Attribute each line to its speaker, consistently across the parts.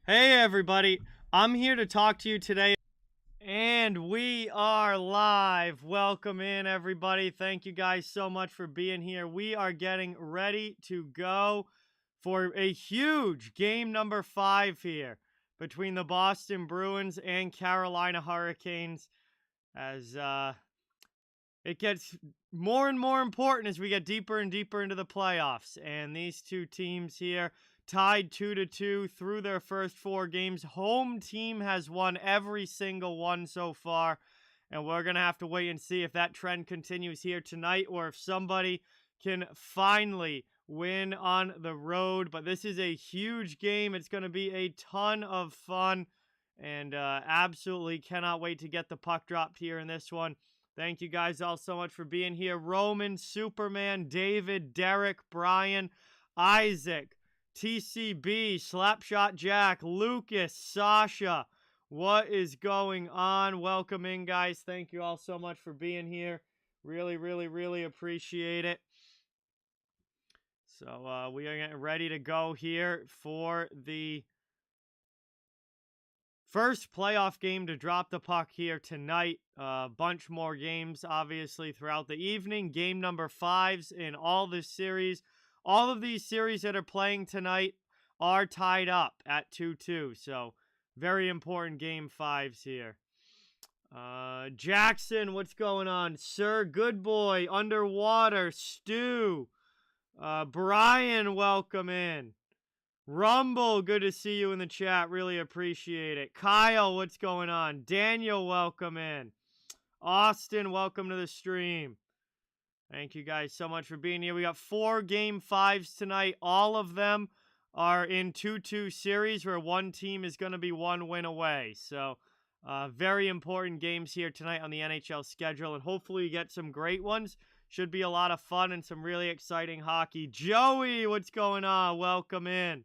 Speaker 1: Hey everybody, I'm here to talk to you today, and we are live. Welcome in everybody. Thank you guys so much for being here. We are getting ready to go for a huge game number 5 here between the Boston Bruins and Carolina Hurricanes as it gets more and more important as we get deeper and deeper into the playoffs. And these two teams here tied 2-2 through their first 4 games. Home team has won every single one so far. And we're going to have to wait and see if that trend continues here tonight or if somebody can finally win on the road. But this is a huge game. It's going to be a ton of fun. And absolutely cannot wait to get the puck dropped here in this one. Thank you guys all so much for being here. Roman, Superman, David, Derek, Brian, Isaac, TCB, Slapshot Jack, Lucas, Sasha. What is going on? Welcome in, guys. Thank you all so much for being here. Really, really, really appreciate it. So we are getting ready to go here for the first playoff game to drop the puck here tonight. A bunch more games, obviously, throughout the evening. Game number 5s in all this series. All of these series that are playing tonight are tied up at 2-2. So, very important game 5s here. Jackson, what's going on? Sir, good boy, underwater, Stu. Brian, welcome in. Rumble, good to see you in the chat. Really appreciate it. Kyle, what's going on? Daniel, welcome in. Austin, welcome to the stream. Thank you guys so much for being here. We got 4 game 5s tonight. All of them are in 2-2 series where one team is going to be 1 win away. So, very important games here tonight on the NHL schedule. And hopefully you get some great ones. Should be a lot of fun and some really exciting hockey. Joey, what's going on? Welcome in.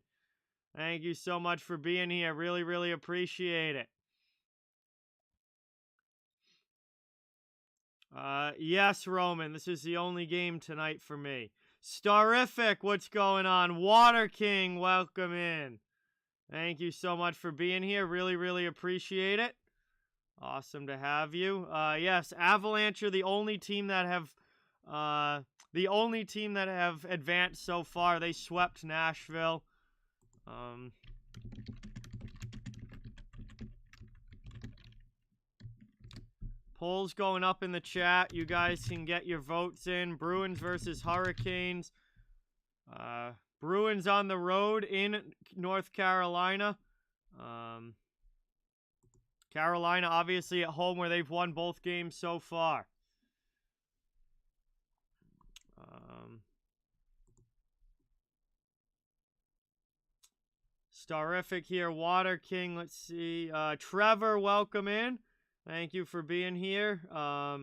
Speaker 1: Thank you so much for being here. Really, really appreciate it. Yes, Roman, this is the only game tonight for me. Starific, what's going on? Water King, welcome in. Thank you so much for being here. Really, really appreciate it. Awesome to have you. Yes, Avalanche are the only team that have advanced so far. They swept Nashville. Polls going up in the chat. You guys can get your votes in. Bruins versus Hurricanes. Bruins on the road in North Carolina. Carolina obviously at home where they've won both games so far. Starific here. Water King. Let's see. Trevor, welcome in. Thank you for being here. Yeah,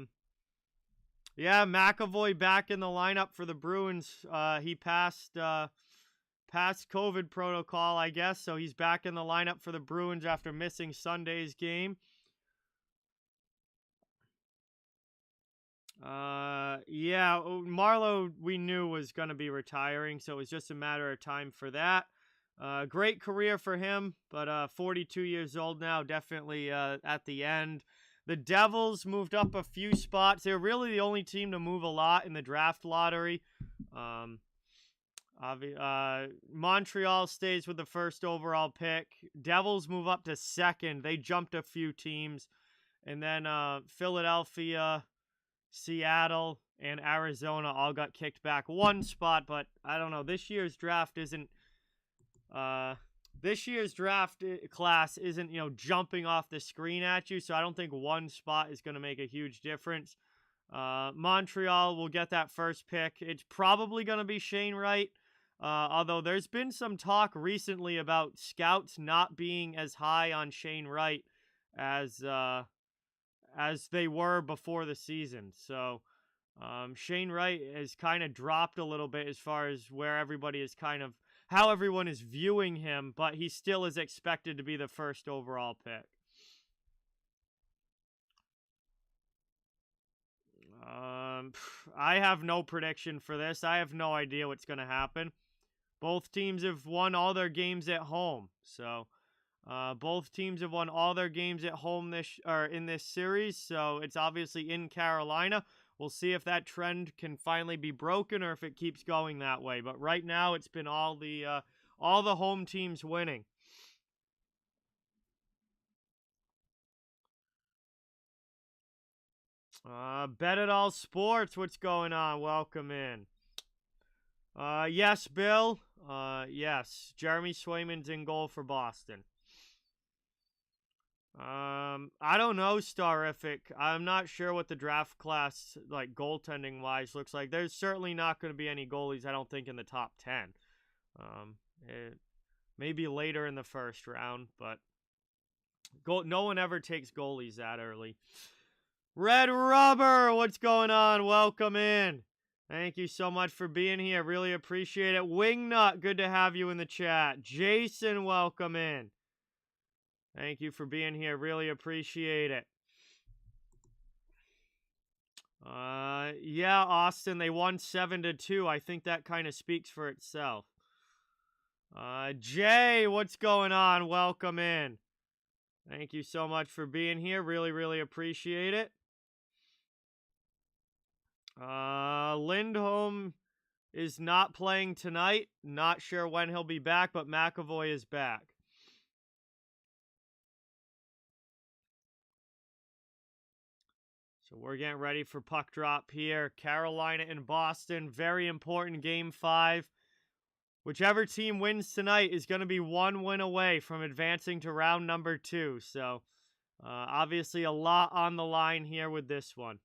Speaker 1: McAvoy back in the lineup for the Bruins. He passed COVID protocol, I guess, so he's back in the lineup for the Bruins after missing Sunday's game. Yeah, Milo we knew was going to be retiring, so it was just a matter of time for that. Great career for him, but 42 years old now, definitely at the end. The Devils moved up a few spots. They're really the only team to move a lot in the draft lottery. Montreal stays with the first overall pick. Devils move up to 2nd. They jumped a few teams. And then Philadelphia, Seattle, and Arizona all got kicked back 1 spot. But I don't know. This year's draft isn't... This year's draft class isn't, jumping off the screen at you, so I don't think 1 spot is going to make a huge difference. Montreal will get that first pick. It's probably going to be Shane Wright, although there's been some talk recently about scouts not being as high on Shane Wright as they were before the season. So Shane Wright has kind of dropped a little bit as far as where everybody is how everyone is viewing him, but he still is expected to be the first overall pick. I have no prediction for this. I have no idea what's going to happen. Both teams have won all their games at home, so Both teams have won all their games at home in this series, so it's obviously in Carolina. We'll see if that trend can finally be broken or if it keeps going that way. But right now, it's been all the home teams winning. Bet It All Sports, what's going on? Welcome in. Yes, Bill. Yes, Jeremy Swayman's in goal for Boston. I don't know, Starific. I'm not sure what the draft class, like, goaltending-wise looks like. There's certainly not going to be any goalies, I don't think, in the top 10. Maybe later in the first round, but no one ever takes goalies that early. Red Rubber, what's going on? Welcome in. Thank you so much for being here. Really appreciate it. Wingnut, good to have you in the chat. Jason, welcome in. Thank you for being here. Really appreciate it. Yeah, Austin, they won 7-2. I think that kind of speaks for itself. Jay, what's going on? Welcome in. Thank you so much for being here. Really, really appreciate it. Lindholm is not playing tonight. Not sure when he'll be back, but McAvoy is back. So we're getting ready for puck drop here. Carolina and Boston. Very important game 5. Whichever team wins tonight is going to be 1 win away from advancing to round number 2. So, obviously a lot on the line here with this one.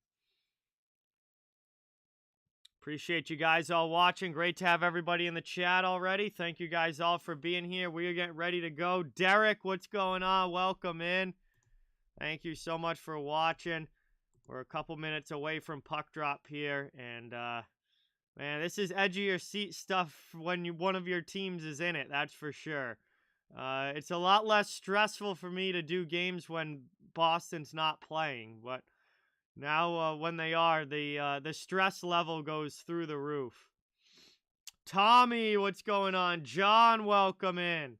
Speaker 1: Appreciate you guys all watching. Great to have everybody in the chat already. Thank you guys all for being here. We are getting ready to go. Derek, what's going on? Welcome in. Thank you so much for watching. We're a couple minutes away from puck drop here, and man, this is edge of your seat stuff when one of your teams is in it, that's for sure. It's a lot less stressful for me to do games when Boston's not playing, but now when they are, the stress level goes through the roof. Tommy, what's going on? John, welcome in.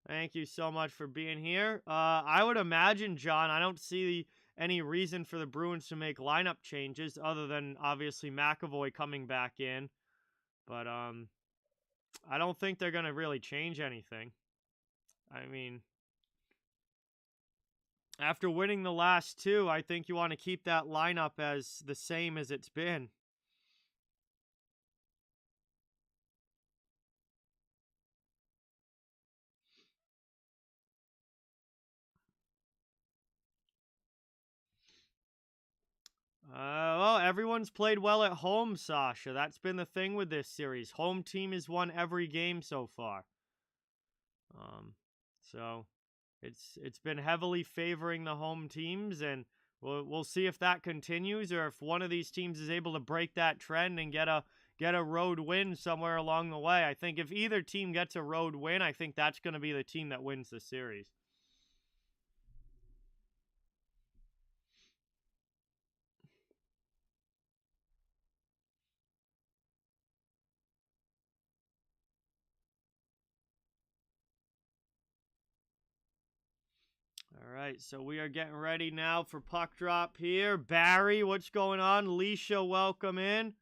Speaker 1: Thank you so much for being here. I would imagine, John, I don't see any reason for the Bruins to make lineup changes other than obviously McAvoy coming back in. But I don't think they're going to really change anything. I mean, after winning the last 2, I think you want to keep that lineup as the same as it's been. Well, everyone's played well at home, Sasha. That's been the thing with this series. Home team has won every game so far. So it's been heavily favoring the home teams, and we'll see if that continues or if one of these teams is able to break that trend and get a road win somewhere along the way. I think if either team gets a road win, I think that's going to be the team that wins the series. All right, so we are getting ready now for puck drop here. Barry, what's going on? Leisha, welcome in.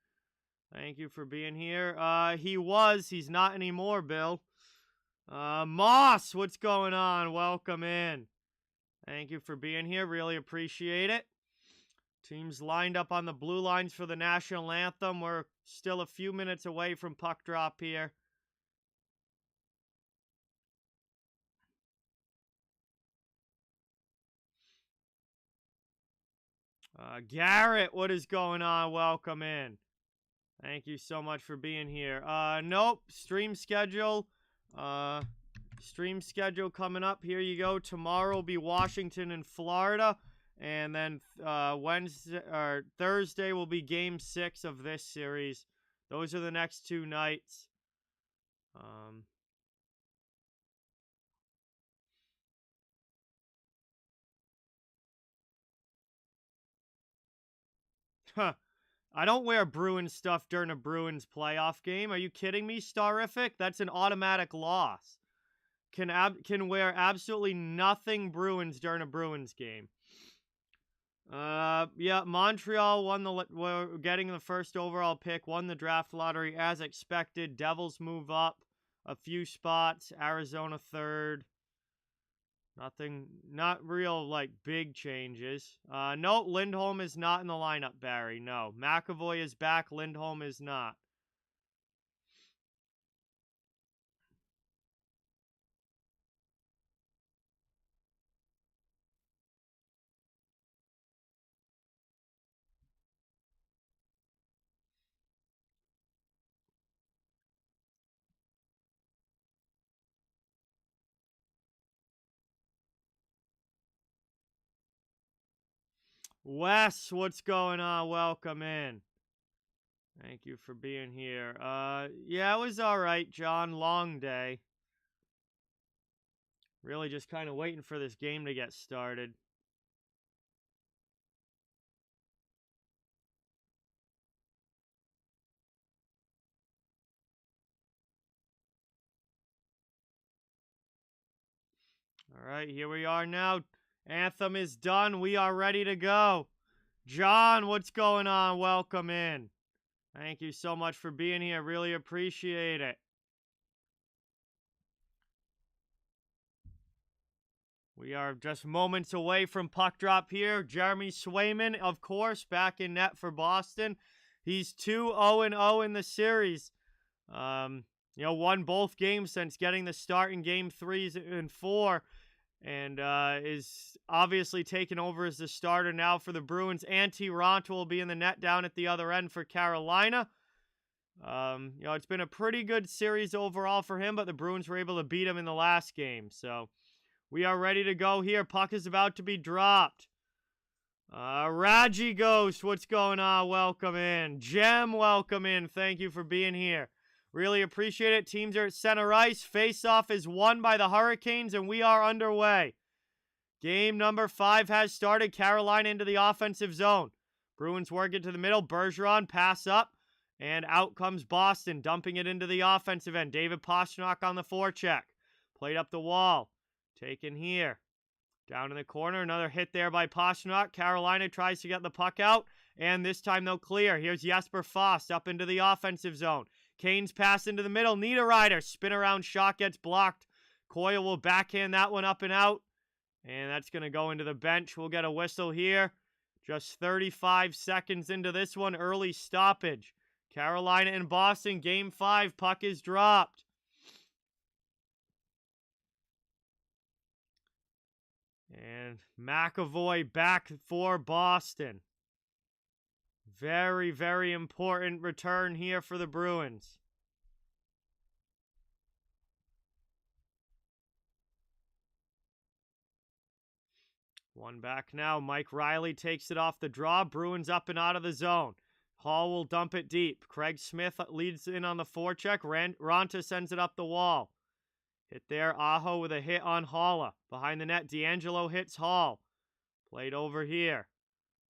Speaker 1: Thank you for being here. He's not anymore, Bill. Moss, what's going on? Welcome in. Thank you for being here. Really appreciate it. Teams lined up on the blue lines for the national anthem. We're still a few minutes away from puck drop here. Garrett, what is going on? Welcome in. Thank you so much for being here. Nope. Stream schedule. Stream schedule coming up. Here you go. Tomorrow will be Washington and Florida. And then Thursday will be Game 6 of this series. Those are the next 2 nights. Huh. I don't wear Bruins stuff during a Bruins playoff game. Are you kidding me, Starific? That's an automatic loss. can wear absolutely nothing Bruins during a Bruins game. Yeah, Montreal were getting the first overall pick, won the draft lottery as expected. Devils move up a few spots. Arizona third. Nothing, not real, like, big changes. No, Lindholm is not in the lineup, Barry. No. McAvoy is back. Lindholm is not. Wes, what's going on? Welcome in. Thank you for being here. Yeah, it was alright, John. Long day. Really just kind of waiting for this game to get started. Alright, here we are now. Anthem is done. We are ready to go. John, what's going on? Welcome in. Thank you so much for being here. Really appreciate it. We are just moments away from puck drop here. Jeremy Swayman, of course, back in net for Boston. He's 2-0-0 in the series. Won both games since getting the start in game 3 and 4. And is obviously taking over as the starter now for the Bruins. Antti Raanta will be in the net down at the other end for Carolina. It's been a pretty good series overall for him, but the Bruins were able to beat him in the last game. So we are ready to go here. Puck is about to be dropped. Raji Ghost, what's going on? Welcome in. Jem, welcome in. Thank you for being here. Really appreciate it. Teams are at center ice. Face-off is won by the Hurricanes, and we are underway. Game number 5 has started. Carolina into the offensive zone. Bruins work it to the middle. Bergeron pass up, and out comes Boston, dumping it into the offensive end. David Pastrnak on the forecheck. Played up the wall. Taken here. Down in the corner. Another hit there by Pastrnak. Carolina tries to get the puck out, and this time they'll clear. Here's Jesper Fast up into the offensive zone. Kane's pass into the middle. Niederreiter. Spin around shot gets blocked. Coyle will backhand that one up and out. And that's going to go into the bench. We'll get a whistle here. Just 35 seconds into this one. Early stoppage. Carolina and Boston. Game 5. Puck is dropped. And McAvoy back for Boston. Very, very important return here for the Bruins. One back now. Mike Riley takes it off the draw. Bruins up and out of the zone. Hall will dump it deep. Craig Smith leads in on the forecheck. Raanta sends it up the wall. Hit there. Aho with a hit on Haula. Behind the net, D'Angelo hits Hall. Played over here.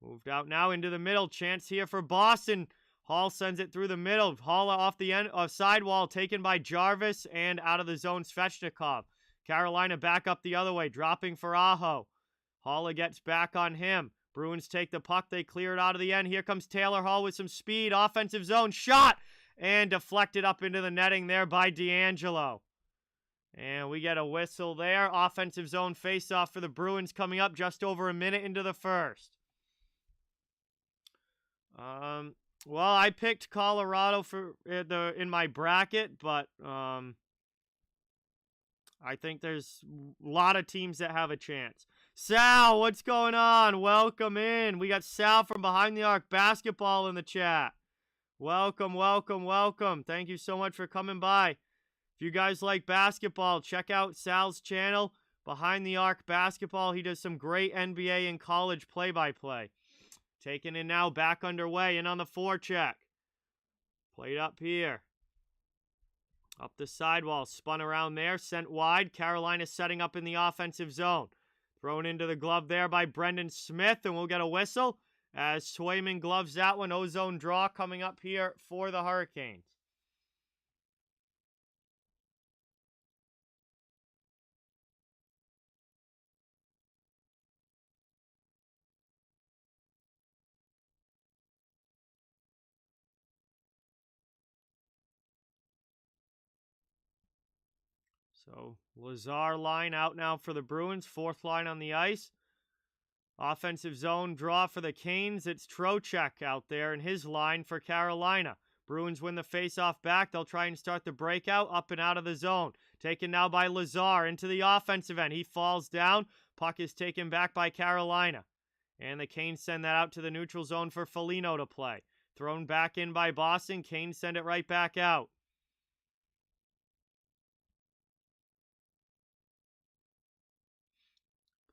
Speaker 1: Moved out now into the middle. Chance here for Boston. Hall sends it through the middle. Haula off the end of sidewall, taken by Jarvis, and out of the zone, Svechnikov. Carolina back up the other way, dropping for Aho. Haula gets back on him. Bruins take the puck. They clear it out of the end. Here comes Taylor Hall with some speed. Offensive zone shot, and deflected up into the netting there by D'Angelo. And we get a whistle there. Offensive zone face-off for the Bruins coming up just over a minute into the first. Well, I picked Colorado for in my bracket, but I think there's a lot of teams that have a chance. Sal, what's going on? Welcome in. We got Sal from Behind the Arc Basketball in the chat. Welcome, welcome, welcome. Thank you so much for coming by. If you guys like basketball, check out Sal's channel, Behind the Arc Basketball. He does some great NBA and college play-by-play. Taken in now, back underway, and on the forecheck. Played up here. Up the sidewall, spun around there, sent wide. Carolina setting up in the offensive zone. Thrown into the glove there by Brendan Smith, and we'll get a whistle as Swayman gloves that one. Ozone draw coming up here for the Hurricanes. So Lazar line out now for the Bruins. Fourth line on the ice. Offensive zone draw for the Canes. It's Trocheck out there in his line for Carolina. Bruins win the faceoff back. They'll try and start the breakout up and out of the zone. Taken now by Lazar into the offensive end. He falls down. Puck is taken back by Carolina. And the Canes send that out to the neutral zone for Foligno to play. Thrown back in by Boston. Canes send it right back out.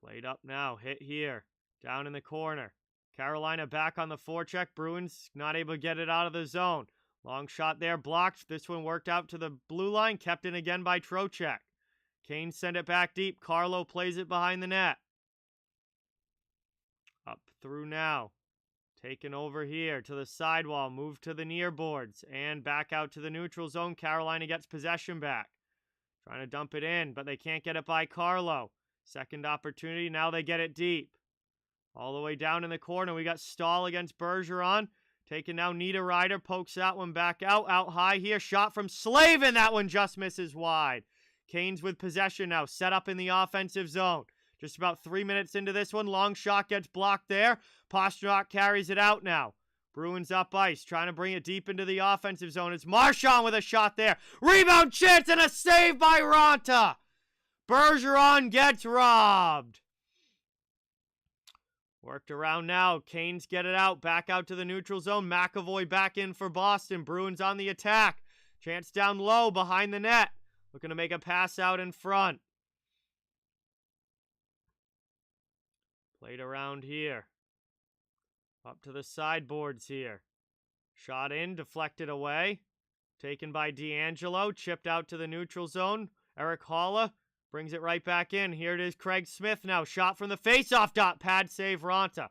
Speaker 1: Played up now. Hit here. Down in the corner. Carolina back on the forecheck. Bruins not able to get it out of the zone. Long shot there. Blocked. This one worked out to the blue line. Kept in again by Trocheck. Canes send it back deep. Carlo plays it behind the net. Up through now. Taken over here to the sidewall. Moved to the near boards. And back out to the neutral zone. Carolina gets possession back. Trying to dump it in, but they can't get it by Carlo. Second opportunity. Now they get it deep. All the way down in the corner. We got Stahl against Bergeron. Taken now. Niederreiter pokes that one back out. Out high here. Shot from Slavin. That one just misses wide. Canes with possession now. Set up in the offensive zone. Just about 3 minutes into this one. Long shot gets blocked there. Pastrnak carries it out now. Bruins up ice. Trying to bring it deep into the offensive zone. It's Marchand with a shot there. Rebound chance and a save by Raanta. Bergeron gets robbed. Worked around now. Canes get it out. Back out to the neutral zone. McAvoy back in for Boston. Bruins on the attack. Chance down low behind the net. Looking to make a pass out in front. Played around here. Up to the sideboards here. Shot in. Deflected away. Taken by D'Angelo. Chipped out to the neutral zone. Eric Haula brings it right back in. Here it is, Craig Smith now. Shot from the faceoff dot. Pad save Raanta.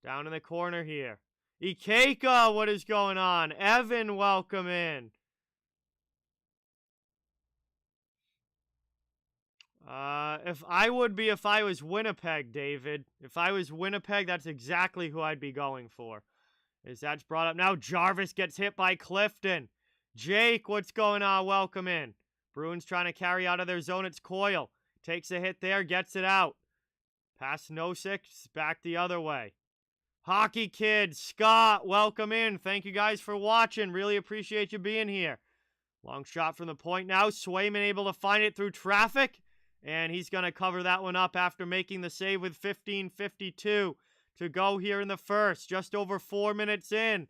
Speaker 1: Down in the corner here. Ikeka, what is going on? Evan, welcome in. If I was Winnipeg, David. If I was Winnipeg, that's exactly who I'd be going for. As that's brought up now, Jarvis gets hit by Clifton. Jake, what's going on? Welcome in. Bruins trying to carry out of their zone. It's Coyle. Takes a hit there, gets it out. Past Nosek, back the other way. Hockey Kid, Scott, welcome in. Thank you guys for watching. Really appreciate you being here. Long shot from the point now. Swayman able to find it through traffic. And he's going to cover that one up after making the save with 15:52 to go here in the first. Just over 4 minutes in.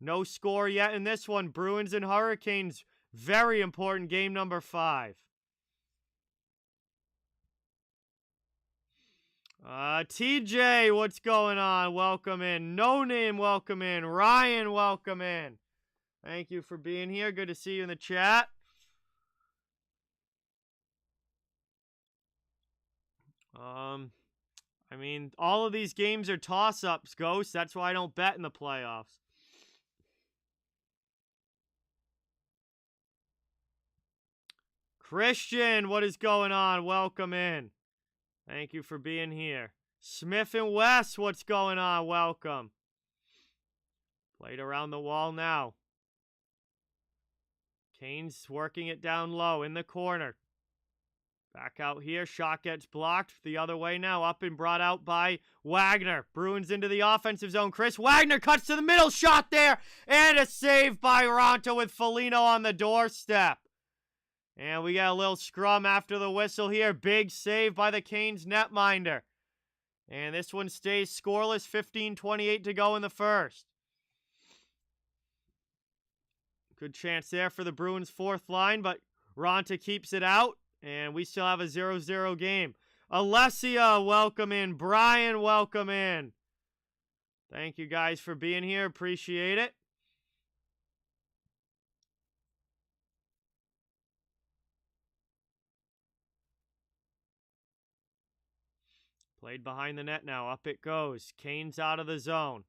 Speaker 1: No score yet in this one. Bruins and Hurricanes. Very important game number 5. TJ, what's going on? Welcome in. No Name, welcome in. Ryan, welcome in. Thank you for being here. Good to see you in the chat. I mean, all of these games are toss-ups, Ghost. That's why I don't bet in the playoffs. Christian, what is going on? Welcome in. Thank you for being here. Smith and West, what's going on? Welcome. Played around the wall now. Canes working it down low in the corner. Back out here. Shot gets blocked. The other way now. Up and brought out by Wagner. Bruins into the offensive zone. Chris Wagner cuts to the middle. Shot there. And a save by Raanta with Foligno on the doorstep. And we got a little scrum after the whistle here. Big save by the Canes netminder. And this one stays scoreless. 15:28 to go in the first. Good chance there for the Bruins' fourth line, but Raanta keeps it out. And we still have a 0-0 game. Alessia, welcome in. Brian, welcome in. Thank you guys for being here. Appreciate it. Played behind the net now. Up it goes. Canes out of the zone.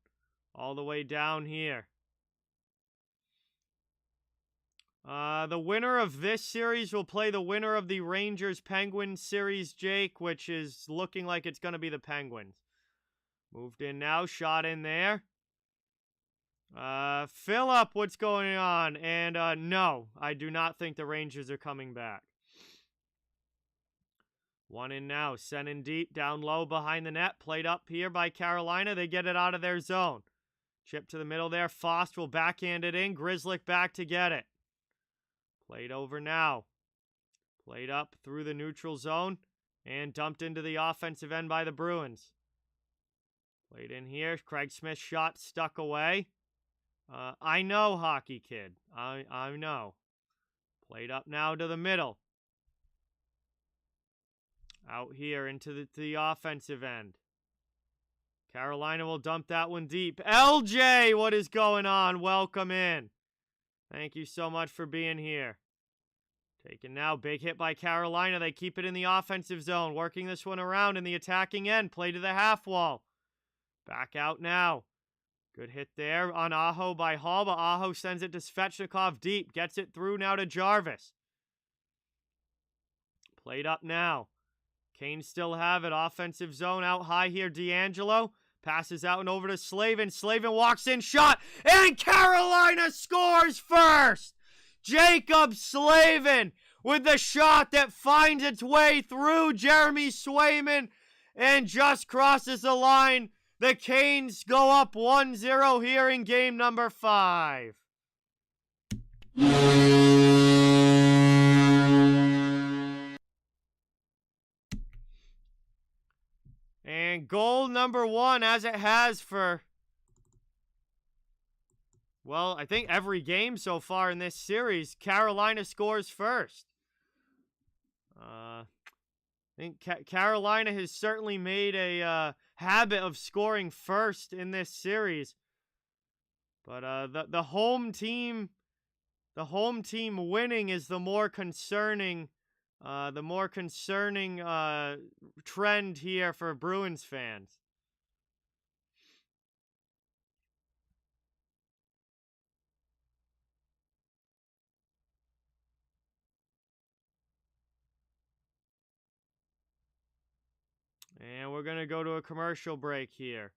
Speaker 1: All the way down here. The winner of this series will play the winner of the Rangers-Penguins series, Jake, which is looking like it's going to be the Penguins. Moved in now, shot in there. Philip, what's going on? And no, I do not think the Rangers are coming back. One in now, sent in deep, down low behind the net. Played up here by Carolina. They get it out of their zone. Chip to the middle there. Fost will backhand it in. Grzelcyk back to get it. Played over now. Played up through the neutral zone and dumped into the offensive end by the Bruins. Played in here. Craig Smith's shot stuck away. I know, hockey kid. I know. Played up now to the middle. Out here into the offensive end. Carolina will dump that one deep. LJ, what is going on? Welcome in. Thank you so much for being here. Taken now. Big hit by Carolina. They keep it in the offensive zone. Working this one around in the attacking end. Play to the half wall. Back out now. Good hit there on Aho by Hall, but Aho sends it to Svechnikov deep. Gets it through now to Jarvis. Played up now. Canes still have it. Offensive zone out high here. D'Angelo passes out and over to Slavin. Slavin walks in, shot, and Carolina scores first! Jacob Slavin with the shot that finds its way through Jeremy Swayman and just crosses the line. The Canes go up 1-0 here in game number 5. And goal number 1, as it has for, well, I think every game so far in this series, Carolina scores first. I think Carolina has certainly made a habit of scoring first in this series. But the home team winning is the more concerning trend here for Bruins fans. And we're going to go to a commercial break here.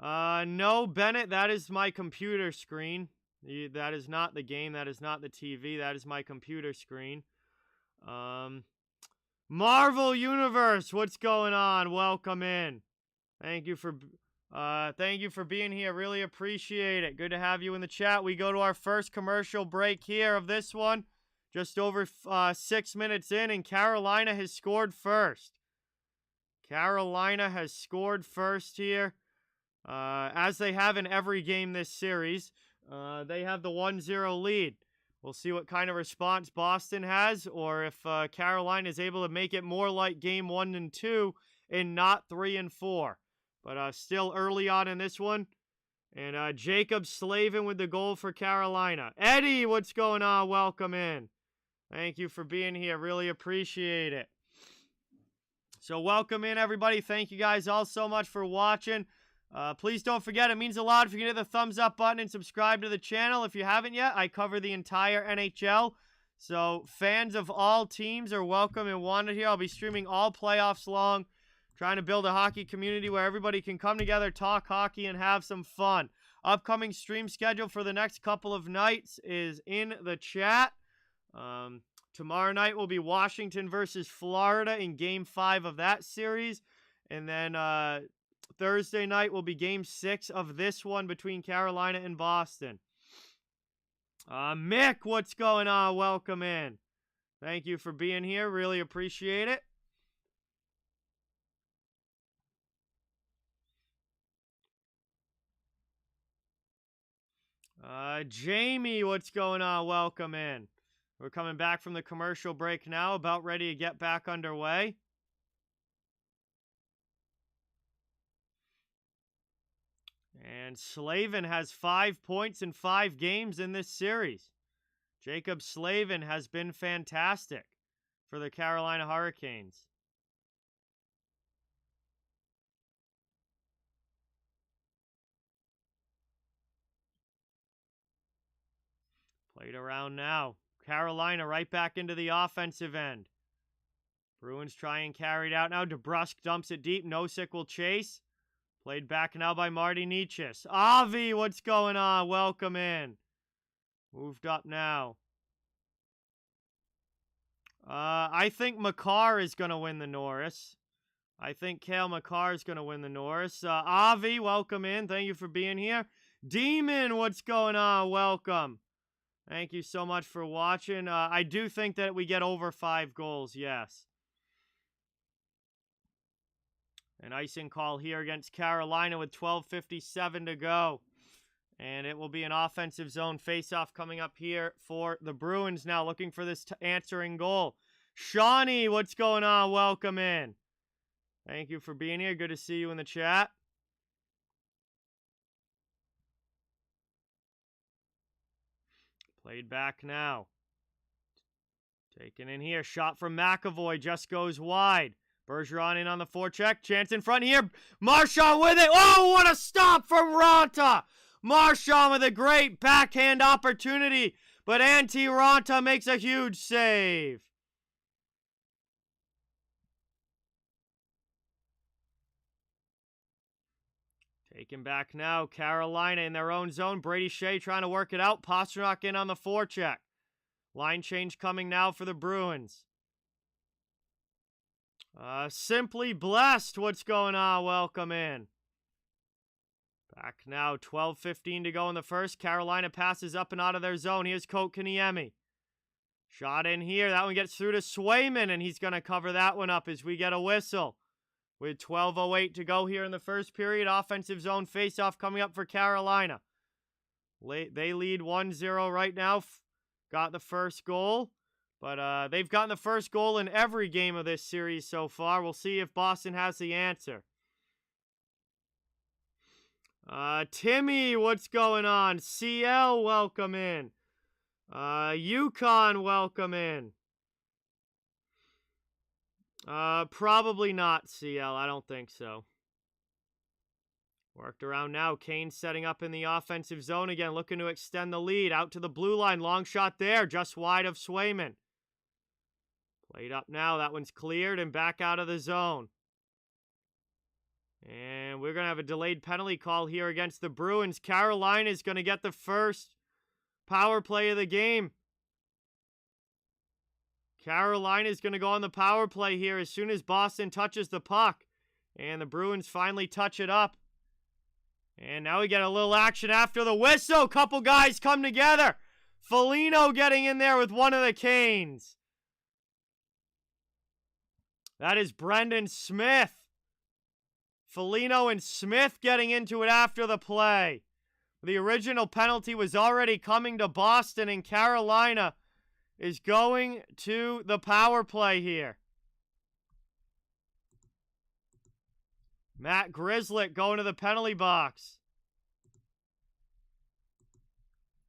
Speaker 1: No, Bennett, that is my computer screen. That is not the game. That is not the TV. That is my computer screen. Marvel Universe, what's going on? Welcome in. Thank you for being here. Really appreciate it. Good to have you in the chat. We go to our first commercial break here of this one. Just over 6 minutes in, and Carolina has scored first. Carolina has scored first here, as they have in every game this series. They have the 1-0 lead. We'll see what kind of response Boston has, or if Carolina is able to make it more like game 1 and 2 and not 3 and 4. But still early on in this one. And Jacob Slavin with the goal for Carolina. Eddie, what's going on? Welcome in. Thank you for being here. Really appreciate it. So welcome in, everybody. Thank you guys all so much for watching. Please don't forget, it means a lot if you can hit the thumbs up button and subscribe to the channel. If you haven't yet, I cover the entire NHL. So fans of all teams are welcome and wanted here. I'll be streaming all playoffs long, trying to build a hockey community where everybody can come together, talk hockey, and have some fun. Upcoming stream schedule for the next couple of nights is in the chat. Tomorrow night will be Washington versus Florida in Game 5 of that series. And then Thursday night will be Game 6 of this one between Carolina and Boston. Mick, what's going on? Welcome in. Thank you for being here. Really appreciate it. Jamie, what's going on? Welcome in. We're coming back from the commercial break now, about ready to get back underway. And Slavin has 5 points in 5 games in this series. Jacob Slavin has been fantastic for the Carolina Hurricanes. Played around now. Carolina right back into the offensive end. Bruins try and carry it out now. DeBrusk dumps it deep. Nosek will chase. Played back now by Marty Necas. Avi, what's going on? Welcome in. Moved up now. I think Makar is going to win the Norris. I think Cale Makar is going to win the Norris. Avi, welcome in. Thank you for being here. Demon, what's going on? Welcome. Thank you so much for watching. I do think that we get over 5 goals, yes. An icing call here against Carolina with 12:57 to go. And it will be an offensive zone faceoff coming up here for the Bruins now, looking for this answering goal. Shawnee, what's going on? Welcome in. Thank you for being here. Good to see you in the chat. Played back now. Taken in here. Shot from McAvoy. Just goes wide. Bergeron in on the forecheck. Chance in front here. Marchand with it. Oh, what a stop from Ranta. Marchand with a great backhand opportunity. But Antti Ranta makes a huge save. Taken back now. Carolina in their own zone. Brady Shea trying to work it out. Pastrnak in on the forecheck. Line change coming now for the Bruins. Simply Blessed. What's going on? Welcome in. Back now. 12:15 to go in the first. Carolina passes up and out of their zone. Here's Kotkaniemi. Shot in here. That one gets through to Swayman, and he's going to cover that one up as we get a whistle. With 12:08 to go here in the first period, offensive zone faceoff coming up for Carolina. They lead 1-0 right now. Got the first goal. But they've gotten the first goal in every game of this series so far. We'll see if Boston has the answer. Timmy, what's going on? CL, welcome in. Yukon, welcome in. Probably not, CL. I don't think so. Worked around now. Kane setting up in the offensive zone again, looking to extend the lead. Out to the blue line. Long shot there, just wide of Swayman. Played up now. That one's cleared and back out of the zone. And we're going to have a delayed penalty call here against the Bruins. Carolina is going to get the first power play of the game. Carolina is going to go on the power play here as soon as Boston touches the puck. And the Bruins finally touch it up. And now we get a little action after the whistle. Couple guys come together. Foligno getting in there with one of the Canes. That is Brendan Smith. Foligno and Smith getting into it after the play. The original penalty was already coming to Boston, and Carolina is going to the power play here. Matt Grzelcyk going to the penalty box.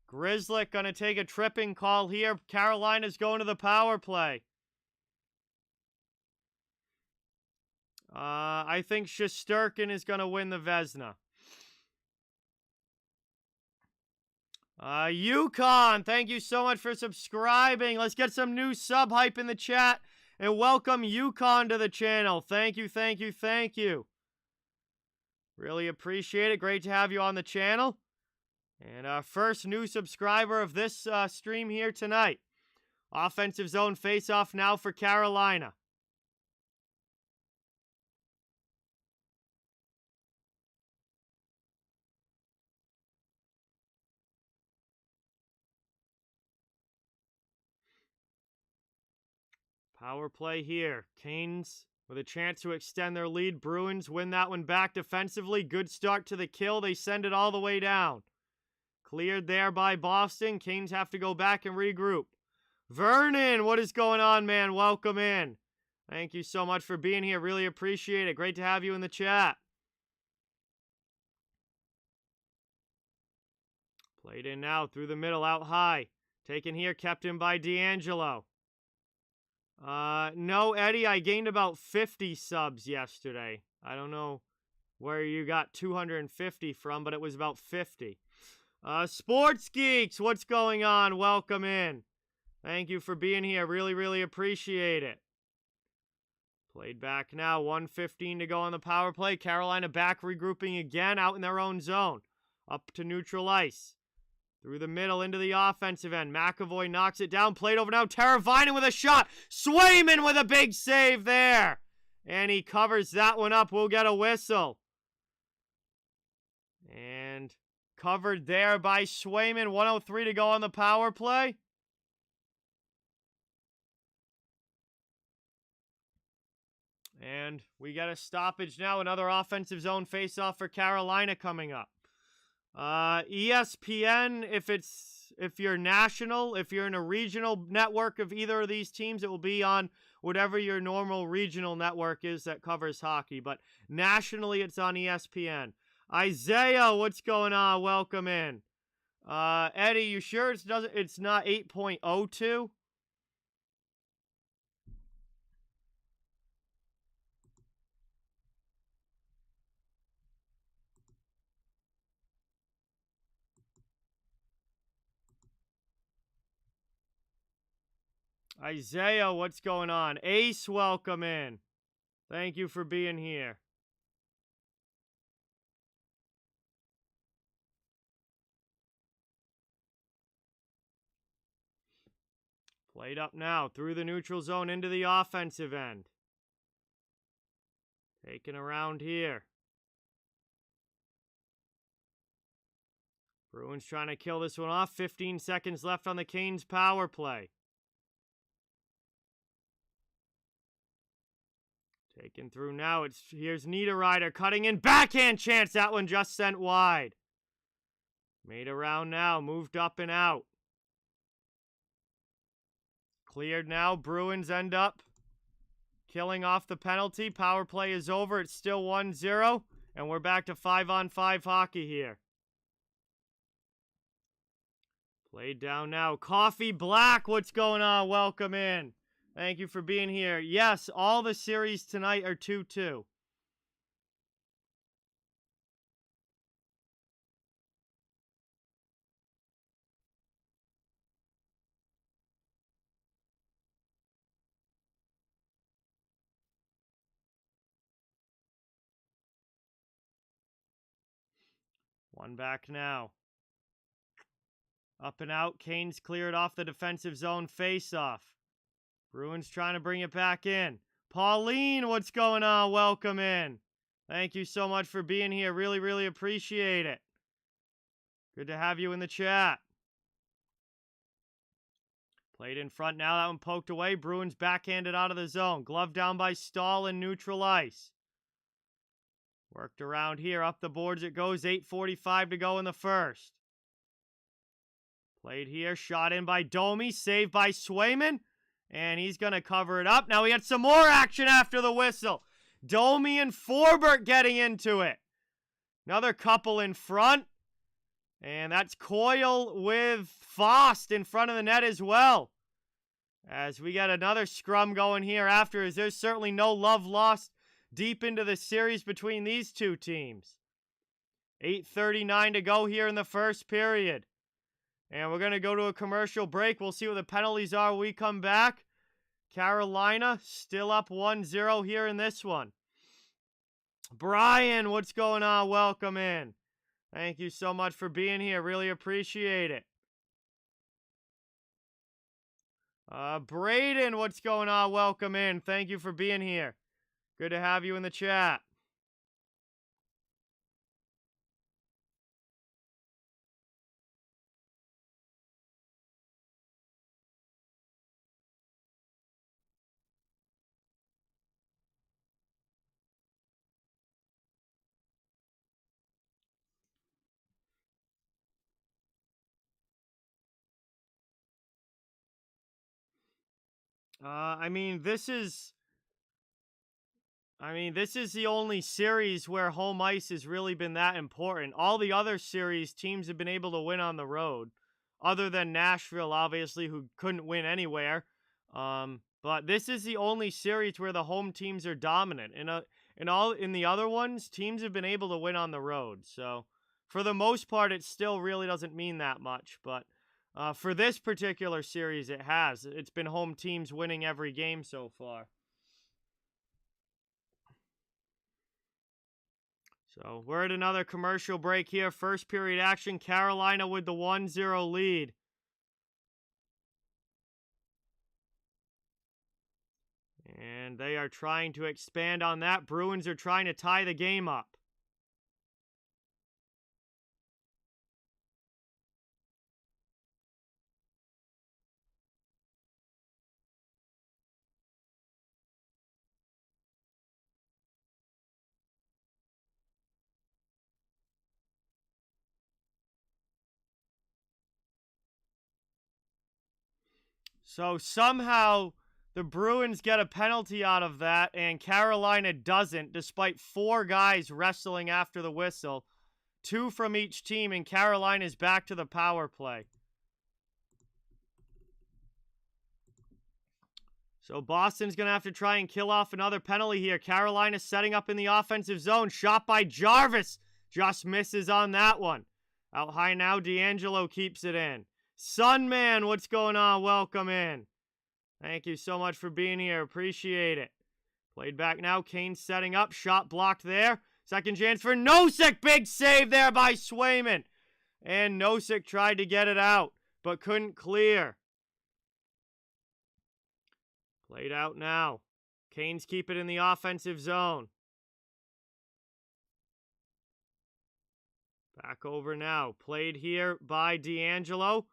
Speaker 1: Grzelcyk going to take a tripping call here. Carolina's going to the power play. I think Shesterkin is going to win the Vezina. Yukon, thank you so much for subscribing. Let's get some new sub hype in the chat and welcome Yukon to the channel. Thank you, thank you, thank you. Really appreciate it. Great to have you on the channel. And our first new subscriber of this stream here tonight. Offensive zone faceoff now for Carolina. Power play here. Canes with a chance to extend their lead. Bruins win that one back defensively. Good start to the kill. They send it all the way down. Cleared there by Boston. Canes have to go back and regroup. Vernon, what is going on, man? Welcome in. Thank you so much for being here. Really appreciate it. Great to have you in the chat. Played in now through the middle, out high. Taken here, kept in by D'Angelo. No, Eddie, I gained about 50 subs yesterday. I don't know where you got 250 from, but it was about 50. Sports Geeks, what's going on? Welcome in. Thank you for being here. Really, really appreciate it. Played back now. 1:15 to go on the power play. Carolina back regrouping again out in their own zone. Up to neutral ice. Through the middle into the offensive end. McAvoy knocks it down. Played over now. Teravainen with a shot. Swayman with a big save there. And he covers that one up. We'll get a whistle. And covered there by Swayman. 1:03 to go on the power play. And we got a stoppage now. Another offensive zone faceoff for Carolina coming up. ESPN, if you're national, if you're in a regional network of either of these teams, it will be on whatever your normal regional network is that covers hockey. But nationally, it's on ESPN. Isaiah, what's going on? Welcome in. Eddie, you sure it's not 8.02? Isaiah, what's going on? Ace, welcome in. Thank you for being here. Played up now through the neutral zone into the offensive end. Taken around here. Bruins trying to kill this one off. 15 seconds left on the Canes power play. Taken through now. Here's Niederreiter cutting in. Backhand chance. That one just sent wide. Made around now. Moved up and out. Cleared now. Bruins end up killing off the penalty. Power play is over. It's still 1-0. And we're back to 5-on-5 hockey here. Played down now. Coffee Black, what's going on? Welcome in. Thank you for being here. Yes, all the series tonight are 2-2. One back now. Up and out. Canes cleared off the defensive zone face-off. Bruins trying to bring it back in. Pauline, what's going on? Welcome in. Thank you so much for being here. Really, really appreciate it. Good to have you in the chat. Played in front now. That one poked away. Bruins backhanded out of the zone. Glove down by Stahl in neutral ice. Worked around here. Up the boards it goes. 8:45 to go in the first. Played here. Shot in by Domi. Saved by Swayman. And he's going to cover it up. Now we got some more action after the whistle. Domi and Forbert getting into it. Another couple in front. And that's Coyle with Fost in front of the net as well. As we got another scrum going here after, as there's certainly no love lost deep into the series between these two teams. 8:39 to go here in the first period. And we're going to go to a commercial break. We'll see what the penalties are when we come back. Carolina still up 1-0 here in this one. Brian, what's going on? Welcome in. Thank you so much for being here. Really appreciate it. Braden, what's going on? Welcome in. Thank you for being here. Good to have you in the chat. This is the only series where home ice has really been that important. All the other series, teams have been able to win on the road, other than Nashville, obviously, who couldn't win anywhere. But this is the only series where the home teams are dominant. In the other ones, teams have been able to win on the road. So, for the most part, it still really doesn't mean that much. But for this particular series, it has. It's been home teams winning every game so far. So we're at another commercial break here. First period action, Carolina with the 1-0 lead. And they are trying to expand on that. Bruins are trying to tie the game up. So somehow the Bruins get a penalty out of that, and Carolina doesn't, despite 4 guys wrestling after the whistle. 2 from each team, and Carolina's back to the power play. So Boston's going to have to try and kill off another penalty here. Carolina setting up in the offensive zone. Shot by Jarvis. Just misses on that one. Out high now, D'Angelo keeps it in. Sunman, what's going on? Welcome in. Thank you so much for being here. Appreciate it. Played back now. Kane setting up. Shot blocked there. Second chance for Nosek. Big save there by Swayman. And Nosek tried to get it out, but couldn't clear. Played out now. Canes keep it in the offensive zone. Back over now. Played here by D'Angelo.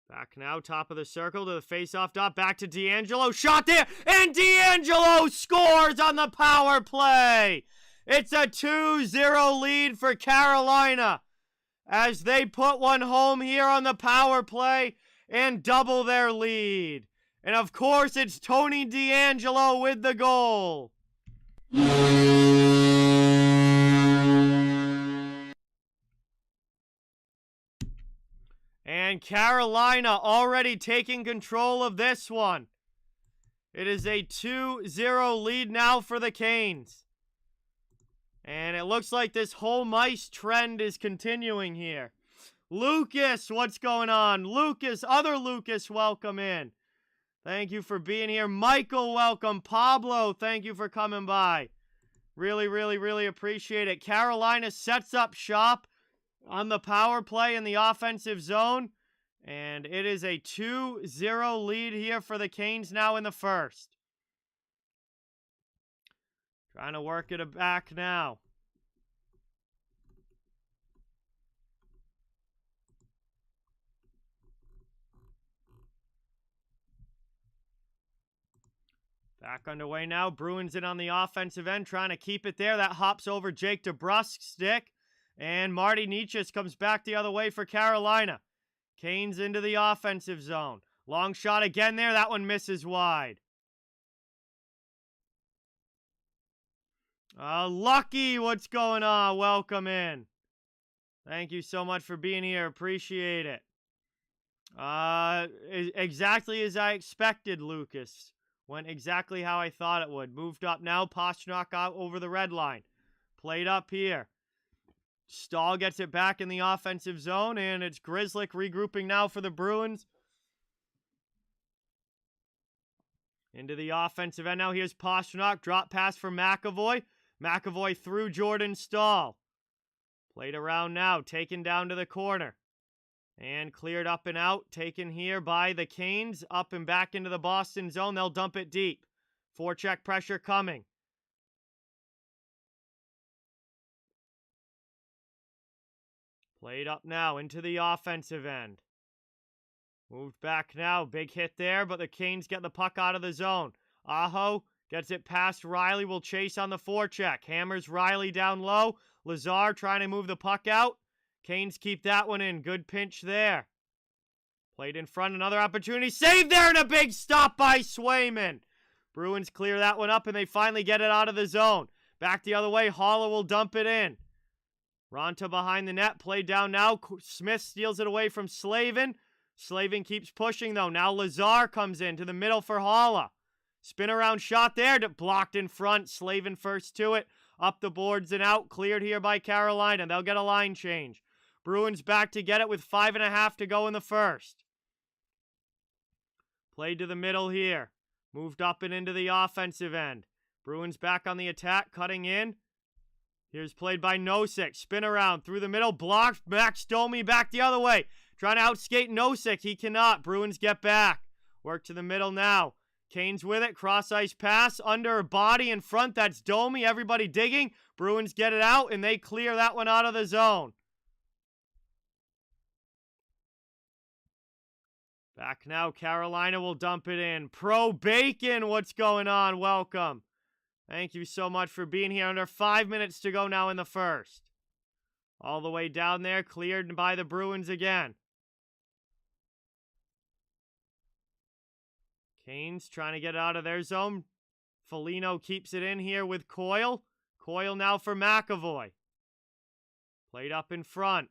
Speaker 1: Back now, top of the circle to the face-off dot. Back to D'Angelo. Shot there, and D'Angelo scores on the power play. It's a 2-0 lead for Carolina as they put one home here on the power play and double their lead. And of course, it's Tony D'Angelo with the goal. And Carolina already taking control of this one. It is a 2-0 lead now for the Canes. And it looks like this home ice trend is continuing here. Lucas, what's going on? Lucas, other Lucas, welcome in. Thank you for being here. Michael, welcome. Pablo, thank you for coming by. Really, really, really appreciate it. Carolina sets up shop on the power play in the offensive zone. And it is a 2-0 lead here for the Canes now in the first. Trying to work it back now. Back underway now. Bruins in on the offensive end, trying to keep it there. That hops over Jake DeBrusk's stick. And Marty Nietzsche comes back the other way for Carolina. Canes into the offensive zone. Long shot again there. That one misses wide. Lucky, what's going on? Welcome in. Thank you so much for being here. Appreciate it. Exactly as I expected, Lucas. Went exactly how I thought it would. Moved up now. Pastrnak out over the red line. Played up here. Stahl gets it back in the offensive zone, and it's Grzelcyk regrouping now for the Bruins. Into the offensive end now. Here's Pastrnak. Drop pass for McAvoy. McAvoy through Jordan Stahl. Played around now. Taken down to the corner. And cleared up and out. Taken here by the Canes. Up and back into the Boston zone. They'll dump it deep. Forecheck pressure coming. Played up now into the offensive end. Moved back now. Big hit there, but the Canes get the puck out of the zone. Aho gets it past Riley. Will chase on the forecheck. Hammers Riley down low. Lazar trying to move the puck out. Canes keep that one in. Good pinch there. Played in front. Another opportunity. Saved there, and a big stop by Swayman. Bruins clear that one up, and they finally get it out of the zone. Back the other way. Haller will dump it in. Ronta behind the net. Played down now. Smith steals it away from Slavin. Slavin keeps pushing, though. Now Lazar comes in to the middle for Haller. Spin around shot there. Blocked in front. Slavin first to it. Up the boards and out. Cleared here by Carolina. They'll get a line change. Bruins back to get it with 5.5 to go in the first. Played to the middle here. Moved up and into the offensive end. Bruins back on the attack, cutting in. Here's played by Nosek. Spin around through the middle. Blocked. Max Domi back the other way. Trying to outskate Nosek. He cannot. Bruins get back. Work to the middle now. Kane's with it. Cross ice pass. Under a body in front. That's Domi. Everybody digging. Bruins get it out, and they clear that one out of the zone. Back now. Carolina will dump it in. Pro Bacon. What's going on? Welcome. Thank you so much for being here. Under 5 minutes to go now in the first. All the way down there. Cleared by the Bruins again. Canes trying to get out of their zone. Foligno keeps it in here with Coyle. Coyle now for McAvoy. Played up in front.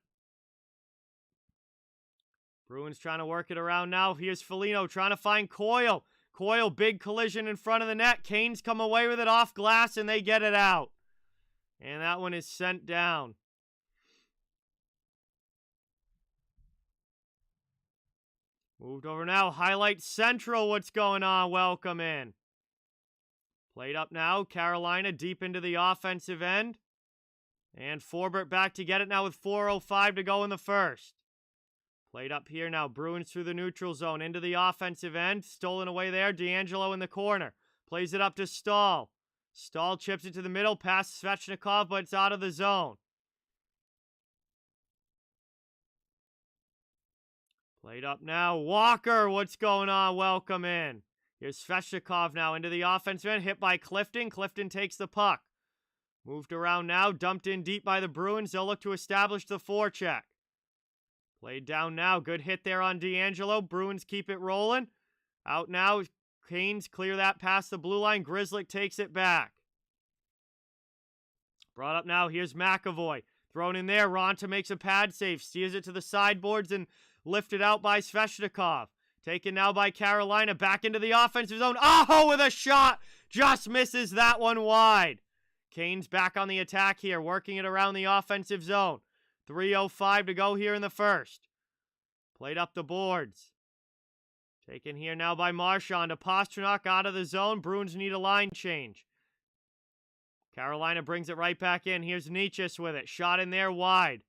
Speaker 1: Bruins trying to work it around now. Here's Foligno trying to find Coyle. Coyle, big collision in front of the net. Canes come away with it off glass, and they get it out. And that one is sent down. Moved over now. Highlight Central. What's going on? Welcome in. Played up now. Carolina deep into the offensive end. And Forbert back to get it now with 4:05 to go in the first. Played up here now. Bruins through the neutral zone into the offensive end. Stolen away there. D'Angelo in the corner. Plays it up to Stahl. Stahl chips it to the middle. Past Svechnikov, but it's out of the zone. Played up now. Walker, what's going on? Welcome in. Here's Svechnikov now into the offensive end. Hit by Clifton. Clifton takes the puck. Moved around now. Dumped in deep by the Bruins. They'll look to establish the forecheck. Played down now. Good hit there on D'Angelo. Bruins keep it rolling. Out now. Canes clear that past the blue line. Grzelcyk takes it back. Brought up now. Here's McAvoy. Thrown in there. Ronta makes a pad save. Steers it to the sideboards and lifted out by Svechnikov. Taken now by Carolina. Back into the offensive zone. Aho with a shot. Just misses that one wide. Canes back on the attack here. Working it around the offensive zone. 3:05 to go here in the first. Played up the boards. Taken here now by Marchand. To Pastrnak out of the zone. Bruins need a line change. Carolina brings it right back in. Here's Nietzsche with it. Shot in there wide.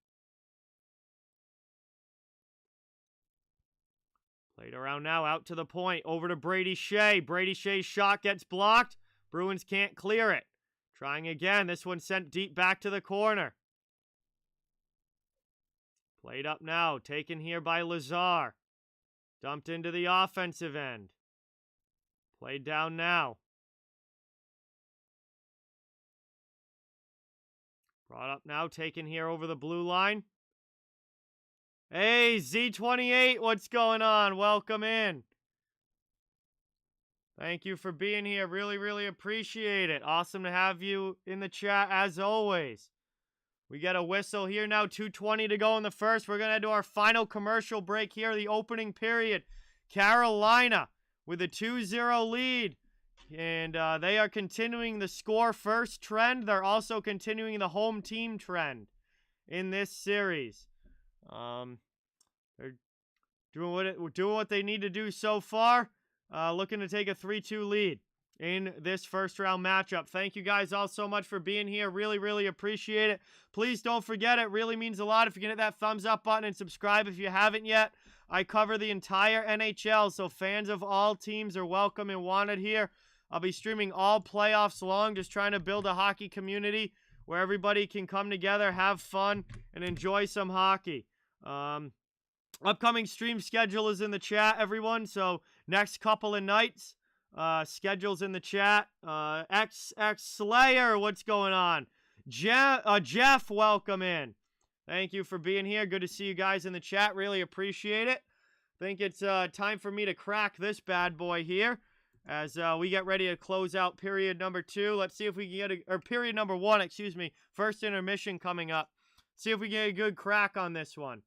Speaker 1: Played around now. Out to the point. Over to Brady Shea. Brady Shea's shot gets blocked. Bruins can't clear it. Trying again. This one sent deep back to the corner. Played up now. Taken here by Lazar. Dumped into the offensive end. Played down now. Brought up now. Taken here over the blue line. Hey, Z28, what's going on? Welcome in. Thank you for being here. Really, really appreciate it. Awesome to have you in the chat as always. We get a whistle here now. 2:20 to go in the first. We're going to head to our final commercial break here, the opening period. Carolina with a 2-0 lead. And they are continuing the score first trend. They're also continuing the home team trend in this series. They're doing what they need to do so far. Looking to take a 3-2 lead in this first round matchup. Thank you guys all so much for being here. Really, really appreciate it. Please don't forget, it really means a lot if you can hit that thumbs up button and subscribe if you haven't yet. I cover the entire NHL, so fans of all teams are welcome and wanted here. I'll be streaming all playoffs long, just trying to build a hockey community where everybody can come together, have fun, and enjoy some hockey. Upcoming stream schedule is in the chat, everyone. So next couple of nights, schedules in the chat. XX Slayer, what's going on? Jeff, welcome in. Thank you for being here. Good to see you guys in the chat. Really appreciate it. Think it's time for me to crack this bad boy here as we get ready to close out period number 2. Let's see if we can get or period number 1, excuse me. First intermission coming up. See if we can get a good crack on this one.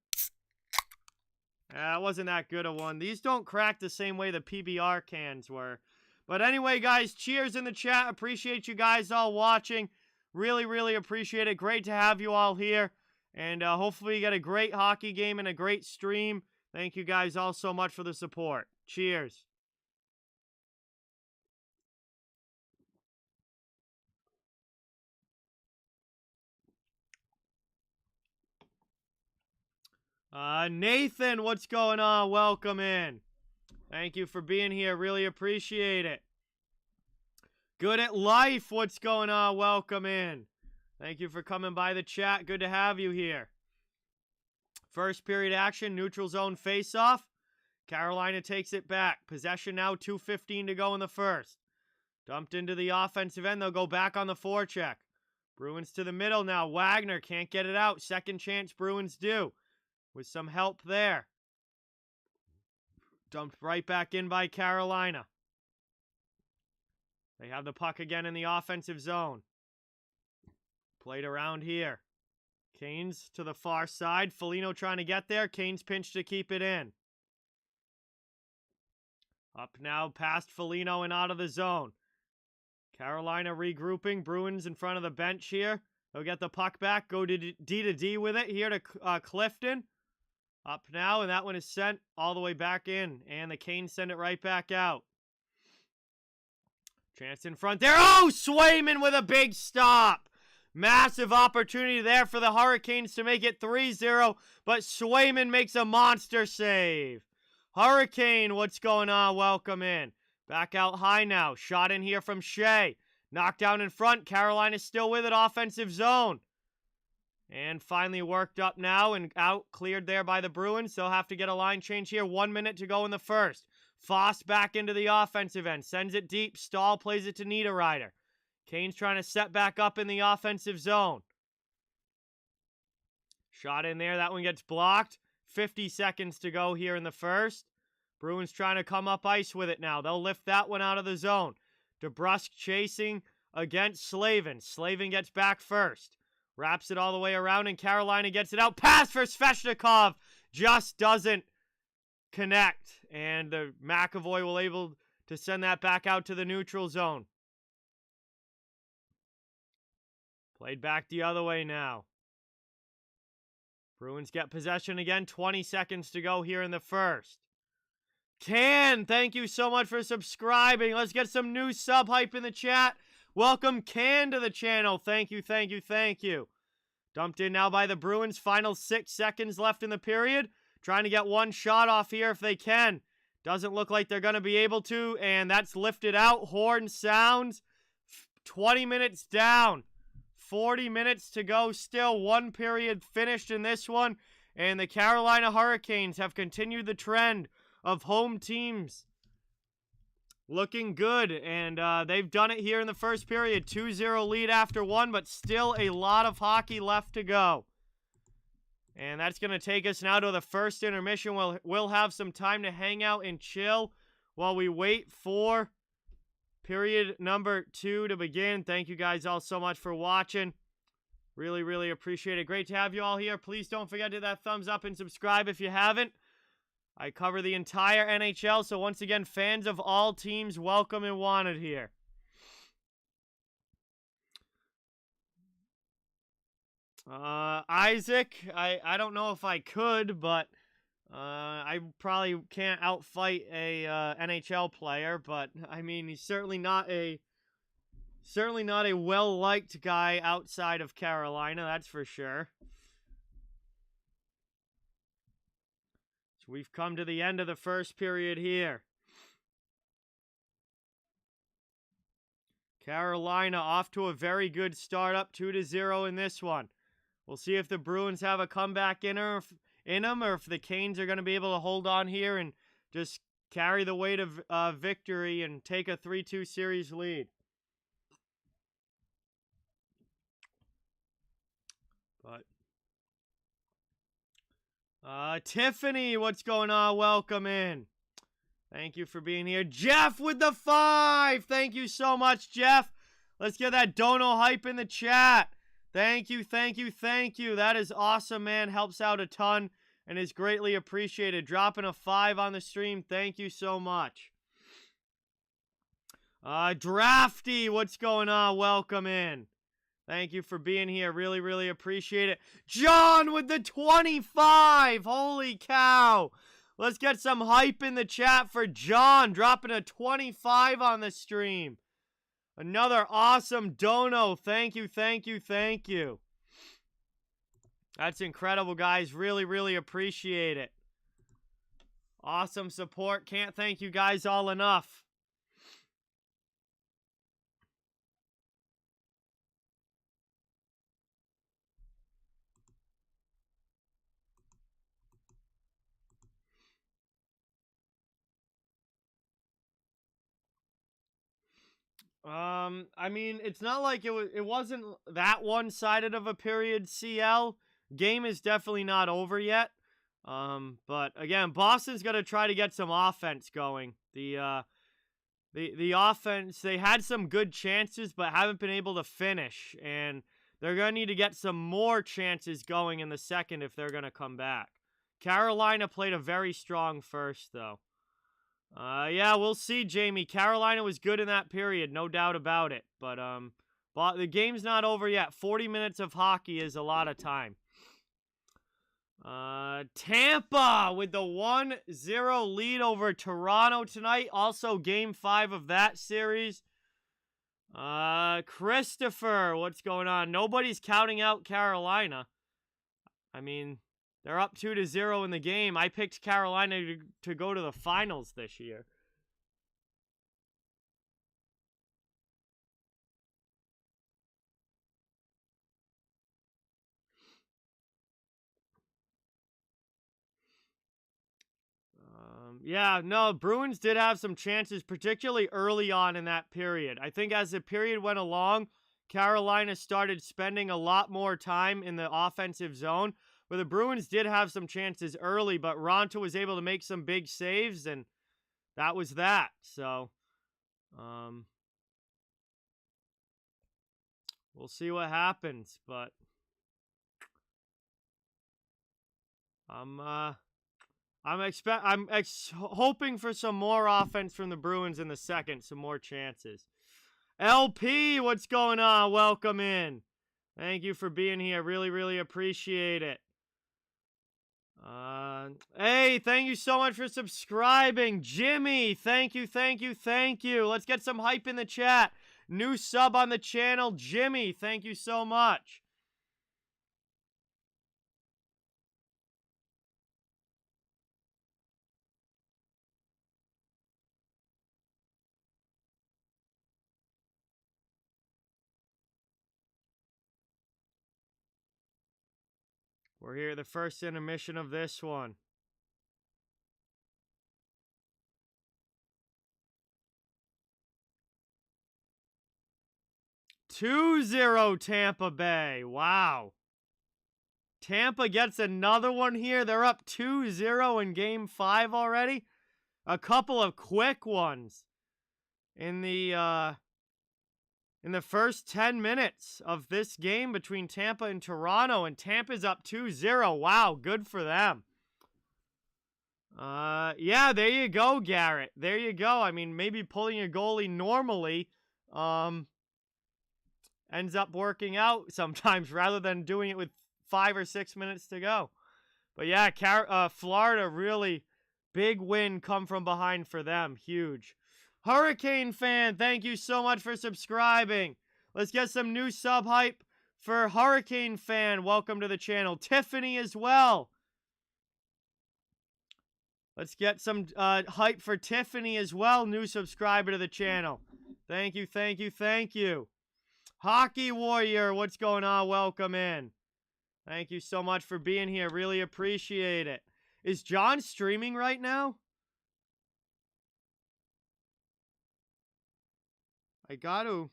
Speaker 1: It wasn't that good a one. These don't crack the same way the PBR cans were. But anyway, guys, cheers in the chat. Appreciate you guys all watching. Really, really appreciate it. Great to have you all here. And hopefully you get a great hockey game and a great stream. Thank you guys all so much for the support. Cheers. Nathan, what's going on? Welcome in. Thank you for being here. Really appreciate it. Good at Life, what's going on? Welcome in. Thank you for coming by the chat. Good to have you here. First period action, neutral zone face-off. Carolina takes it back. Possession now, 2:15 to go in the first. Dumped into the offensive end. They'll go back on the forecheck. Bruins to the middle now. Wagner can't get it out. Second chance Bruins do. With some help there. Dumped right back in by Carolina. They have the puck again in the offensive zone. Played around here. Canes to the far side. Foligno trying to get there. Canes pinch to keep it in. Up now past Foligno and out of the zone. Carolina regrouping. Bruins in front of the bench here. They'll get the puck back. Go to D with it here to Clifton. Up now, and that one is sent all the way back in. And the Canes send it right back out. Chance in front there. Oh, Swayman with a big stop. Massive opportunity there for the Hurricanes to make it 3-0, but Swayman makes a monster save. Hurricane, what's going on? Welcome in. Back out high now. Shot in here from Shea. Knocked down in front. Carolina's still with it. Offensive zone. And finally worked up now and out. Cleared there by the Bruins. They'll have to get a line change here. 1 minute to go in the first. Foss back into the offensive end. Sends it deep. Stahl plays it to Niederreiter. Canes trying to set back up in the offensive zone. Shot in there. That one gets blocked. 50 seconds to go here in the first. Bruins trying to come up ice with it now. They'll lift that one out of the zone. DeBrusk chasing against Slavin. Slavin gets back first. Wraps it all the way around, and Carolina gets it out. Pass for Svechnikov. Just doesn't connect. And the McAvoy will able to send that back out to the neutral zone. Played back the other way now. Bruins get possession again. 20 seconds to go here in the first. Can, thank you so much for subscribing. Let's get some new sub hype in the chat. Welcome Can to the channel. Thank you, thank you, thank you. Dumped in now by the Bruins. Final 6 seconds left in the period. Trying to get one shot off here if they can. Doesn't look like they're going to be able to. And that's lifted out. Horn sounds. 20 minutes down. 40 minutes to go still. One period finished in this one. And the Carolina Hurricanes have continued the trend of home teams looking good, and they've done it here in the first period. 2-0 lead after one, but still a lot of hockey left to go. And that's going to take us now to the first intermission. We'll have some time to hang out and chill while we wait for period number 2 to begin. Thank you guys all so much for watching. Really, really appreciate it. Great to have you all here. Please don't forget to hit that thumbs up and subscribe if you haven't. I cover the entire NHL, so once again, fans of all teams, welcome and wanted here. Isaac, I don't know if I could, but I probably can't outfight a NHL player, but I mean, he's certainly not a well-liked guy outside of Carolina, that's for sure. We've come to the end of the first period here. Carolina off to a very good start, up 2-0 in this one. We'll see if the Bruins have a comeback in them, or if the Canes are going to be able to hold on here and just carry the weight of victory and take a 3-2 series lead. But Tiffany, what's going on? Welcome in. Thank you for being here. Jeff with the 5. Thank you so much, Jeff. Let's get that dono hype in the chat. Thank you, thank you, thank you. That is awesome, man. Helps out a ton and is greatly appreciated. Dropping a 5 on the stream. Thank you so much. Drafty, what's going on? Welcome in. Thank you for being here. Really, really appreciate it. John with the 25. Holy cow. Let's get some hype in the chat for John. Dropping a 25 on the stream. Another awesome dono. Thank you, thank you, thank you. That's incredible, guys. Really, really appreciate it. Awesome support. Can't thank you guys all enough. I mean, it's not like it wasn't that one-sided of a period, CL. Game is definitely not over yet. But again, Boston's got to try to get some offense going. The offense, they had some good chances but haven't been able to finish, and they're going to need to get some more chances going in the second if they're going to come back. Carolina played a very strong first, though. Yeah, we'll see, Jamie. Carolina was good in that period, no doubt about it. But the game's not over yet. 40 minutes of hockey is a lot of time. Tampa with the 1-0 lead over Toronto tonight. Also, Game 5 of that series. Christopher, what's going on? Nobody's counting out Carolina. I mean, they're up 2-0 in the game. I picked Carolina to go to the finals this year. Yeah, no, Bruins did have some chances, particularly early on in that period. I think as the period went along, Carolina started spending a lot more time in the offensive zone. But the Bruins did have some chances early, but Ronta was able to make some big saves, and that was that. So, we'll see what happens. But I'm hoping for some more offense from the Bruins in the second, some more chances. LP, what's going on? Welcome in. Thank you for being here. Really, really appreciate it. Hey, thank you so much for subscribing. Jimmy, thank you, thank you, thank you. Let's get some hype in the chat. New sub on the channel, Jimmy, thank you so much. We're here, the first intermission of this one. 2-0 Tampa Bay. Wow. Tampa gets another one here. They're up 2-0 in Game 5 already. A couple of quick ones in the first 10 minutes of this game between Tampa and Toronto, and Tampa's up 2-0. Wow, good for them. Yeah, there you go, Garrett. There you go. I mean, maybe pulling a goalie normally ends up working out sometimes rather than doing it with 5 or 6 minutes to go. But yeah, Florida, really big win come from behind for them. Huge. Hurricane fan, thank you so much for subscribing. Let's get some new sub hype for Hurricane fan. Welcome to the channel. Tiffany as well. Let's get some hype for Tiffany as well. New subscriber to the channel. Thank you, thank you, thank you. Hockey Warrior, what's going on? Welcome in. Thank you so much for being here. Really appreciate it. Is John streaming right now? I got to.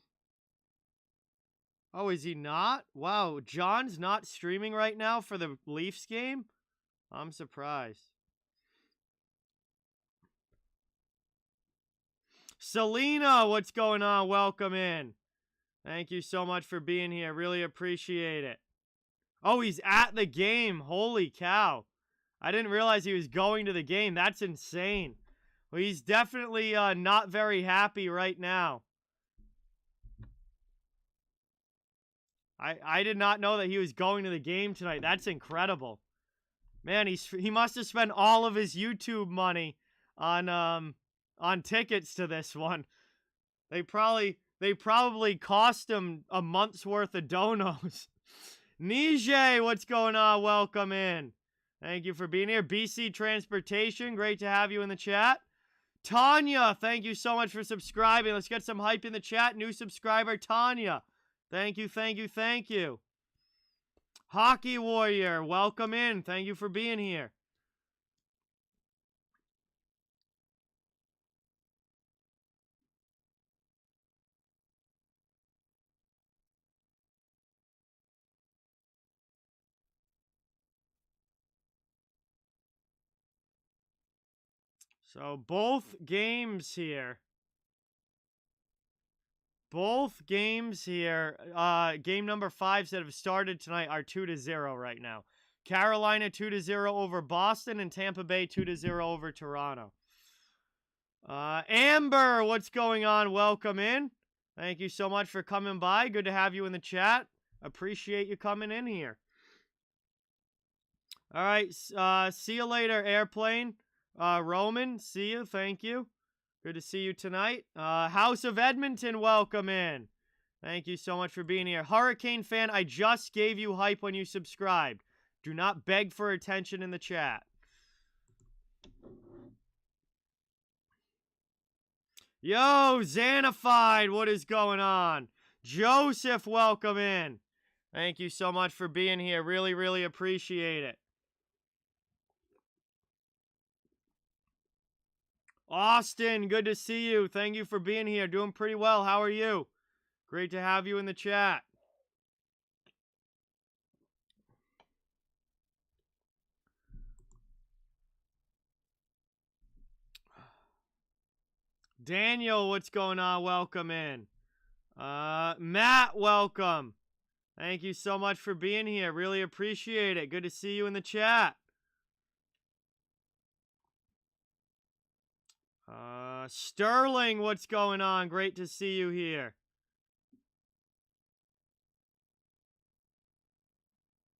Speaker 1: Oh, is he not? Wow, John's not streaming right now for the Leafs game? I'm surprised. Selena, what's going on? Welcome in. Thank you so much for being here. Really appreciate it. Oh, he's at the game. Holy cow. I didn't realize he was going to the game. That's insane. Well, he's definitely not very happy right now. I did not know that he was going to the game tonight. That's incredible. Man, he must have spent all of his YouTube money on tickets to this one. They probably cost him a month's worth of donos. Nije, what's going on? Welcome in. Thank you for being here. BC Transportation, great to have you in the chat. Tanya, thank you so much for subscribing. Let's get some hype in the chat. New subscriber, Tanya. Thank you, thank you, thank you. Hockey Warrior, welcome in. Thank you for being here. So both games here. Game number 5 that have started tonight are 2-0 right now. Carolina 2-0 over Boston, and Tampa Bay 2-0 over Toronto. Amber, what's going on? Welcome in. Thank you so much for coming by. Good to have you in the chat. Appreciate you coming in here. All right, see you later, Airplane. Roman, see you. Thank you. Good to see you tonight. House of Edmonton, welcome in. Thank you so much for being here. Hurricane fan, I just gave you hype when you subscribed. Do not beg for attention in the chat. Yo, Xanified, what is going on? Joseph, welcome in. Thank you so much for being here. Really, really appreciate it. Austin, good to see you. Thank you for being here. Doing pretty well. How are you? Great to have you in the chat. Daniel, what's going on? Welcome in. Matt, welcome. Thank you so much for being here. Really appreciate it. Good to see you in the chat. Sterling, what's going on? Great to see you here.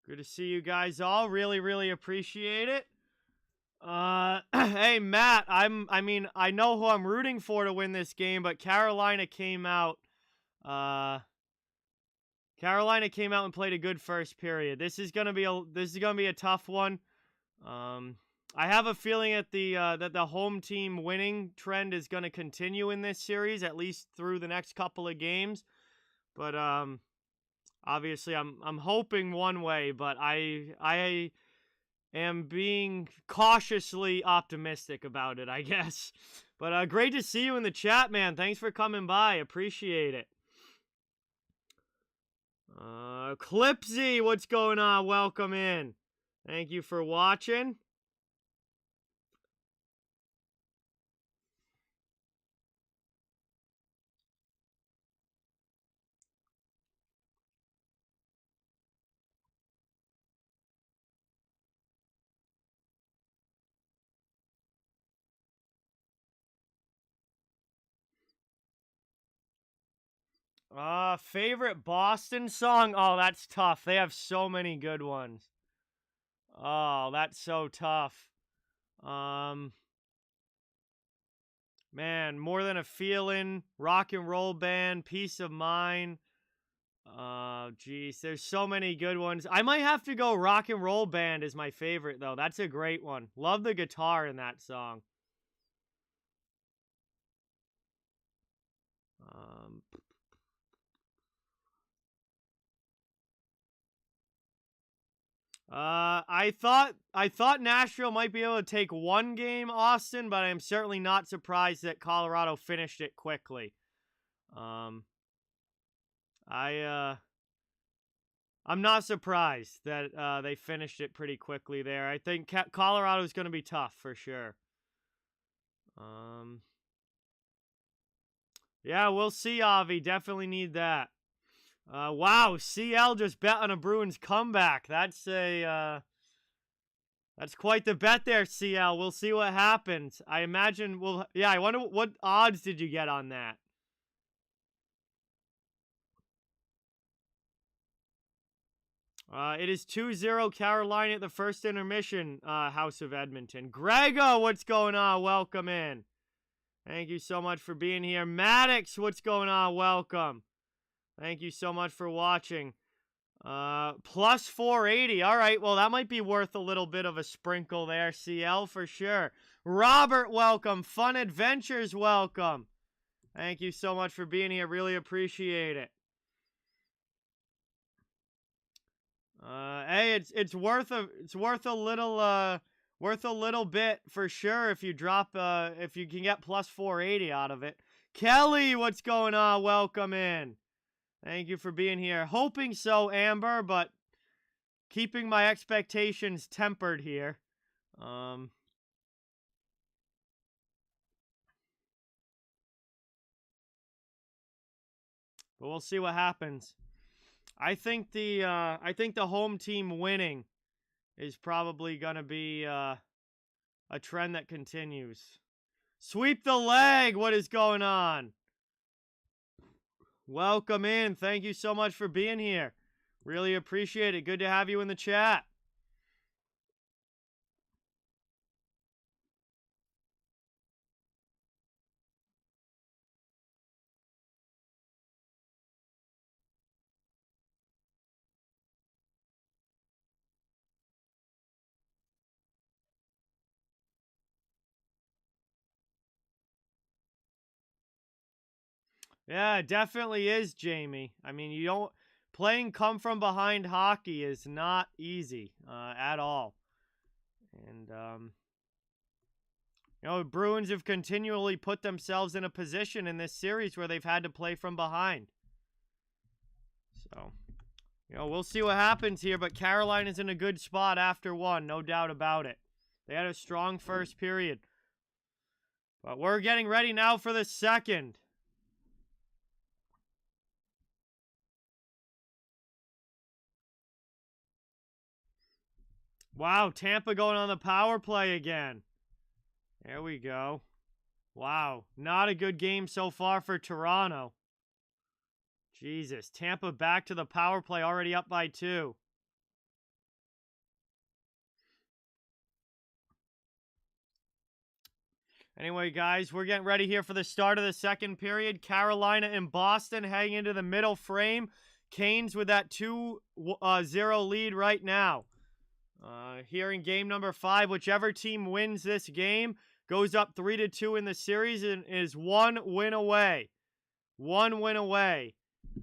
Speaker 1: Good to see you guys all. Really, really appreciate it. Hey, Matt, I know who I'm rooting for to win this game, but Carolina came out and played a good first period. This is gonna be a tough one. I have a feeling that the home team winning trend is going to continue in this series, at least through the next couple of games. But obviously, I'm hoping one way, but I am being cautiously optimistic about it, I guess. But great to see you in the chat, man. Thanks for coming by. Appreciate it. Clipsy, what's going on? Welcome in. Thank you for watching. Favorite Boston song? Oh, that's tough. They have so many good ones. Oh, that's so tough. Man, More Than a Feeling, Rock and Roll Band, Peace of Mind. Geez, there's so many good ones. I might have to go Rock and Roll Band is my favorite, though. That's a great one. Love the guitar in that song. I thought Nashville might be able to take one game, Austin, but I'm certainly not surprised that Colorado finished it quickly. I'm not surprised that they finished it pretty quickly there. I think Colorado's going to be tough for sure. Yeah, we'll see, Avi. Definitely need that. Wow, CL just bet on a Bruins comeback. That's quite the bet there, CL. We'll see what happens. I imagine yeah, I wonder what odds did you get on that? It is 2-0 Carolina at the first intermission, House of Edmonton. Grego, what's going on? Welcome in. Thank you so much for being here. Maddox, what's going on? Welcome. Thank you so much for watching. Plus 480. All right, well, that might be worth a little bit of a sprinkle there, CL, for sure. Robert, welcome. Fun Adventures, welcome. Thank you so much for being here. Really appreciate it. Hey, it's worth a little bit for sure if you drop if you can get plus 480 out of it. Kelly, what's going on? Welcome in. Thank you for being here. Hoping so, Amber, but keeping my expectations tempered here. But we'll see what happens. I think the home team winning is probably gonna be a trend that continues. Sweep the leg. What is going on? Welcome in. Thank you so much for being here. Really appreciate it. Good to have you in the chat. Yeah, it definitely is, Jamie. I mean, playing come from behind hockey is not easy at all. And Bruins have continually put themselves in a position in this series where they've had to play from behind. So, we'll see what happens here, but Carolina's in a good spot after one, no doubt about it. They had a strong first period. But we're getting ready now for the second. Wow, Tampa going on the power play again. There we go. Wow, not a good game so far for Toronto. Jesus, Tampa back to the power play, already up by 2. Anyway, guys, we're getting ready here for the start of the second period. Carolina and Boston heading into the middle frame. Canes with that 2-0 lead right now. Here in game number 5, whichever team wins this game goes up 3-2 in the series and is 1 win away. 1 win away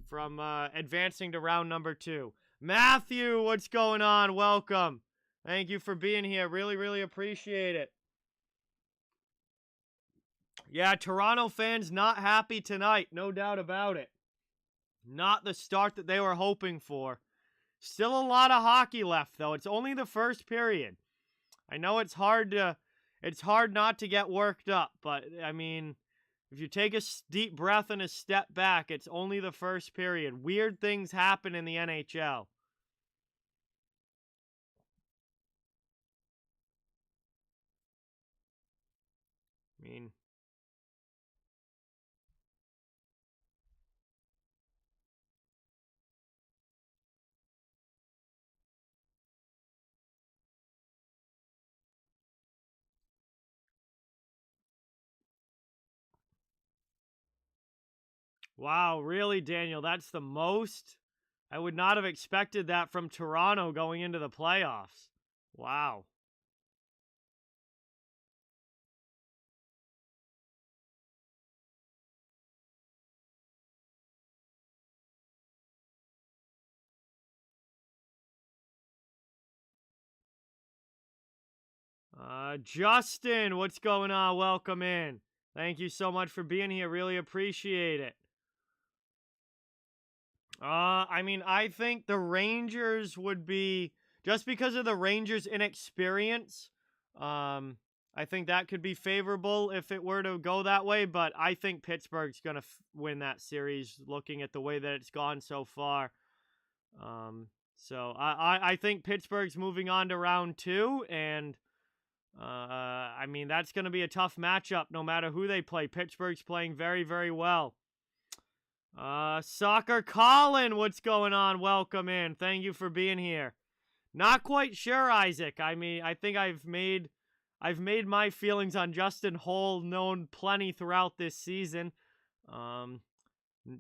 Speaker 1: from advancing to round number 2. Matthew, what's going on? Welcome. Thank you for being here. Really, really appreciate it. Yeah, Toronto fans not happy tonight. No doubt about it. Not the start that they were hoping for. Still a lot of hockey left, though. It's only the first period. I know it's hard not to get worked up, but, I mean, if you take a deep breath and a step back, it's only the first period. Weird things happen in the NHL. I mean, wow, really, Daniel? That's the most? I would not have expected that from Toronto going into the playoffs. Wow. Justin, what's going on? Welcome in. Thank you so much for being here. Really appreciate it. I mean, I think the Rangers would be, just because of the Rangers' inexperience, I think that could be favorable if it were to go that way, but I think Pittsburgh's going to win that series looking at the way that it's gone so far. So I think Pittsburgh's moving on to round 2, and I mean, that's going to be a tough matchup no matter who they play. Pittsburgh's playing very, very well. Soccer Colin, what's going on? Welcome in. Thank you for being here. Not quite sure, Isaac. I mean, I think I've made my feelings on Justin Holl known plenty throughout this season.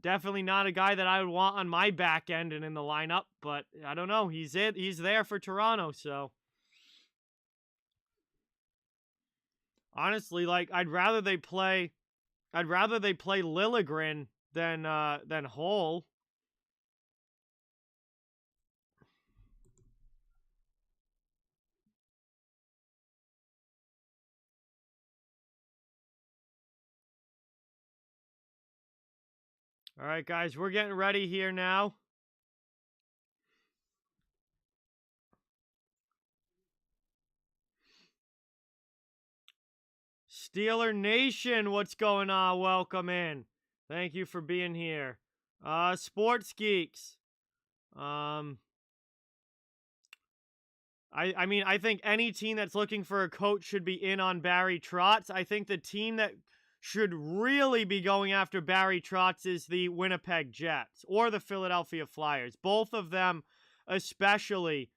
Speaker 1: Definitely not a guy that I would want on my back end and in the lineup, but I don't know. He's there for Toronto, so. Honestly, like, I'd rather they play Liljegren than Hull. All right, guys, we're getting ready here now. Steeler Nation, what's going on? Welcome in. Thank you for being here. Sports Geeks. I mean, I think any team that's looking for a coach should be in on Barry Trotz. I think the team that should really be going after Barry Trotz is the Winnipeg Jets or the Philadelphia Flyers. Both of them, especially,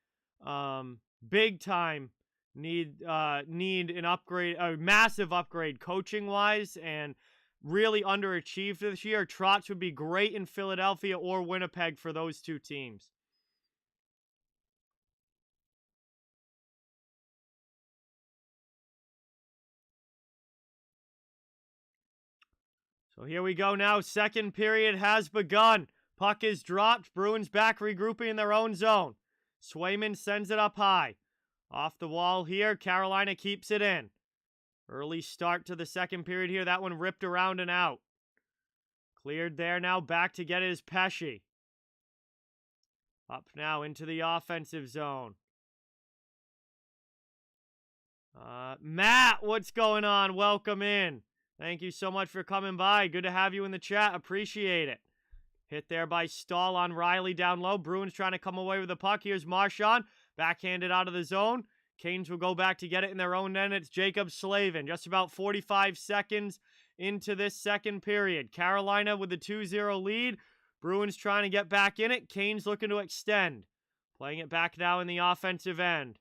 Speaker 1: big time need an upgrade, a massive upgrade coaching wise, and really underachieved this year. Trotz would be great in Philadelphia or Winnipeg for those two teams. So here we go now. Second period has begun. Puck is dropped. Bruins back regrouping in their own zone. Swayman sends it up high. Off the wall here. Carolina keeps it in. Early start to the second period here. That one ripped around and out. Cleared there now. Back to get it is Pesce. Up now into the offensive zone. Matt, what's going on? Welcome in. Thank you so much for coming by. Good to have you in the chat. Appreciate it. Hit there by Stahl on Riley down low. Bruins trying to come away with the puck. Here's Marchand. Backhanded out of the zone. Canes will go back to get it in their own end. It's Jacob Slavin. Just about 45 seconds into this second period. Carolina with the 2-0 lead. Bruins trying to get back in it. Canes looking to extend. Playing it back now in the offensive end.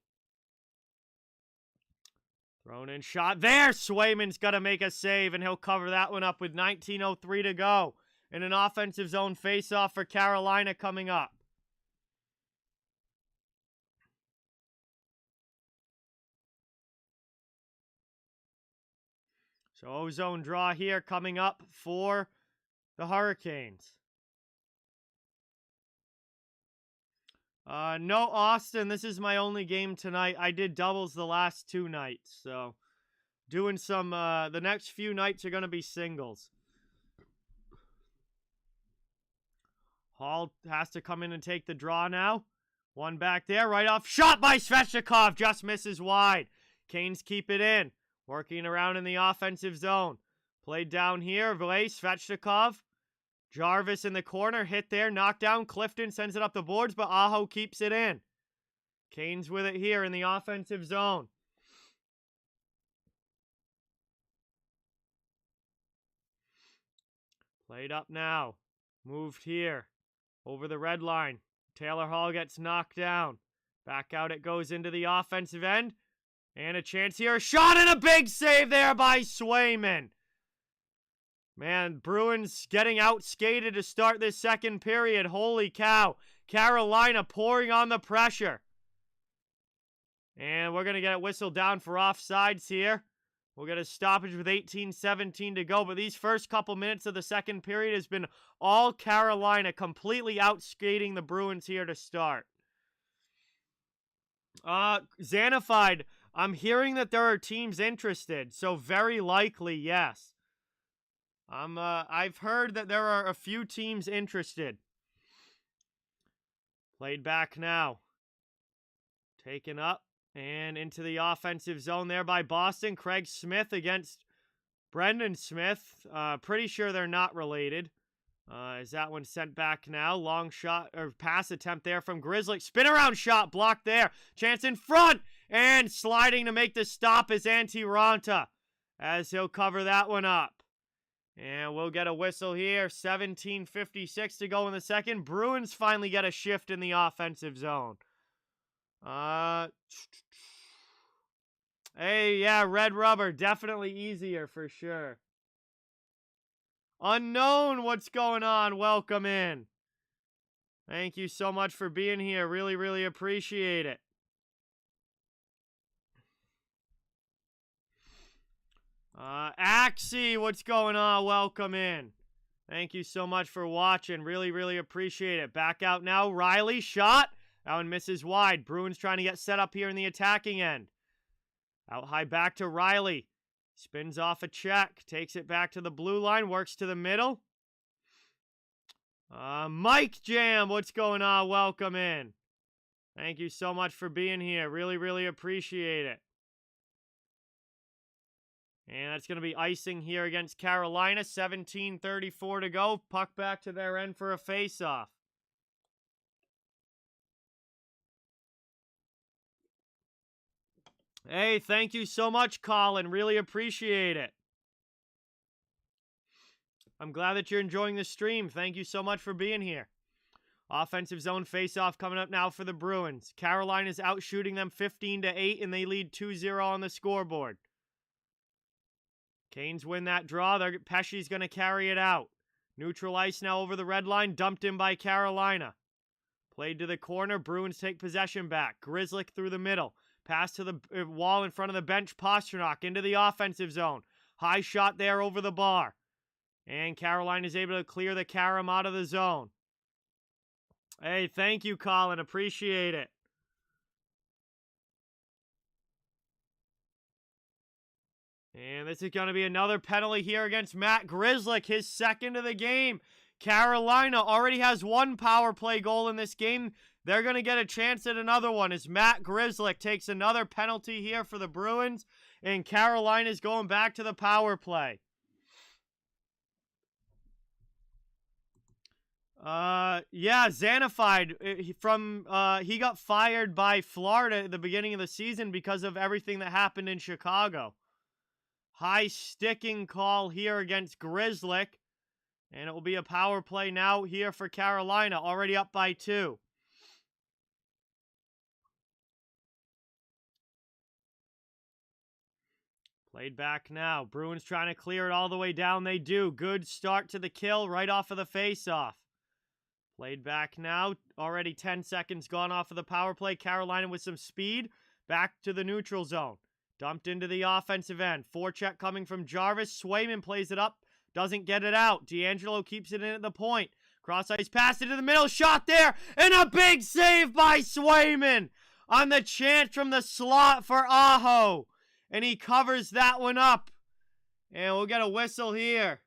Speaker 1: Thrown in shot there. Swayman's got to make a save, and he'll cover that one up with 19:03 to go. In an offensive zone faceoff for Carolina coming up. So ozone draw here coming up for the Hurricanes. No, Austin, this is my only game tonight. I did doubles the last two nights, so doing some, the next few nights are going to be singles. Hall has to come in and take the draw now. One back there, right off. Shot by Svechnikov, just misses wide. Canes keep it in. Working around in the offensive zone. Played down here, Svechnikov. Jarvis in the corner, hit there, knocked down. Clifton sends it up the boards, but Aho keeps it in. Canes with it here in the offensive zone. Played up now. Moved here. Over the red line. Taylor Hall gets knocked down. Back out it goes into the offensive end. And a chance here. A shot and a big save there by Swayman. Man, Bruins getting outskated to start this second period. Holy cow. Carolina pouring on the pressure. And we're going to get it whistled down for offsides here. We'll get a stoppage with 18:17 to go. But these first couple minutes of the second period has been all Carolina, completely outskating the Bruins here to start. Xanified, I'm hearing that there are teams interested. So very likely, yes. I've heard that there are a few teams interested. Played back now. Taken up and into the offensive zone there by Boston. Craig Smith against Brendan Smith. Pretty sure they're not related. Is that one sent back now? Long shot or pass attempt there from Grizzly. Spin around shot blocked there. Chance in front and sliding to make the stop is Antti Ranta as he'll cover that one up. And we'll get a whistle here. 17:56 to go in the second. Bruins finally get a shift in the offensive zone. Hey, yeah, Red Rubber. Definitely easier for sure. Unknown, what's going on? Welcome in. Thank you so much for being here. Really, really appreciate it. Axie, what's going on? Welcome in. Thank you so much for watching. Really, really appreciate it. Back out now. Riley, shot. That one misses wide. Bruins trying to get set up here in the attacking end. Out high back to Riley. Spins off a check. Takes it back to the blue line. Works to the middle. Mike Jam, what's going on? Welcome in. Thank you so much for being here. Really, really appreciate it. And that's going to be icing here against Carolina. 17:34 to go. Puck back to their end for a face-off. Hey, thank you so much, Colin. Really appreciate it. I'm glad that you're enjoying the stream. Thank you so much for being here. Offensive zone face-off coming up now for the Bruins. Carolina's out shooting them 15-8, and they lead 2-0 on the scoreboard. Canes win that draw. Pesci's going to carry it out. Neutral ice now over the red line. Dumped in by Carolina. Played to the corner. Bruins take possession back. Grzelcyk through the middle. Pass to the wall in front of the bench. Pastrnak into the offensive zone. High shot there over the bar. And Carolina is able to clear the carom out of the zone. Hey, thank you, Colin. Appreciate it. And this is going to be another penalty here against Matt Grzelcyk, his second of the game. Carolina already has one power play goal in this game. They're going to get a chance at another one as Matt Grzelcyk takes another penalty here for the Bruins. And Carolina's going back to the power play. Yeah, Xanafied from he got fired by Florida at the beginning of the season because of everything that happened in Chicago. High sticking call here against Grzelcyk. And it will be a power play now here for Carolina, already up by 2. Played back now. Bruins trying to clear it all the way down. They do. Good start to the kill right off of the face-off. Played back now. Already 10 seconds gone off of the power play. Carolina with some speed. Back to the neutral zone. Dumped into the offensive end. Forecheck coming from Jarvis. Swayman plays it up. Doesn't get it out. D'Angelo keeps it in at the point. Cross-ice pass into the middle. Shot there. And a big save by Swayman on the chance from the slot for Aho. And he covers that one up. And we'll get a whistle here.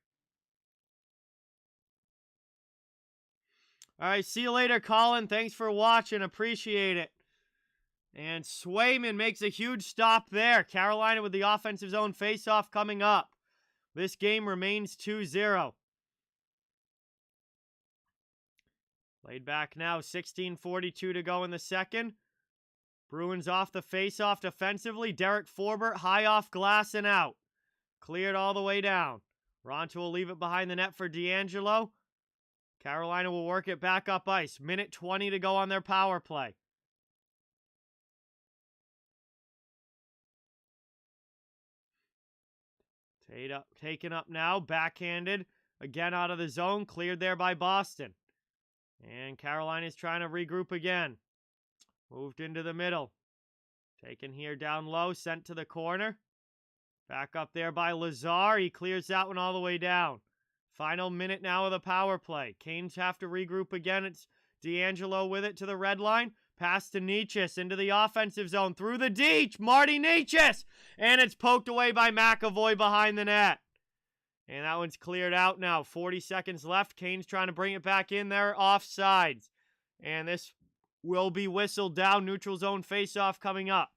Speaker 1: All right, see you later, Colin. Thanks for watching. Appreciate it. And Swayman makes a huge stop there. Carolina with the offensive zone face-off coming up. This game remains 2-0. Played back now. 16:42 to go in the second. Bruins off the face-off defensively. Derek Forbert high off glass and out. Cleared all the way down. Ronto will leave it behind the net for D'Angelo. Carolina will work it back up ice. Minute 20 to go on their power play. Taken up now. Backhanded. Again out of the zone. Cleared there by Boston. And Carolina is trying to regroup again. Moved into the middle. Taken here down low. Sent to the corner. Back up there by Lazar. He clears that one all the way down. Final minute now of the power play. Canes have to regroup again. It's D'Angelo with it to the red line. Pass to Nichis into the offensive zone. Through the D. Marty Nichis. And it's poked away by McAvoy behind the net. And that one's cleared out now. 40 seconds left. Canes trying to bring it back in there. Offsides. And this will be whistled down. Neutral zone face-off coming up.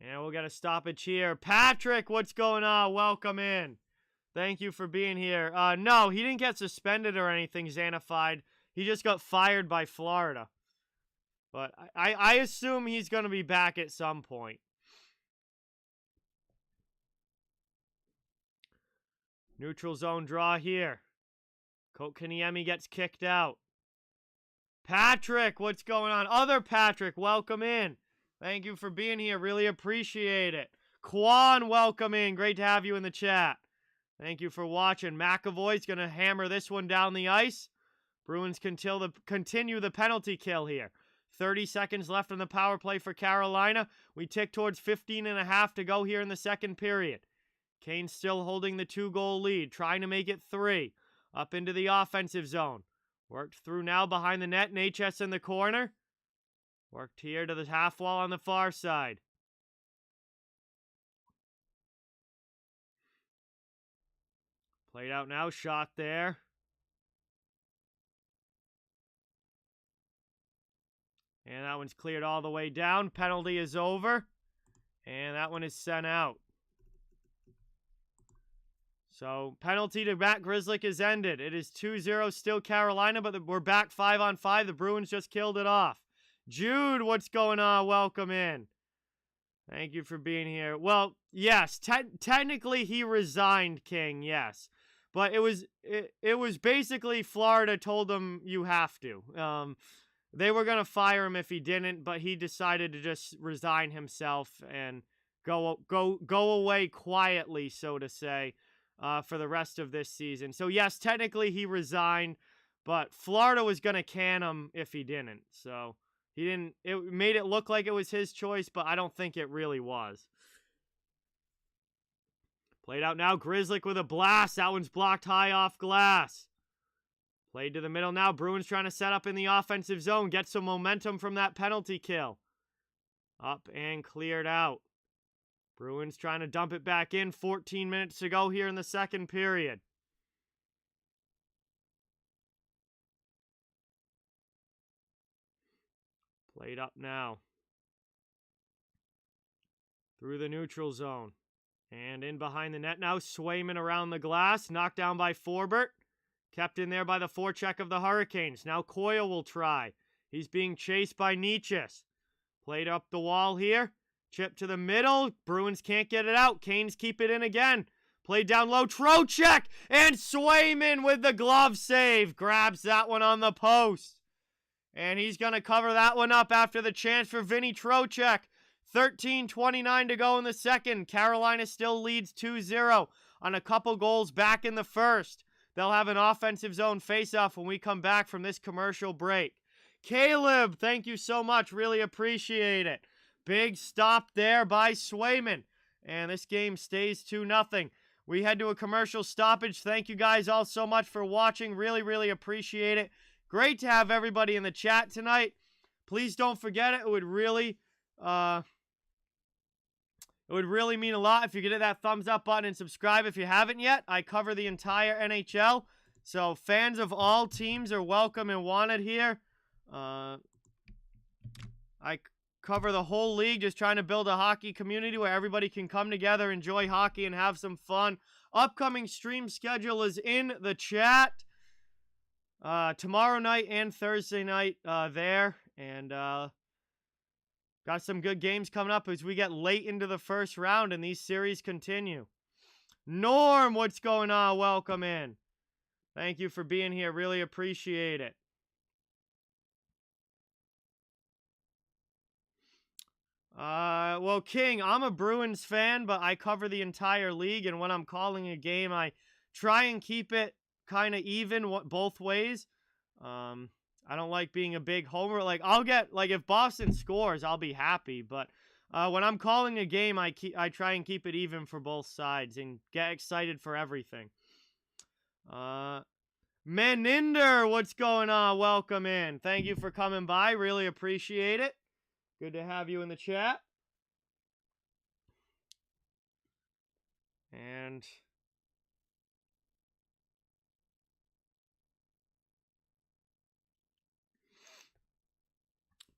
Speaker 1: And we'll get a stoppage here. Patrick, what's going on? Welcome in. Thank you for being here. No, he didn't get suspended or anything, Xanafied. He just got fired by Florida. But I assume he's going to be back at some point. Neutral zone draw here. Kotkaniemi gets kicked out. Patrick, what's going on? Other Patrick, welcome in. Thank you for being here. Really appreciate it. Quan, welcome in. Great to have you in the chat. Thank you for watching. McAvoy's going to hammer this one down the ice. Bruins continue the penalty kill here. 30 seconds left on the power play for Carolina. We tick towards 15.5 to go here in the second period. Kane's still holding the 2-goal lead, trying to make it 3. Up into the offensive zone. Worked through now behind the net, and HS in the corner. Worked here to the half wall on the far side. Played out now, shot there. And that one's cleared all the way down. Penalty is over. And that one is sent out. So, penalty to Matt Grzelcyk is ended. It is 2-0 still Carolina, but we're back 5-on-5. The Bruins just killed it off. Jude, what's going on? Welcome in. Thank you for being here. Well, yes, technically he resigned, King, yes. But it was basically Florida told him you have to. They were going to fire him if he didn't, but he decided to just resign himself and go away quietly, so to say, for the rest of this season. So, yes, technically he resigned, but Florida was going to can him if he didn't. So, he didn't. It made it look like it was his choice, but I don't think it really was. Played out now. Grzelcyk with a blast. That one's blocked high off glass. Played to the middle now. Bruins trying to set up in the offensive zone. Get some momentum from that penalty kill. Up and cleared out. Bruins trying to dump it back in. 14 minutes to go here in the second period. Played up now. Through the neutral zone. And in behind the net now. Swayman around the glass. Knocked down by Forbert. Kept in there by the forecheck of the Hurricanes. Now Coyle will try. He's being chased by Nichas. Played up the wall here. Chip to the middle. Bruins can't get it out. Canes keep it in again. Played down low. Trocheck! And Swayman with the glove save. Grabs that one on the post. And he's going to cover that one up after the chance for Vinny Trocheck. 13:29 to go in the second. Carolina still leads 2-0 on a couple goals back in the first. They'll have an offensive zone face-off when we come back from this commercial break. Caleb, thank you so much. Really appreciate it. Big stop there by Swayman. And this game stays 2-0. We head to a commercial stoppage. Thank you guys all so much for watching. Really, really appreciate it. Great to have everybody in the chat tonight. Please don't forget it. It would really mean a lot if you could hit that thumbs up button and subscribe if you haven't yet. I cover the entire NHL, so fans of all teams are welcome and wanted here. I cover the whole league, just trying to build a hockey community where everybody can come together, enjoy hockey, and have some fun. Upcoming stream schedule is in the chat. Tomorrow night and Thursday night there, and got some good games coming up as we get late into the first round and these series continue. Norm, what's going on? Welcome in. Thank you for being here. Really appreciate it. Well, King, I'm a Bruins fan, but I cover the entire league, and when I'm calling a game, I try and keep it kind of even both ways. I don't like being a big homer. Like, I'll get, like, if Boston scores, I'll be happy. But when I'm calling a game, I try and keep it even for both sides and get excited for everything. Meninder, what's going on? Welcome in. Thank you for coming by. Really appreciate it. Good to have you in the chat. And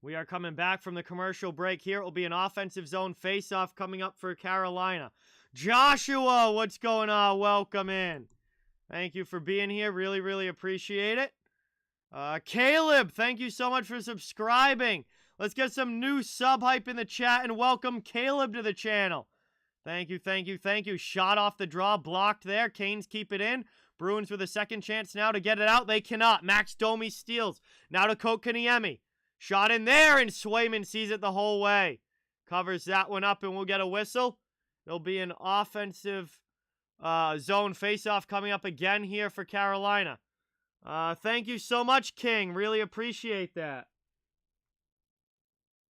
Speaker 1: we are coming back from the commercial break here. It will be an offensive zone face-off coming up for Carolina. Joshua, what's going on? Welcome in. Thank you for being here. Really, really appreciate it. Caleb, thank you so much for subscribing. Let's get some new sub hype in the chat and welcome Caleb to the channel. Thank you, thank you, thank you. Shot off the draw, blocked there. Canes keep it in. Bruins with a second chance now to get it out. They cannot. Max Domi steals. Now to Kotkaniemi. Shot in there, and Swayman sees it the whole way. Covers that one up, and we'll get a whistle. There'll be an offensive zone faceoff coming up again here for Carolina. Thank you so much, King. Really appreciate that.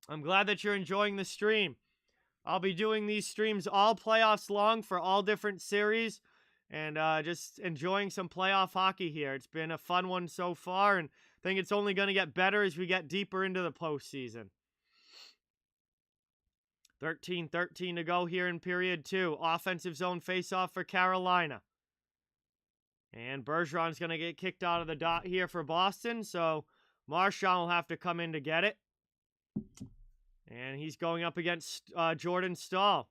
Speaker 1: I'm glad that you're enjoying the stream. I'll be doing these streams all playoffs long for all different series, and just enjoying some playoff hockey here. It's been a fun one so far, and I think it's only going to get better as we get deeper into the postseason. 13-13 to go here in period 2. Offensive zone faceoff for Carolina. And Bergeron's going to get kicked out of the dot here for Boston, so Marchand will have to come in to get it. And he's going up against Jordan Staal.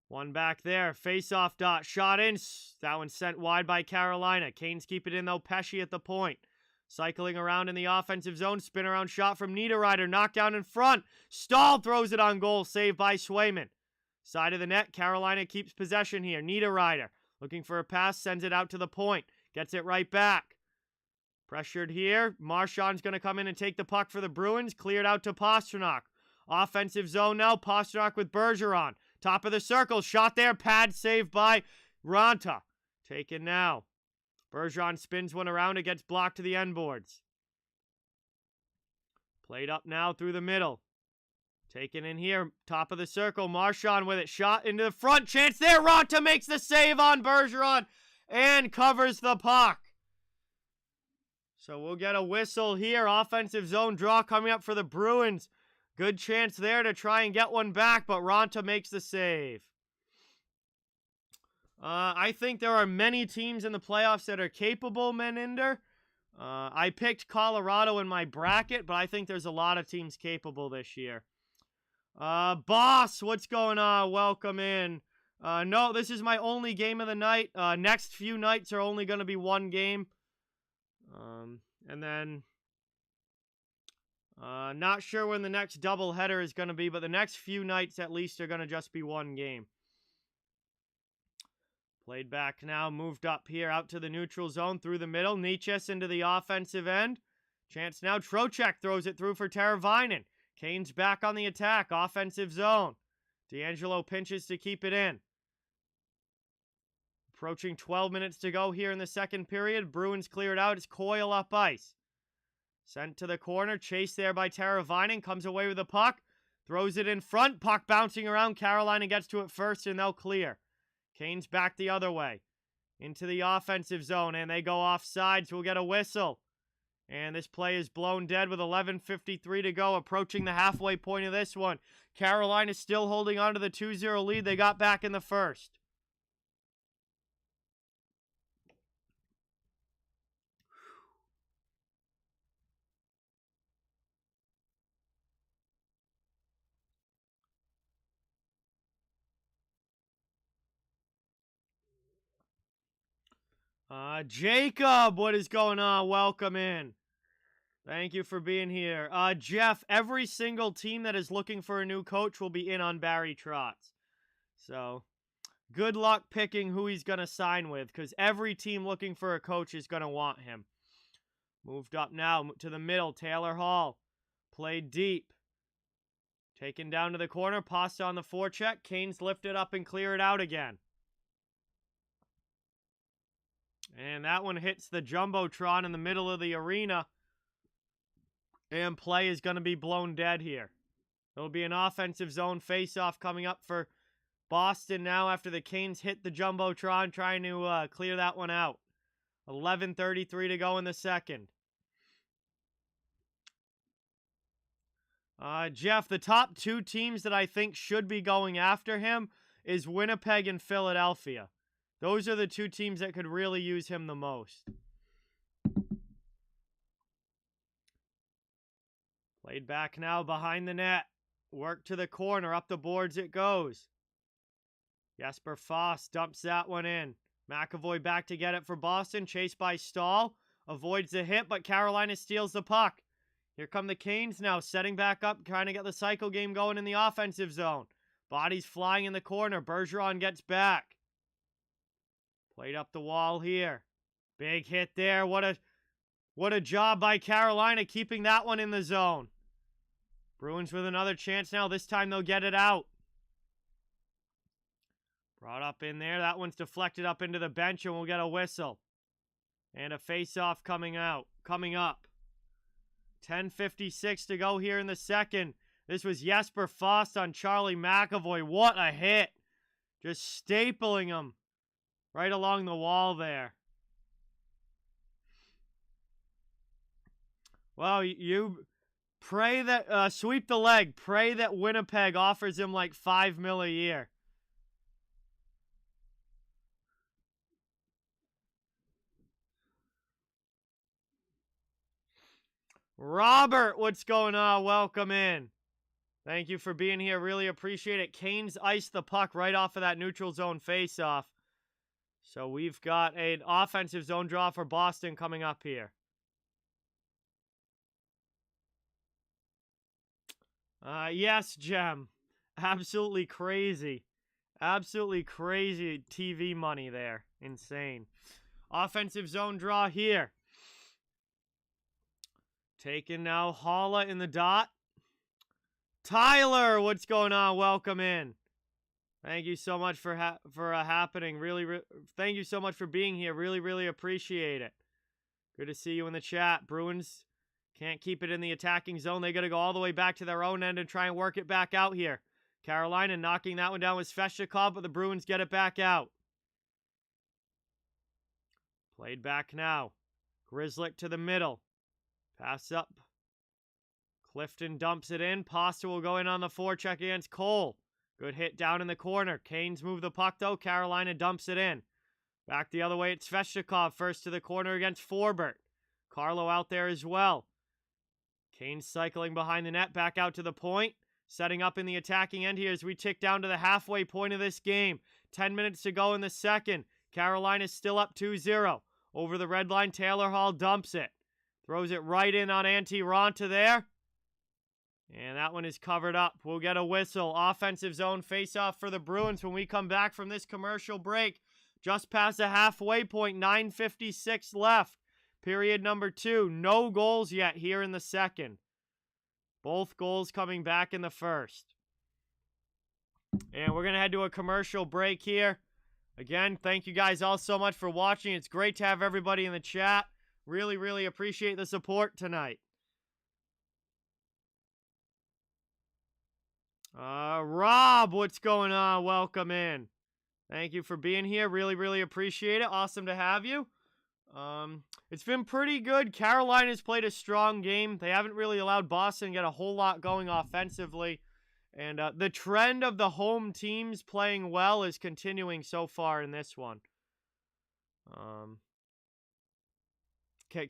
Speaker 1: One back there. Face-off dot. Shot in. That one sent wide by Carolina. Canes keep it in, though. Pesce at the point. Cycling around in the offensive zone. Spin around shot from Niederreiter. Knockdown in front. Staal throws it on goal. Saved by Swayman. Side of the net. Carolina keeps possession here. Niederreiter looking for a pass. Sends it out to the point. Gets it right back. Pressured here. Marchand's going to come in and take the puck for the Bruins. Cleared out to Pastrnak. Offensive zone now. Pastrnak with Bergeron. Top of the circle. Shot there. Pad saved by Ranta. Taken now. Bergeron spins one around. It gets blocked to the end boards. Played up now through the middle. Taken in here. Top of the circle. Marchand with it. Shot into the front. Chance there. Ranta makes the save on Bergeron and covers the puck. So we'll get a whistle here. Offensive zone draw coming up for the Bruins. Good chance there to try and get one back, but Ranta makes the save. I think there are many teams in the playoffs that are capable, Meninder. I picked Colorado in my bracket, but I think there's a lot of teams capable this year. Boss, what's going on? Welcome in. No, this is my only game of the night. Next few nights are only going to be one game. And then, not sure when the next doubleheader is going to be, but the next few nights at least are going to just be one game. Played back now, moved up here out to the neutral zone through the middle. Niches into the offensive end. Chance now, Trocheck throws it through for Teravainen. Canes back on the attack, offensive zone. D'Angelo pinches to keep it in. Approaching 12 minutes to go here in the second period. Bruins cleared out. It's Coyle up ice. Sent to the corner. Chased there by Teravainen. Comes away with the puck. Throws it in front. Puck bouncing around. Carolina gets to it first and they'll clear. Canes back the other way. Into the offensive zone and they go offside, so we'll get a whistle. And this play is blown dead with 11:53 to go. Approaching the halfway point of this one. Carolina still holding on to the 2-0 lead they got back in the first. Jacob, what is going on? Welcome in. Thank you for being here. Jeff, every single team that is looking for a new coach will be in on Barry Trotz. So, good luck picking who he's going to sign with, because every team looking for a coach is going to want him. Moved up now to the middle. Taylor Hall. Played deep. Taken down to the corner. Pasta on the forecheck. Canes lift it up and clear it out again. And that one hits the Jumbotron in the middle of the arena. And play is going to be blown dead here. There'll be an offensive zone face-off coming up for Boston now after the Canes hit the Jumbotron, trying to clear that one out. 11:33 to go in the second. Jeff, the top two teams that I think should be going after him is Winnipeg and Philadelphia. Those are the two teams that could really use him the most. Played back now behind the net. Work to the corner. Up the boards it goes. Jesper Foss dumps that one in. McAvoy back to get it for Boston. Chased by Staal. Avoids the hit, but Carolina steals the puck. Here come the Canes now, setting back up, trying to get the cycle game going in the offensive zone. Bodies flying in the corner. Bergeron gets back. Played up the wall here. Big hit there. What a job by Carolina keeping that one in the zone. Bruins with another chance now. This time they'll get it out. Brought up in there. That one's deflected up into the bench, and we'll get a whistle. And a face-off coming up. 10:56 to go here in the second. This was Jesper Fast on Charlie McAvoy. What a hit. Just stapling him right along the wall there. Well, you pray that, sweep the leg. Pray that Winnipeg offers him like $5 million a year. Robert, what's going on? Welcome in. Thank you for being here. Really appreciate it. Canes iced the puck right off of that neutral zone faceoff. So we've got an offensive zone draw for Boston coming up here. Yes, Jem. Absolutely crazy. Absolutely crazy TV money there. Insane. Offensive zone draw here. Taking now Holla in the dot. Tyler, what's going on? Welcome in. Thank you so much for happening. Thank you so much for being here. Really appreciate it. Good to see you in the chat. Bruins can't keep it in the attacking zone. They got to go all the way back to their own end and try and work it back out here. Carolina knocking that one down with Sveshnikov, but the Bruins get it back out. Played back now. Grzelcyk to the middle. Pass up. Clifton dumps it in. Pasta will go in on the forecheck against Cole. Good hit down in the corner. Canes move the puck, though. Carolina dumps it in. Back the other way, it's Sveshnikov first to the corner against Forbert. Carlo out there as well. Canes cycling behind the net, back out to the point. Setting up in the attacking end here as we tick down to the halfway point of this game. 10 minutes to go in the second. Carolina's still up 2-0. Over the red line, Taylor Hall dumps it. Throws it right in on Antti Raanta there. And that one is covered up. We'll get a whistle. Offensive zone face-off for the Bruins when we come back from this commercial break. Just past the halfway point, 9:56 left. Period number 2. No goals yet here in the second. Both goals coming back in the first. And we're going to head to a commercial break here. Again, thank you guys all so much for watching. It's great to have everybody in the chat. Really appreciate the support tonight. Rob, what's going on? Welcome in. Thank you for being here. Really appreciate it. Awesome to have you. It's been pretty good. Carolina's played a strong game. They haven't really allowed Boston to get a whole lot going offensively. And the trend of the home teams playing well is continuing so far in this one.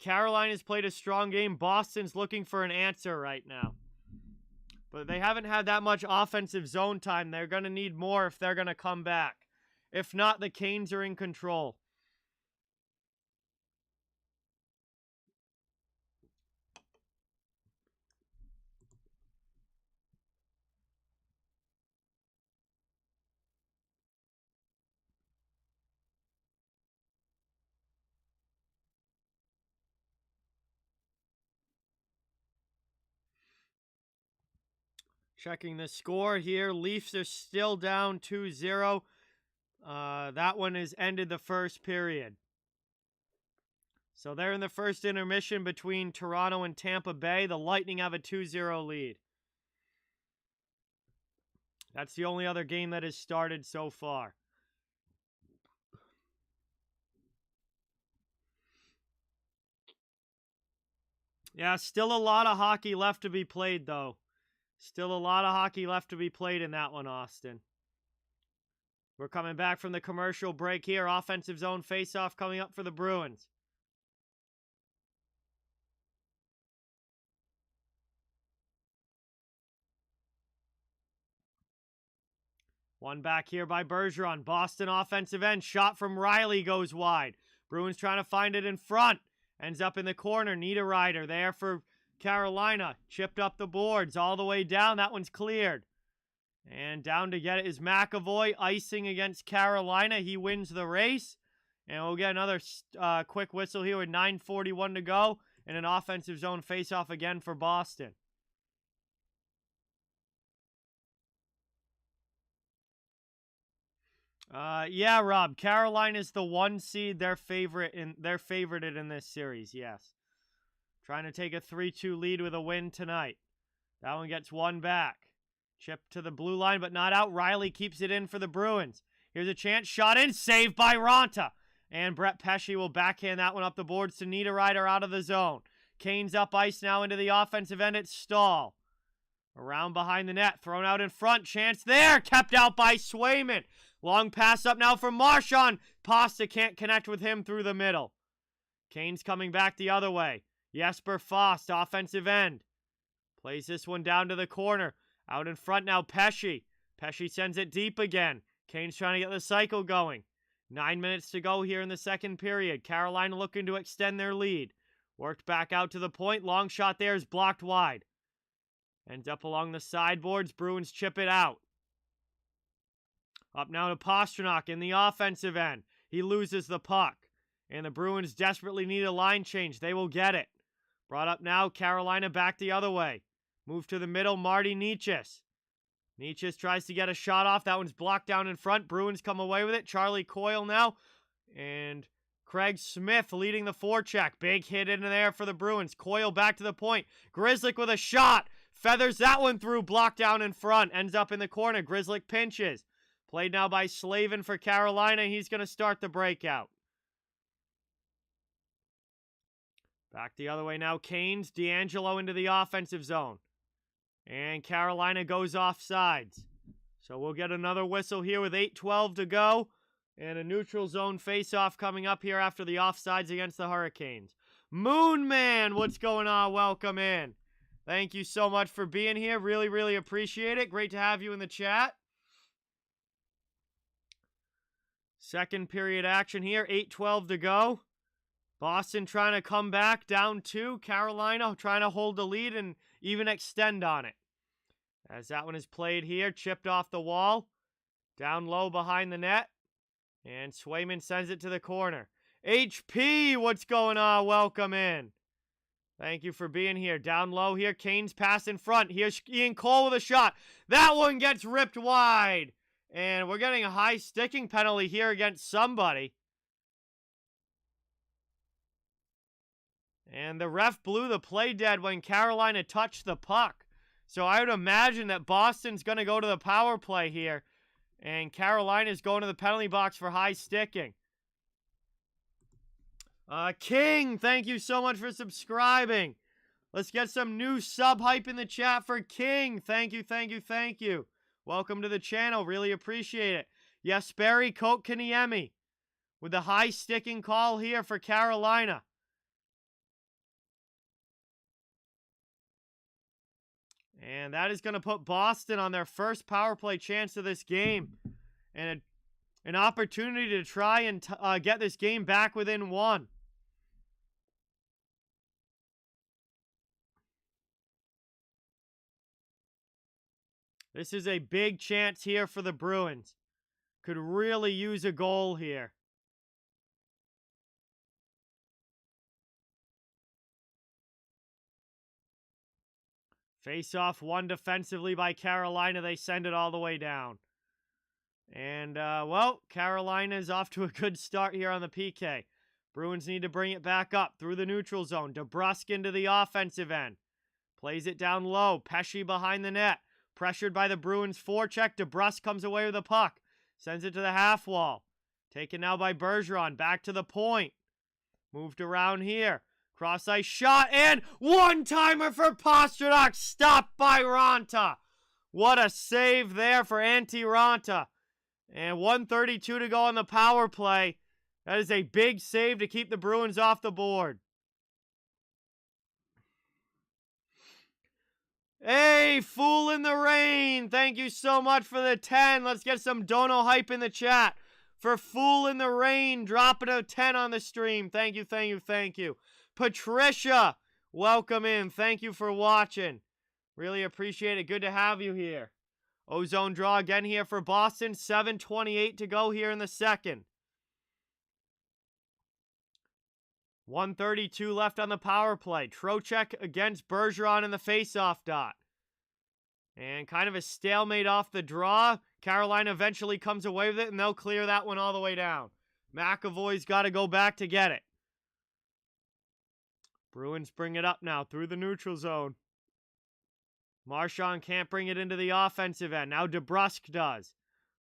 Speaker 1: Carolina's played a strong game. Boston's looking for an answer right now. But they haven't had that much offensive zone time. They're going to need more if they're going to come back. If not, the Canes are in control. Checking the score here. Leafs are still down 2-0. That one has ended the first period. So they're in the first intermission between Toronto and Tampa Bay. The Lightning have a 2-0 lead. That's the only other game that has started so far. Yeah, still a lot of hockey left to be played, though. Still a lot of hockey left to be played in that one, Austin. We're coming back from the commercial break here. Offensive zone face-off coming up for the Bruins. One back here by Bergeron. Boston offensive end. Shot from Riley goes wide. Bruins trying to find it in front. Ends up in the corner. Niederreiter there for Carolina. Chipped up the boards all the way down. That one's cleared. And down to get it is McAvoy. Icing against Carolina. He wins the race. And we'll get another quick whistle here with 9:41 to go. And an offensive zone face-off again for Boston. Yeah, Rob. Carolina's the 1 seed. They're favorited in this series, yes. Trying to take a 3-2 lead with a win tonight. That one gets one back. Chip to the blue line, but not out. Riley keeps it in for the Bruins. Here's a chance. Shot in. Saved by Raanta. And Brett Pesce will backhand that one up the boards to Niederreiter out of the zone. Kane's up ice now into the offensive end. It's Stahl. Around behind the net. Thrown out in front. Chance there. Kept out by Swayman. Long pass up now for Marchand. Pasta can't connect with him through the middle. Kane's coming back the other way. Jesper Fast, offensive end. Plays this one down to the corner. Out in front now, Pesce. Pesce sends it deep again. Kane's trying to get the cycle going. 9 minutes to go here in the second period. Carolina looking to extend their lead. Worked back out to the point. Long shot there is blocked wide. Ends up along the sideboards. Bruins chip it out. Up now to Pastrnak in the offensive end. He loses the puck. And the Bruins desperately need a line change. They will get it. Brought up now. Carolina back the other way. Move to the middle. Marty Necas. Necas tries to get a shot off. That one's blocked down in front. Bruins come away with it. Charlie Coyle now. And Craig Smith leading the forecheck. Big hit in there for the Bruins. Coyle back to the point. Grzelcyk with a shot. Feathers that one through. Blocked down in front. Ends up in the corner. Grzelcyk pinches. Played now by Slavin for Carolina. He's going to start the breakout. Back the other way now. Canes, D'Angelo into the offensive zone. And Carolina goes off sides. So we'll get another whistle here with 8:12 to go. And a neutral zone face-off coming up here after the offsides against the Hurricanes. Moonman, what's going on? Welcome in. Thank you so much for being here. Really, really appreciate it. Great to have you in the chat. Second period action here. 8:12 to go. Boston trying to come back down 2. Carolina trying to hold the lead and even extend on it. As that one is played here, chipped off the wall. Down low behind the net. And Swayman sends it to the corner. HP, what's going on? Welcome in. Thank you for being here. Down low here, Kane's pass in front. Here's Ian Cole with a shot. That one gets ripped wide. And we're getting a high sticking penalty here against somebody. And the ref blew the play dead when Carolina touched the puck. So I would imagine that Boston's going to go to the power play here. And Carolina's going to the penalty box for high sticking. King, thank you so much for subscribing. Let's get some new sub hype in the chat for King. Thank you, thank you, thank you. Welcome to the channel. Really appreciate it. Yes, Barry Kotkaniemi with the high sticking call here for Carolina. And that is going to put Boston on their first power play chance of this game. And an opportunity to try and get this game back within 1. This is a big chance here for the Bruins. Could really use a goal here. Face off one defensively by Carolina. They send it all the way down. And, well, Carolina is off to a good start here on the PK. Bruins need to bring it back up through the neutral zone. DeBrusk into the offensive end. Plays it down low. Pesce behind the net. Pressured by the Bruins forecheck. DeBrusk comes away with the puck. Sends it to the half wall. Taken now by Bergeron. Back to the point. Moved around here. Cross-ice shot, and one-timer for Pastrnak, stopped by Raanta. What a save there for Antti Raanta. And 1:32 to go on the power play. That is a big save to keep the Bruins off the board. Hey, Fool in the Rain, thank you so much for the 10. Let's get some dono hype in the chat for Fool in the Rain, dropping a 10 on the stream. Thank you, thank you, thank you. Patricia, welcome in. Thank you for watching. Really appreciate it. Good to have you here. Ozone draw again here for Boston. 7:28 to go here in the second. 1:32 left on the power play. Trocheck against Bergeron in the faceoff dot. And kind of a stalemate off the draw. Carolina eventually comes away with it, and they'll clear that one all the way down. McAvoy's got to go back to get it. Bruins bring it up now through the neutral zone. Marchand can't bring it into the offensive end. Now DeBrusk does.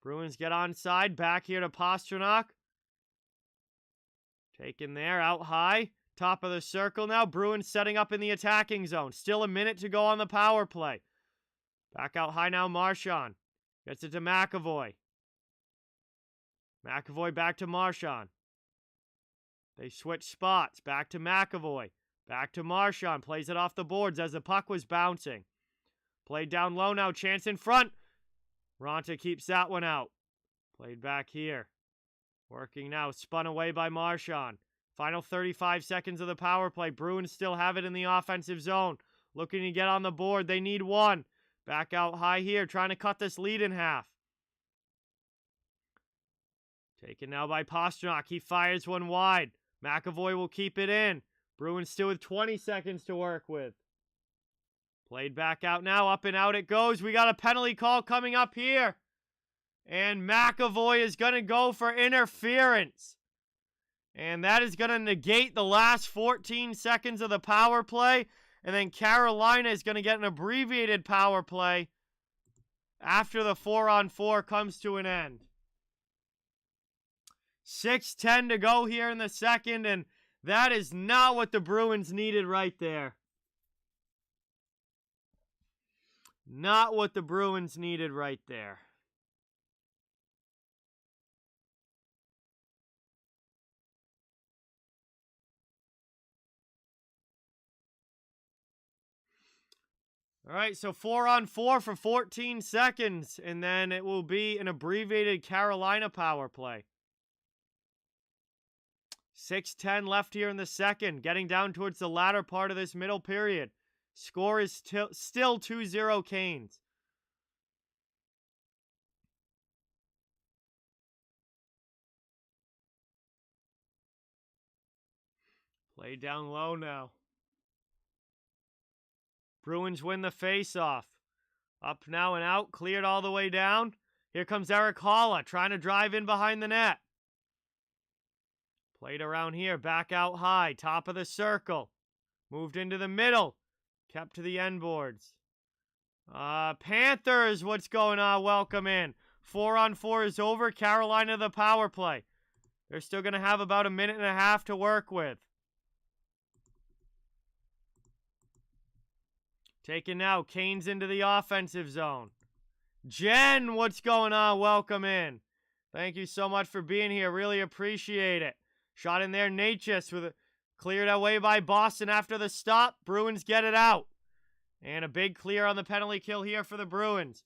Speaker 1: Bruins get onside. Back here to Pastrnak. Taken there, out high. Top of the circle now. Bruins setting up in the attacking zone. Still a minute to go on the power play. Back out high now, Marchand. Gets it to McAvoy. McAvoy back to Marchand. They switch spots. Back to McAvoy. Back to Marchand. Plays it off the boards as the puck was bouncing. Played down low now. Chance in front. Ronta keeps that one out. Played back here. Working now. Spun away by Marchand. Final 35 seconds of the power play. Bruins still have it in the offensive zone. Looking to get on the board. They need one. Back out high here. Trying to cut this lead in half. Taken now by Pastrnak. He fires one wide. McAvoy will keep it in. Bruins still with 20 seconds to work with. Played back out now. Up and out it goes. We got a penalty call coming up here. And McAvoy is going to go for interference. And that is going to negate the last 14 seconds of the power play. And then Carolina is going to get an abbreviated power play after the 4-on-4 comes to an end. 6:10 to go here in the second, and that is not what the Bruins needed right there. Not what the Bruins needed right there. All right, so 4-on-4 for 14 seconds, and then it will be an abbreviated Carolina power play. 6:10 left here in the second, getting down towards the latter part of this middle period. Score is still 2-0 Canes. Play down low now. Bruins win the face-off. Up now and out, cleared all the way down. Here comes Erik Haula, trying to drive in behind the net. Played around here, back out high, top of the circle. Moved into the middle. Kept to the end boards. Panthers, what's going on? Welcome in. 4-on-4 is over. Carolina the power play. They're still going to have about a minute and a half to work with. Taken now. Canes into the offensive zone. Jen, what's going on? Welcome in. Thank you so much for being here. Really appreciate it. Shot in there, Natchez with it. Cleared away by Boston after the stop. Bruins get it out. And a big clear on the penalty kill here for the Bruins.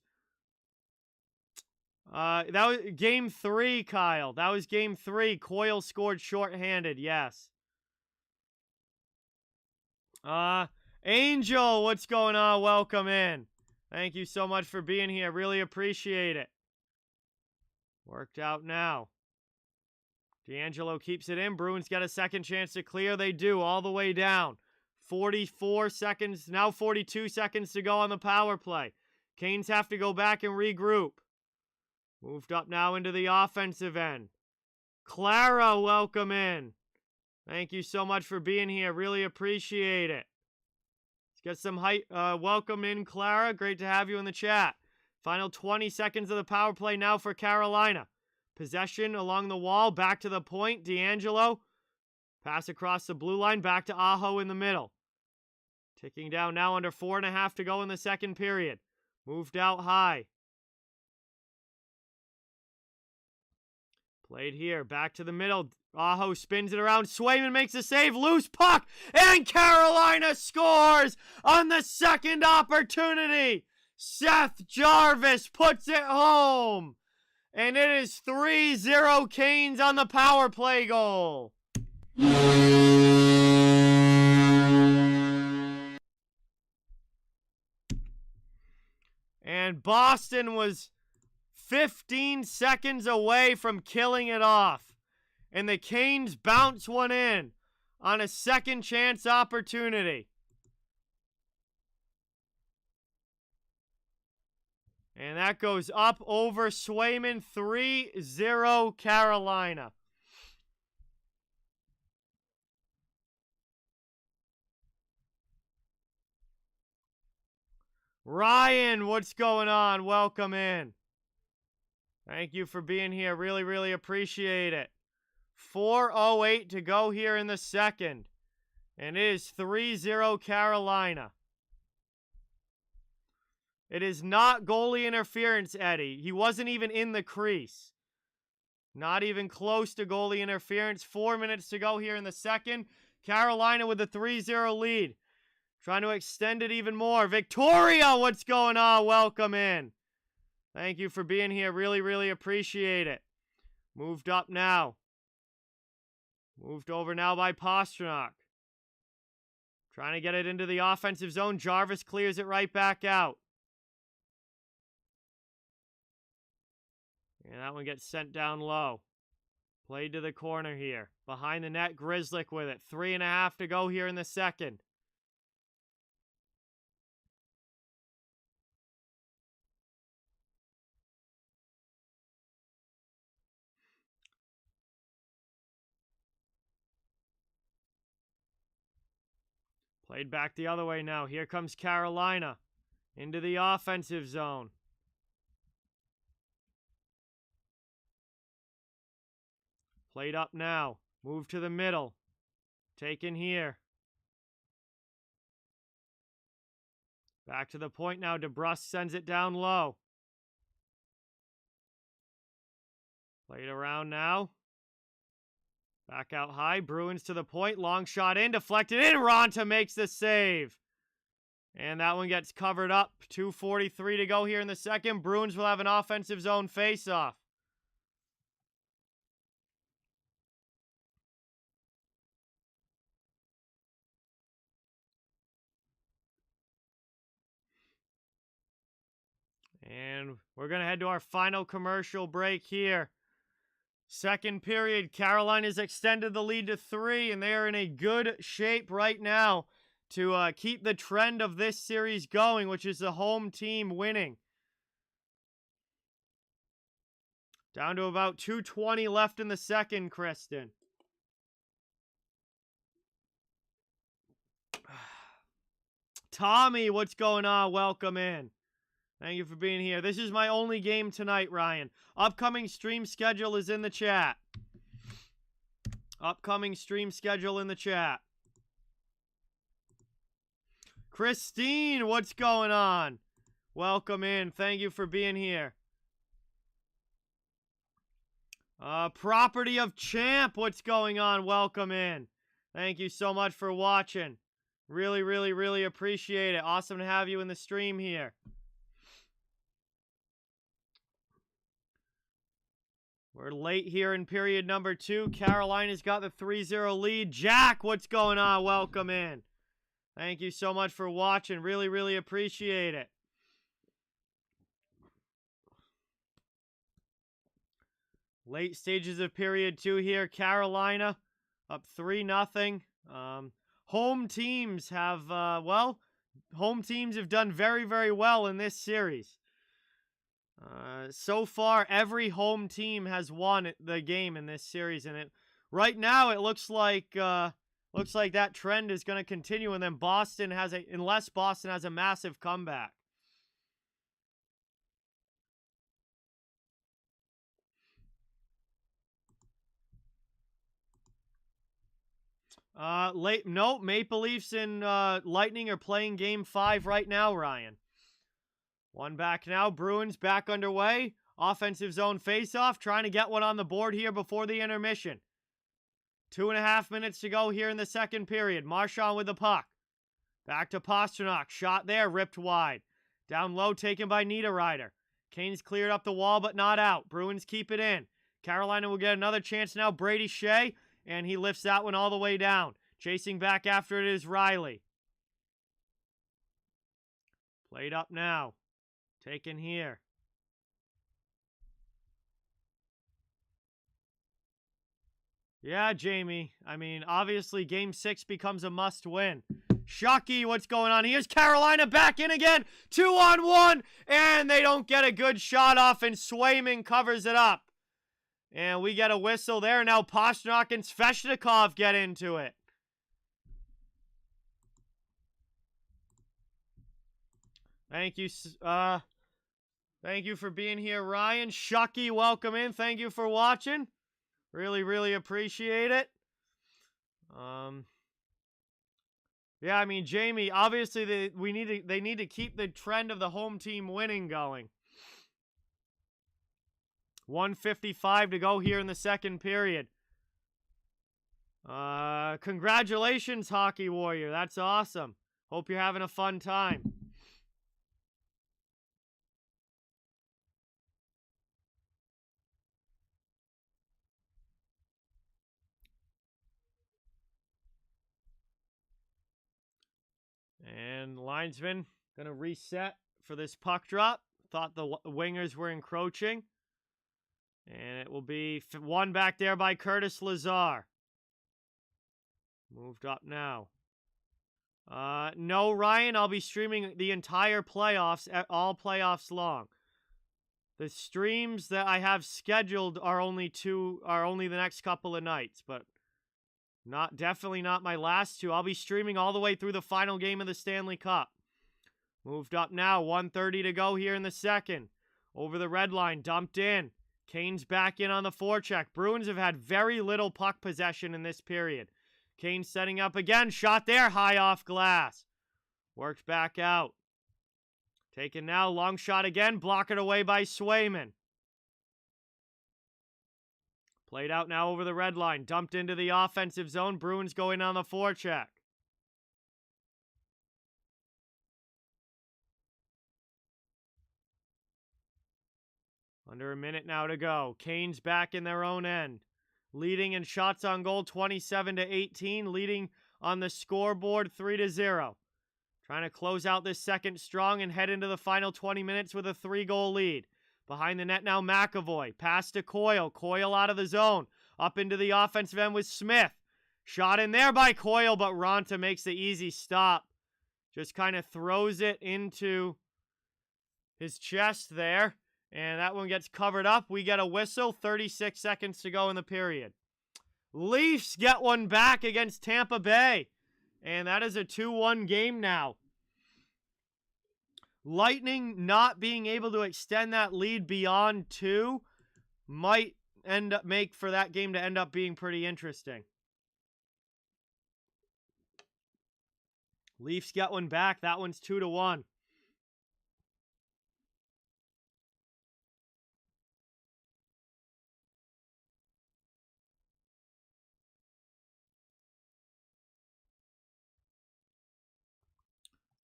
Speaker 1: That was game 3, Kyle. That was game 3. Coyle scored shorthanded, yes. Angel, what's going on? Welcome in. Thank you so much for being here. Really appreciate it. Worked out now. D'Angelo keeps it in. Bruins get a second chance to clear. They do, all the way down. 44 seconds, now 42 seconds to go on the power play. Canes have to go back and regroup. Moved up now into the offensive end. Clara, welcome in. Thank you so much for being here. Really appreciate it. Let's get some height. Welcome in, Clara. Great to have you in the chat. Final 20 seconds of the power play now for Carolina. Possession along the wall, back to the point. D'Angelo. Pass across the blue line, back to Aho in the middle. Ticking down now, under 4.5 to go in the second period. Moved out high. Played here, back to the middle. Aho spins it around. Swayman makes a save. Loose puck. And Carolina scores on the second opportunity. Seth Jarvis puts it home. And it is 3-0 Canes on the power play goal. And Boston was 15 seconds away from killing it off. And the Canes bounce one in on a second chance opportunity. And that goes up over Swayman, 3-0 Carolina. Ryan, what's going on? Welcome in. Thank you for being here. Really, really appreciate it. 4:08 to go here in the second. And it is 3-0 Carolina. It is not goalie interference, Eddie. He wasn't even in the crease. Not even close to goalie interference. 4 minutes to go here in the second. Carolina with the 3-0 lead. Trying to extend it even more. Victoria, what's going on? Welcome in. Thank you for being here. Really, really appreciate it. Moved up now. Moved over now by Pastrnak. Trying to get it into the offensive zone. Jarvis clears it right back out. And that one gets sent down low. Played to the corner here. Behind the net, Grzelcyk with it. 3.5 to go here in the second. Played back the other way now. Here comes Carolina. Into the offensive zone. Played up now. Move to the middle. Taken here. Back to the point now. DeBrusque sends it down low. Played around now. Back out high. Bruins to the point. Long shot in. Deflected in. Ronta makes the save. And that one gets covered up. 2:43 to go here in the second. Bruins will have an offensive zone face-off. And we're going to head to our final commercial break here. Second period, Carolina's extended the lead to 3, and they are in a good shape right now to keep the trend of this series going, which is the home team winning. Down to about 2:20 left in the second, Kristen. Tommy, what's going on? Welcome in. Thank you for being here. This is my only game tonight, Ryan. Upcoming stream schedule is in the chat. Upcoming stream schedule in the chat. Christine, what's going on? Welcome in. Thank you for being here. Property of Champ, what's going on? Welcome in. Thank you so much for watching. Really, really, really appreciate it. Awesome to have you in the stream here. We're late here in period number 2. Carolina's got the 3-0 lead. Jack, what's going on? Welcome in. Thank you so much for watching. Really, really appreciate it. Late stages of period 2 here. Carolina up 3-0. Home teams have, home teams have done very, very well in this series. So far, every home team has won the game in this series, and right now it looks like that trend is going to continue. And then unless Boston has a massive comeback. No, Maple Leafs and Lightning are playing Game 5 right now, Ryan. One back now. Bruins back underway. Offensive zone faceoff. Trying to get one on the board here before the intermission. 2.5 minutes to go here in the second period. Marchand with the puck. Back to Pastrnak. Shot there. Ripped wide. Down low. Taken by Niederreiter. Kane's cleared up the wall but not out. Bruins keep it in. Carolina will get another chance now. Brady Shea. And he lifts that one all the way down. Chasing back after it is Riley. Played up now. Taken here. Yeah, Jamie. I mean, obviously, Game 6 becomes a must-win. Shucky, what's going on? Here's Carolina back in again. 2-on-1. And they don't get a good shot off, and Swayman covers it up. And we get a whistle there. Now Pastrnak and Sveshnikov get into it. Thank you. Thank you for being here, Ryan. Shucky, welcome in. Thank you for watching. Really, really appreciate it. Yeah, I mean, Jamie, obviously they need to keep the trend of the home team winning going. 1:55 to go here in the second period. Congratulations, Hockey Warrior. That's awesome. Hope you're having a fun time. And linesman going to reset for this puck drop. Thought the wingers were encroaching. And it will be one back there by Curtis Lazar. Moved up now. No, Ryan, I'll be streaming the entire playoffs, all playoffs long. The streams that I have scheduled are only the next couple of nights, but definitely not my last two. I'll be streaming all the way through the final game of the Stanley Cup. Moved up now, 1:30 to go here in the second. Over the red line, dumped in. Kane's back in on the forecheck. Bruins have had very little puck possession in this period. Kane setting up again. Shot there, high off glass. Works back out. Taken now, long shot again. Blocked away by Swayman. Played out now over the red line. Dumped into the offensive zone. Bruins going on the forecheck. Under a minute now to go. Kane's back in their own end. Leading in shots on goal 27-18. Leading on the scoreboard 3-0. Trying to close out this second strong and head into the final 20 minutes with a 3-goal lead. Behind the net now, McAvoy. Pass to Coyle. Coyle out of the zone. Up into the offensive end with Smith. Shot in there by Coyle, but Ronta makes the easy stop. Just kind of throws it into his chest there. And that one gets covered up. We get a whistle. 36 seconds to go in the period. Leafs get one back against Tampa Bay. And that is a 2-1 game now. Lightning not being able to extend that lead beyond 2 might make for that game to end up being pretty interesting. Leafs get one back. That one's 2-1.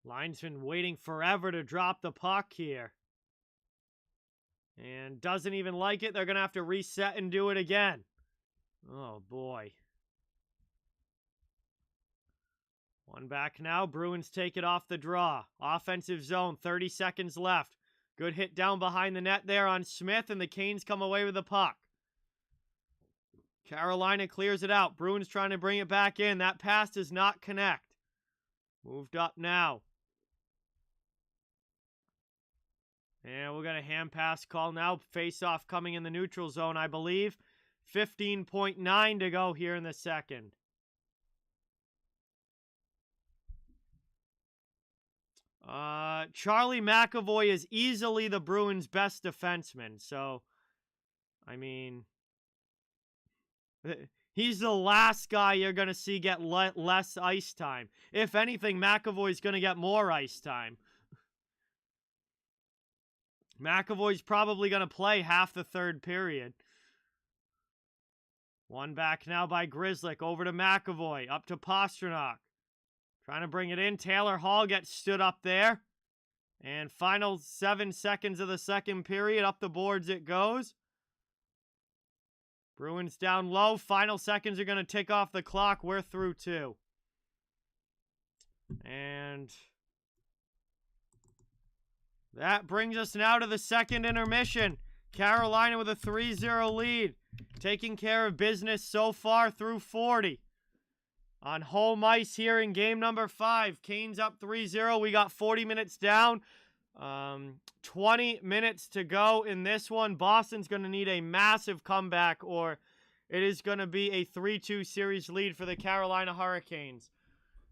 Speaker 1: Linesman waiting forever to drop the puck here. And doesn't even like it. They're going to have to reset and do it again. Oh, boy. One back now. Bruins take it off the draw. Offensive zone. 30 seconds left. Good hit down behind the net there on Smith, and the Canes come away with the puck. Carolina clears it out. Bruins trying to bring it back in. That pass does not connect. Moved up now. And we'll get a hand pass call now. Face-off coming in the neutral zone, I believe. 15.9 to go here in the second. Charlie McAvoy is easily the Bruins' best defenseman. So, I mean, he's the last guy you're going to see get less ice time. If anything, McAvoy's going to get more ice time. McAvoy's probably going to play half the third period. One back now by Grzelcyk. Over to McAvoy. Up to Pastrnak. Trying to bring it in. Taylor Hall gets stood up there. And final 7 seconds of the second period. Up the boards it goes. Bruins down low. Final seconds are going to tick off the clock. We're through 2. And that brings us now to the second intermission. Carolina with a 3-0 lead. Taking care of business so far through 40. on home ice here in game number 5. Canes up 3-0. We got 40 minutes down. 20 minutes to go in this one. Boston's going to need a massive comeback, or it is going to be a 3-2 series lead for the Carolina Hurricanes.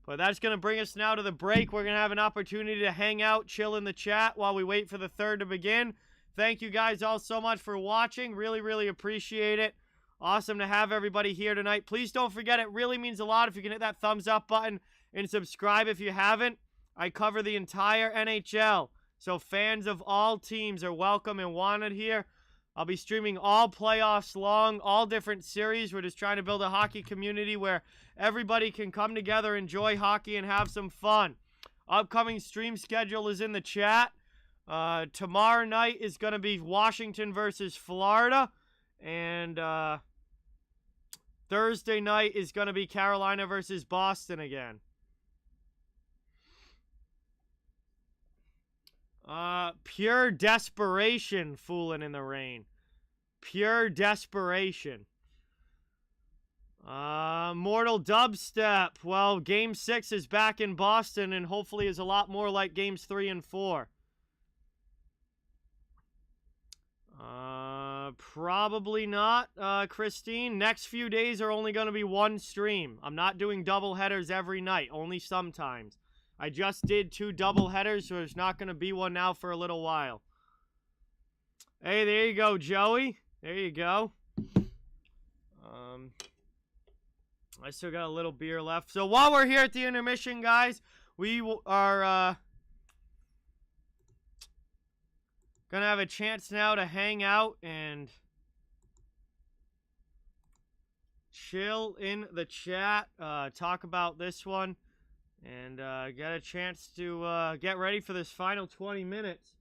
Speaker 1: But that's going to bring us now to the break. We're going to have an opportunity to hang out, chill in the chat while we wait for the third to begin. Thank you guys all so much for watching. Really, really appreciate it. Awesome to have everybody here tonight. Please don't forget, it really means a lot if you can hit that thumbs up button and subscribe if you haven't. I cover the entire NHL, so fans of all teams are welcome and wanted here. I'll be streaming all playoffs long, all different series. We're just trying to build a hockey community where everybody can come together, enjoy hockey, and have some fun. Upcoming stream schedule is in the chat. Tomorrow night is going to be Washington versus Florida. And Thursday night is going to be Carolina versus Boston again. Pure desperation fooling in the rain. Pure desperation. Mortal Dubstep. Well, Game 6 is back in Boston and hopefully is a lot more like Games 3 and 4. Probably not, Christine. Next few days are only going to be one stream. I'm not doing double headers every night, only sometimes. I just did 2 double headers, so there's not going to be one now for a little while. Hey, there you go, Joey. There you go. I still got a little beer left. So while we're here at the intermission, guys, we are gonna have a chance now to hang out and chill in the chat, talk about this one, and get a chance to get ready for this final 20 minutes.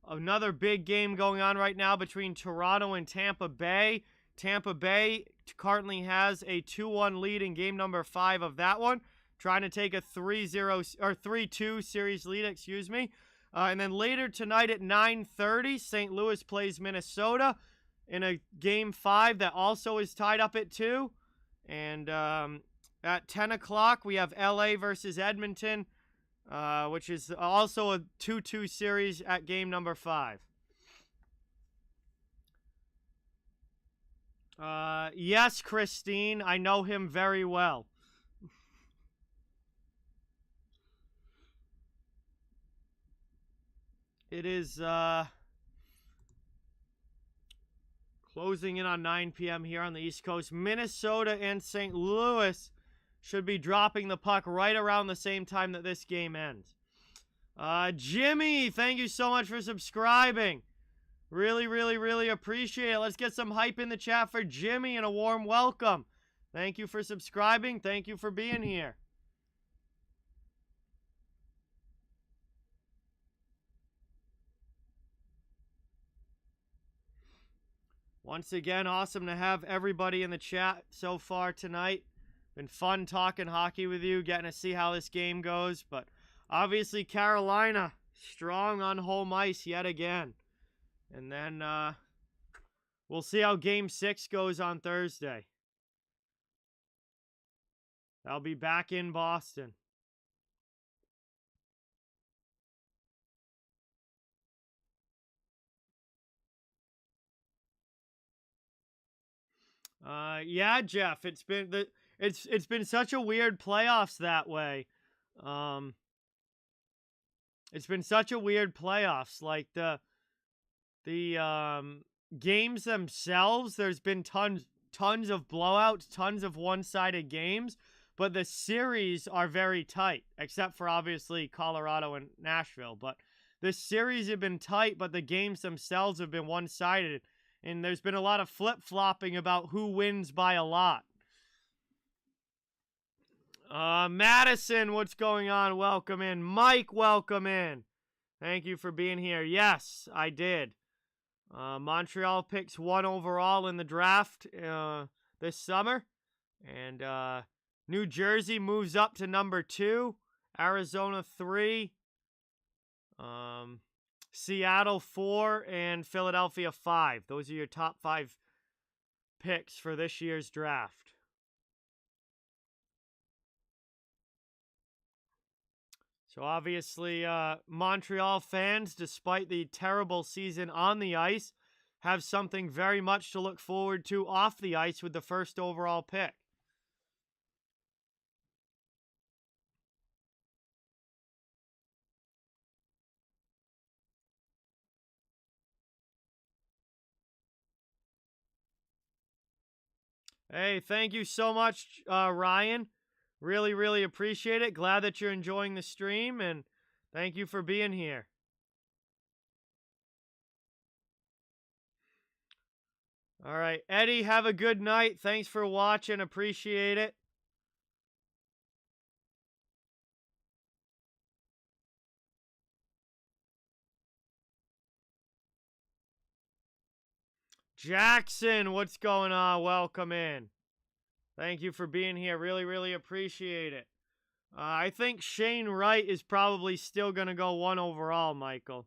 Speaker 1: Another big game going on right now between Toronto and Tampa Bay. Tampa Bay currently has a 2-1 lead in game number 5 of that one, trying to take a 3-0 or 3-2 series lead, excuse me. And then later tonight at 9:30, St. Louis plays Minnesota in a game 5 that also is tied up at 2. And at 10 o'clock, we have LA versus Edmonton, which is also a 2-2 series at game number 5. Yes, Christine, I know him very well. It is, closing in on 9 p.m. here on the East Coast. Minnesota and St. Louis should be dropping the puck right around the same time that this game ends. Jimmy, thank you so much for subscribing. Really, really, really appreciate it. Let's get some hype in the chat for Jimmy and a warm welcome. Thank you for subscribing. Thank you for being here. Once again, awesome to have everybody in the chat so far tonight. Been fun talking hockey with you, getting to see how this game goes. But obviously Carolina, strong on home ice yet again. And then we'll see how Game 6 goes on Thursday. I'll be back in Boston. Yeah, Jeff, it's been such a weird playoffs that way. It's been such a weird playoffs. Like the games themselves, there's been tons of blowouts, tons of one-sided games, but the series are very tight, except for obviously Colorado and Nashville. But the series have been tight, but the games themselves have been one-sided. And there's been a lot of flip-flopping about who wins by a lot. Madison, what's going on? Welcome in. Mike, welcome in. Thank you for being here. Yes, I did. Montreal picks 1 overall in the draft this summer. And New Jersey moves up to number 2. Arizona 3. Seattle 4 and Philadelphia 5. Those are your top 5 picks for this year's draft. So obviously, Montreal fans, despite the terrible season on the ice, have something very much to look forward to off the ice with the first overall pick. Hey, thank you so much, Ryan. Really, really appreciate it. Glad that you're enjoying the stream, and thank you for being here. All right, Eddie, have a good night. Thanks for watching. Appreciate it. Jackson, what's going on? Welcome in. Thank you for being here. Really, really appreciate it. I think Shane Wright is probably still going to go 1 overall, Michael.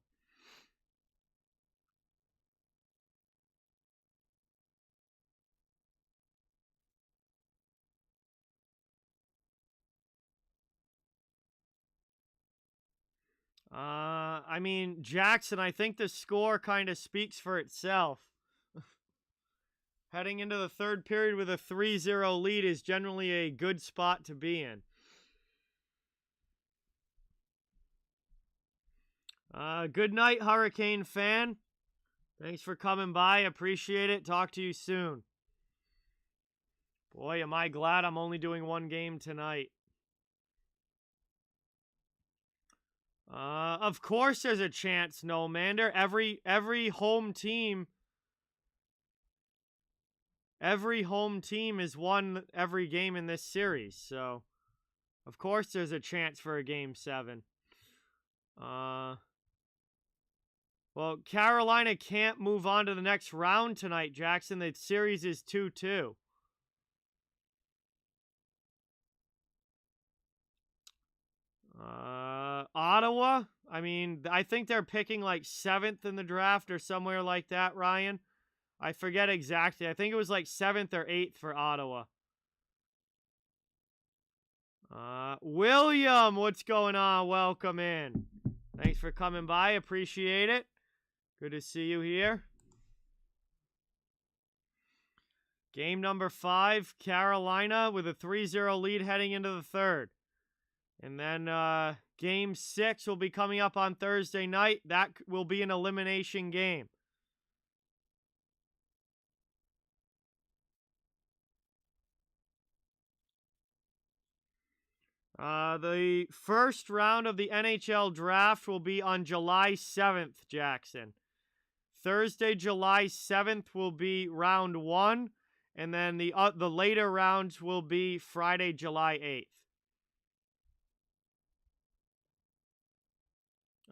Speaker 1: I mean, Jackson, I think the score kind of speaks for itself. Heading into the third period with a 3-0 lead is generally a good spot to be in. Good night, Hurricane fan. Thanks for coming by. Appreciate it. Talk to you soon. Boy, am I glad I'm only doing 1 game tonight. Of course there's a chance, no, Mander. Every home team has won every game in this series, so of course there's a chance for a game 7. Well, Carolina can't move on to the next round tonight, Jackson. The series is 2-2. Ottawa? I mean, I think they're picking like 7th in the draft or somewhere like that, Ryan. I forget exactly. I think it was like 7th or 8th for Ottawa. William, what's going on? Welcome in. Thanks for coming by. Appreciate it. Good to see you here. Game number 5, Carolina with a 3-0 lead heading into the third. And then game 6 will be coming up on Thursday night. That will be an elimination game. The first round of the NHL draft will be on July 7th, Jackson. Thursday, July 7th will be round 1, and then the later rounds will be Friday, July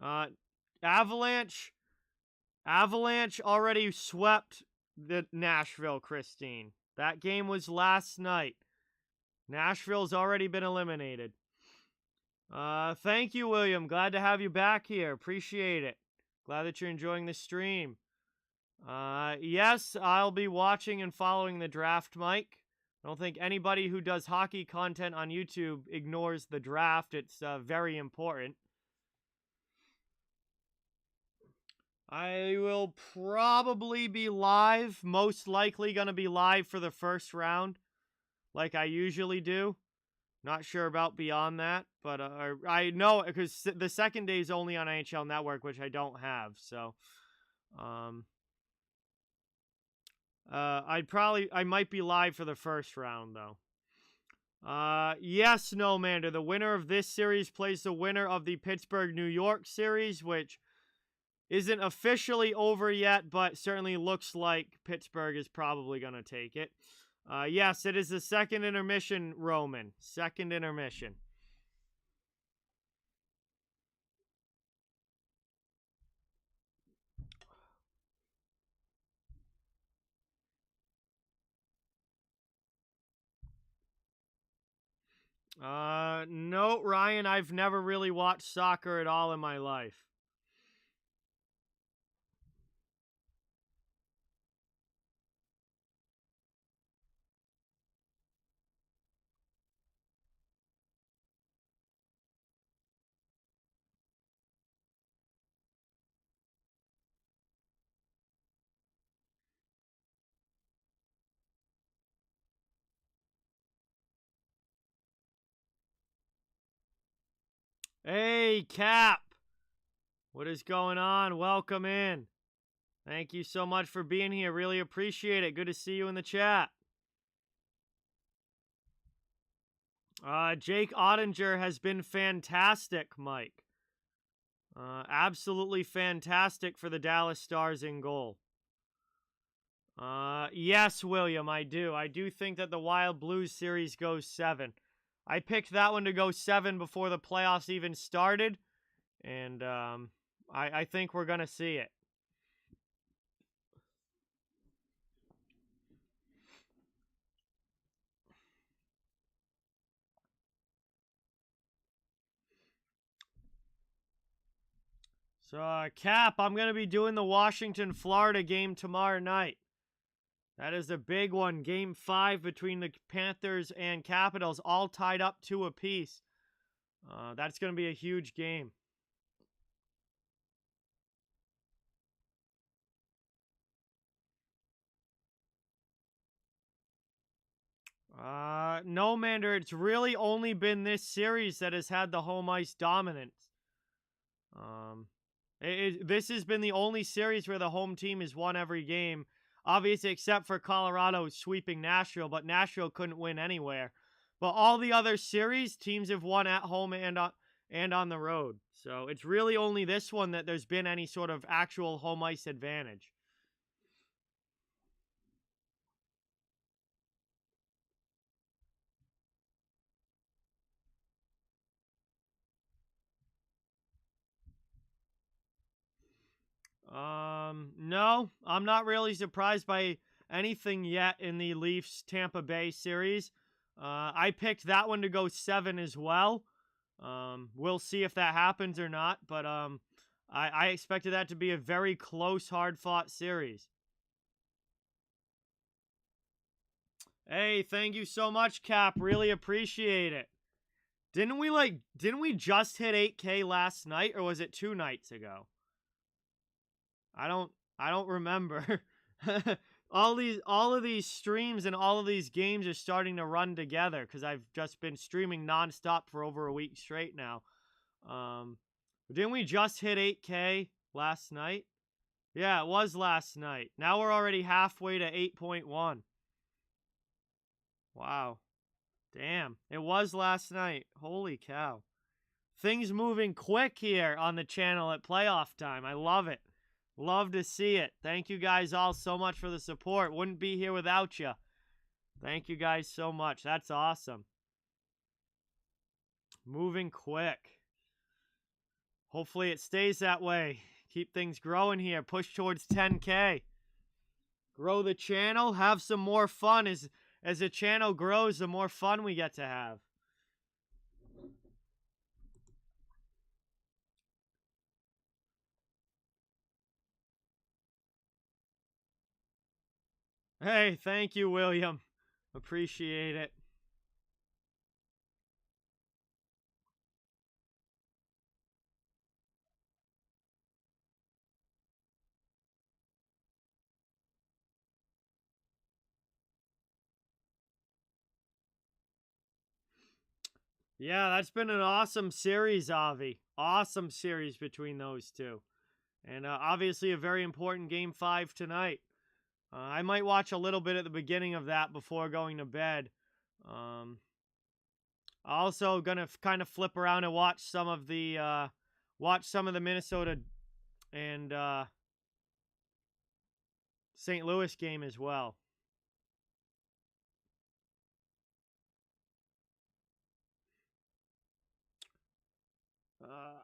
Speaker 1: 8th. Avalanche already swept the Nashville, Christine. That game was last night. Nashville's already been eliminated. Thank you, William. Glad to have you back here. Appreciate it. Glad that you're enjoying the stream. Yes, I'll be watching and following the draft, Mike. I don't think anybody who does hockey content on YouTube ignores the draft. It's very important. I will probably be live, most likely going to be live for the first round, like I usually do. Not sure about beyond that, but I know because the second day is only on NHL Network, which I don't have. So, I might be live for the first round though. Yes, no, Mander. The winner of this series plays the winner of the Pittsburgh New York series, which isn't officially over yet, but certainly looks like Pittsburgh is probably going to take it. Yes, it is the second intermission, Roman. Second intermission. No, Ryan, I've never really watched soccer at all in my life. Hey, Cap. What is going on? Welcome in. Thank you so much for being here. Really appreciate it. Good to see you in the chat. Jake Ottinger has been fantastic, Mike. Absolutely fantastic for the Dallas Stars in goal. Yes, William, I do. I do think that the Wild Blues series goes 7. I picked that one to go 7 before the playoffs even started, and I think we're going to see it. So, Cap, I'm going to be doing the Washington-Florida game tomorrow night. That is a big one. Game 5 between the Panthers and Capitals, all tied up 2 apiece. That's going to be a huge game. No, Mander, it's really only been this series that has had the home ice dominance. This has been the only series where the home team has won every game. Obviously, except for Colorado sweeping Nashville, but Nashville couldn't win anywhere. But all the other series, teams have won at home and on the road. So it's really only this one that there's been any sort of actual home ice advantage. No, I'm not really surprised by anything yet in the Leafs Tampa Bay series. I picked that one to go 7 as well. We'll see if that happens or not, but I expected that to be a very close, hard-fought series. Hey, thank you so much, Cap. Really appreciate it. Didn't we just hit 8K last night, or was it 2 nights ago? I don't remember. all of these streams and all of these games are starting to run together because I've just been streaming nonstop for over a week straight now. Didn't we just hit 8K last night? Yeah, it was last night. Now we're already halfway to 8.1. Wow. Damn. It was last night. Holy cow. Things moving quick here on the channel at playoff time. I love it. Love to see it. Thank you guys all so much for the support. Wouldn't be here without you. Thank you guys so much. That's awesome. Moving quick. Hopefully it stays that way. Keep things growing here. Push towards 10K. Grow the channel. Have some more fun. As the channel grows, the more fun we get to have. Hey, thank you, William. Appreciate it. Yeah, that's been an awesome series, Avi. Awesome series between those two. And obviously a very important Game 5 tonight. I might watch a little bit at the beginning of that before going to bed. Also gonna kind of flip around and watch some of the Minnesota and St. Louis game as well.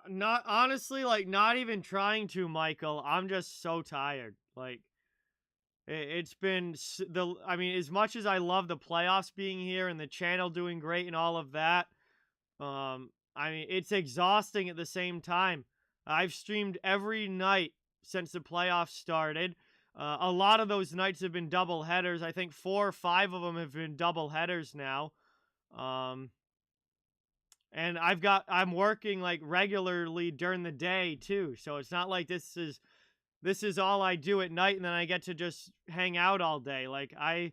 Speaker 1: Not honestly, like not even trying to, Michael. I'm just so tired. Like it's been I mean, as much as I love the playoffs being here and the channel doing great and all of that, I mean, it's exhausting at the same time. I've streamed every night since the playoffs started. A lot of those nights have been double headers. I think 4 or 5 of them have been double headers now. And I'm working like regularly during the day too. So it's not like this is all I do at night and then I get to just hang out all day. Like I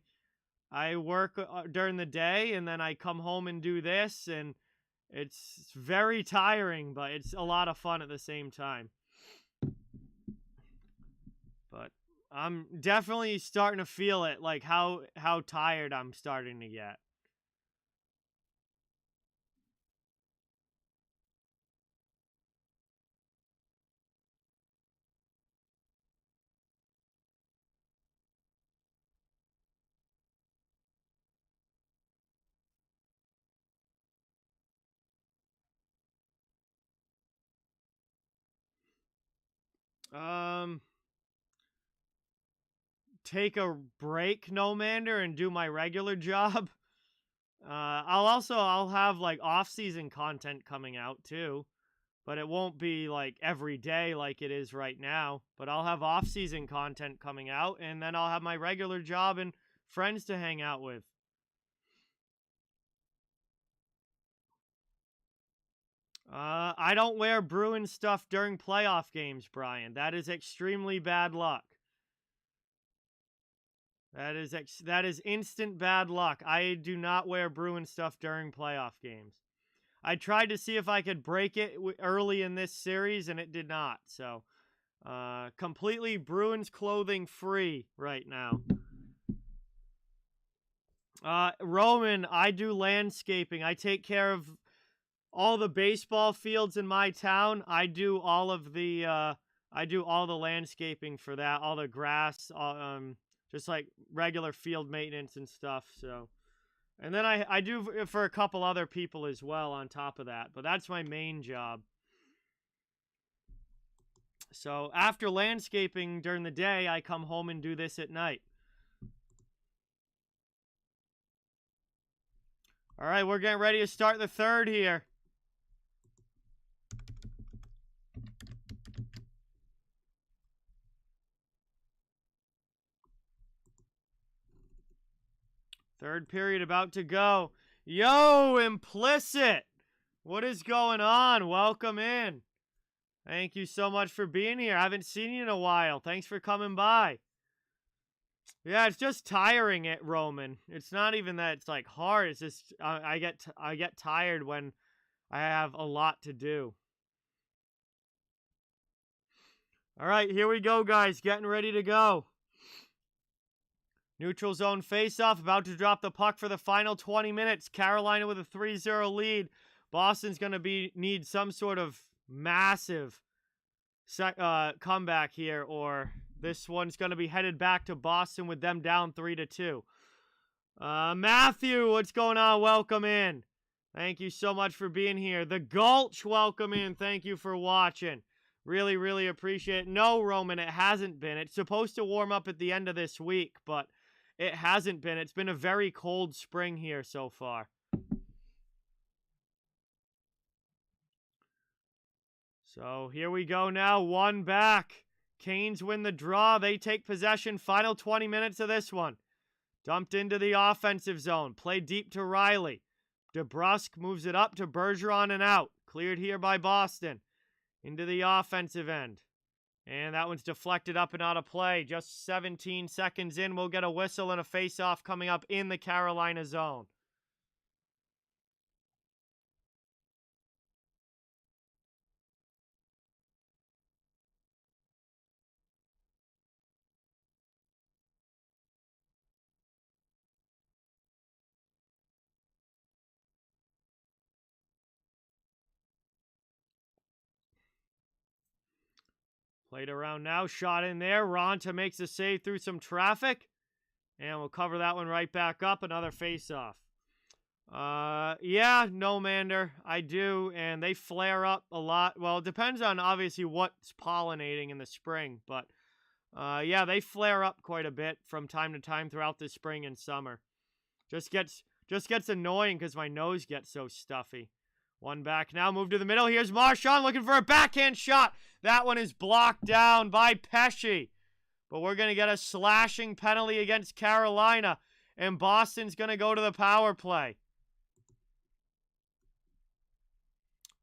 Speaker 1: work during the day and then I come home and do this, and It's very tiring, but it's a lot of fun at the same time. But I'm definitely starting to feel it, like how tired I'm starting to get. Take a break, Nomander, and do my regular job. I'll have like off-season content coming out too, but it won't be like every day like it is right now. But I'll have off-season content coming out, and then I'll have my regular job and friends to hang out with. I don't wear Bruins stuff during playoff games, Brian. That is extremely bad luck. That is instant bad luck. I do not wear Bruins stuff during playoff games. I tried to see if I could break it early in this series, and it did not. So, completely Bruins clothing free right now. Roman, I do landscaping. I take care of all the baseball fields in my town. I do all of the landscaping for that, all the grass, just like regular field maintenance and stuff. So, and then I do for a couple other people as well on top of that, but that's my main job. So after landscaping during the day, I come home and do this at night. All right, we're getting ready to start the third here. Third period about to go. Yo, Implicit! What is going on? Welcome in. Thank you so much for being here. I haven't seen you in a while. Thanks for coming by. Yeah, it's just tiring, Roman. It's not even that it's like hard. It's just I get tired when I have a lot to do. All right, here we go, guys. Getting ready to go. Neutral zone faceoff, about to drop the puck for the final 20 minutes. Carolina with a 3-0 lead. Boston's going to need some sort of massive comeback here, or this one's going to be headed back to Boston with them down 3-2. Matthew, what's going on? Welcome in. Thank you so much for being here. The Gulch, welcome in. Thank you for watching. Really, really appreciate it. No, Roman, it hasn't been. It's supposed to warm up at the end of this week, but it hasn't been. It's been a very cold spring here so far. So here we go now. One back. Canes win the draw. They take possession. Final 20 minutes of this one. Dumped into the offensive zone. Play deep to Riley. DeBrusk moves it up to Bergeron and out. Cleared here by Boston. Into the offensive end. And that one's deflected up and out of play. Just 17 seconds in, we'll get a whistle and a face-off coming up in the Carolina zone. Played around now. Shot in there. Ronta makes a save through some traffic. And we'll cover that one right back up. Another face-off. Yeah, Nomander. I do. And they flare up a lot. Well, it depends on, obviously, what's pollinating in the spring. But, yeah, they flare up quite a bit from time to time throughout the spring and summer. Just gets annoying because my nose gets so stuffy. One back now, move to the middle. Here's Marchand looking for a backhand shot. That one is blocked down by Pesce. But we're going to get a slashing penalty against Carolina. And Boston's going to go to the power play.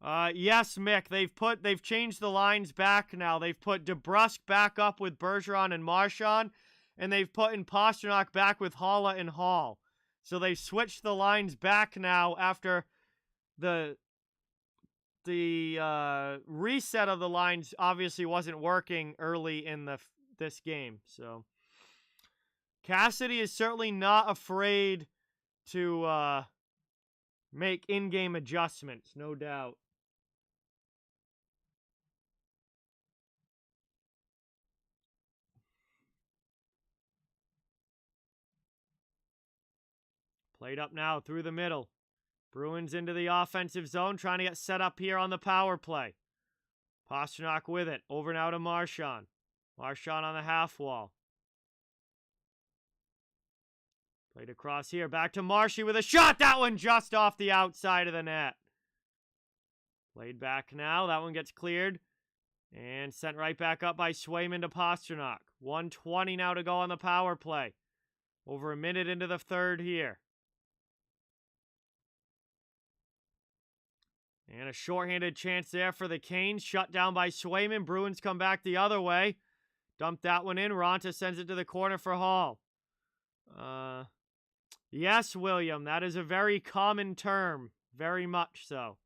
Speaker 1: Yes, Mick. They've changed the lines back now. They've put DeBrusk back up with Bergeron and Marchand. And they've put in Pastrnak back with Haula and Hall. So they've switched the lines back now after the reset of the lines obviously wasn't working early in this game. So Cassidy is certainly not afraid to make in-game adjustments, no doubt. Played up now through the middle. Bruins into the offensive zone, trying to get set up here on the power play. Pastrnak with it. Over now to Marchand. Marchand on the half wall. Played across here. Back to Marshy with a shot. That one just off the outside of the net. Played back now. That one gets cleared. And sent right back up by Swayman to Pastrnak. 1:20 now to go on the power play. Over a minute into the third here. And a shorthanded chance there for the Canes. Shut down by Swayman. Bruins come back the other way. Dump that one in. Ronta sends it to the corner for Hall. Yes, William. That is a very common term. Very much so.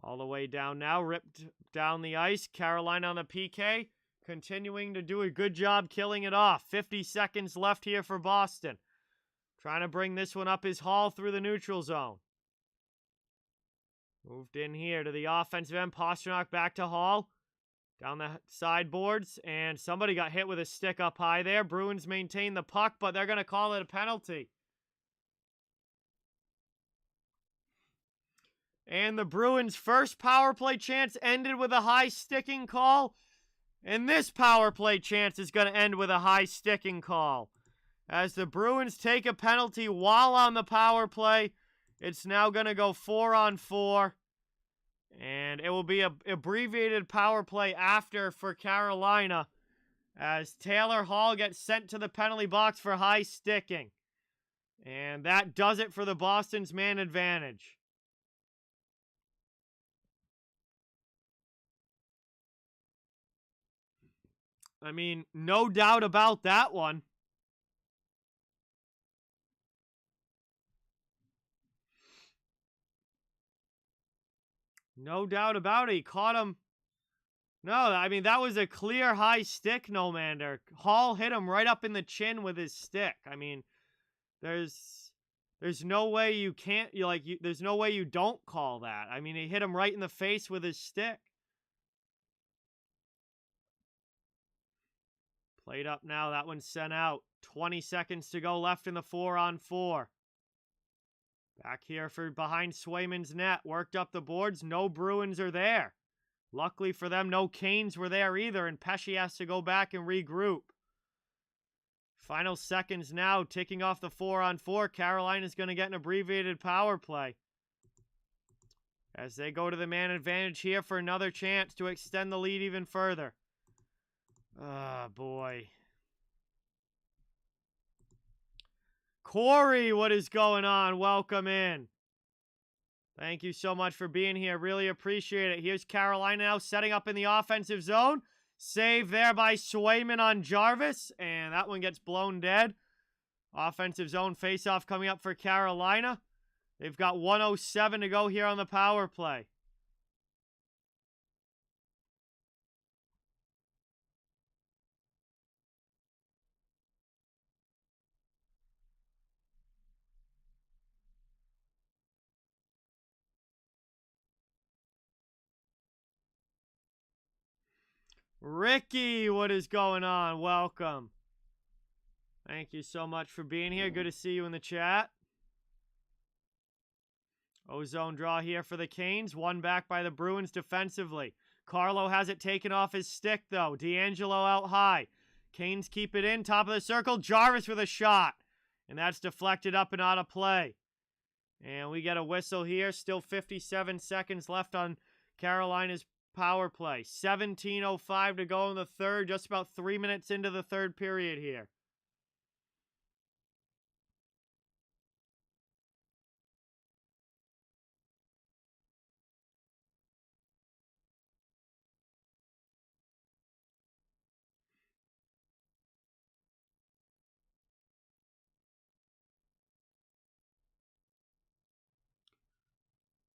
Speaker 1: All the way down now. Ripped down the ice. Carolina on the PK. Continuing to do a good job killing it off. 50 seconds left here for Boston. Trying to bring this one up is Hall through the neutral zone. Moved in here to the offensive end. Pastrnak back to Hall. Down the sideboards. And somebody got hit with a stick up high there. Bruins maintain the puck, but they're going to call it a penalty. And the Bruins' first power play chance ended with a high sticking call. And this power play chance is going to end with a high sticking call. As the Bruins take a penalty while on the power play, it's now going to go 4-on-4. And it will be an abbreviated power play after for Carolina, as Taylor Hall gets sent to the penalty box for high sticking. And that does it for the Boston's man advantage. I mean, no doubt about that one. No doubt about it. He caught him. No, I mean, that was a clear high stick, Nomander. Hall hit him right up in the chin with his stick. I mean, there's no way you can't, there's no way you don't call that. I mean, he hit him right in the face with his stick. Played up now. That one's sent out. 20 seconds to go left in the 4-on-4. Back here for behind Swayman's net. Worked up the boards. No Bruins are there. Luckily for them, no Canes were there either, and Pesce has to go back and regroup. Final seconds now, ticking off the 4-on-4. Carolina's going to get an abbreviated power play, as they go to the man advantage here for another chance to extend the lead even further. Oh, boy. Corey, what is going on? Welcome in. Thank you so much for being here. Really appreciate it. Here's Carolina now setting up in the offensive zone. Save there by Swayman on Jarvis, and that one gets blown dead. Offensive zone faceoff coming up for Carolina. They've got 1:07 to go here on the power play. Ricky, what is going on? Welcome. Thank you so much for being here. Good to see you in the chat. Ozone draw here for the Canes. One back by the Bruins defensively. Carlo has it taken off his stick, though. D'Angelo out high. Canes keep it in. Top of the circle. Jarvis with a shot. And that's deflected up and out of play. And we get a whistle here. Still 57 seconds left on Carolina's power play. 17:05 to go in the third. Just about 3 minutes into the third period here.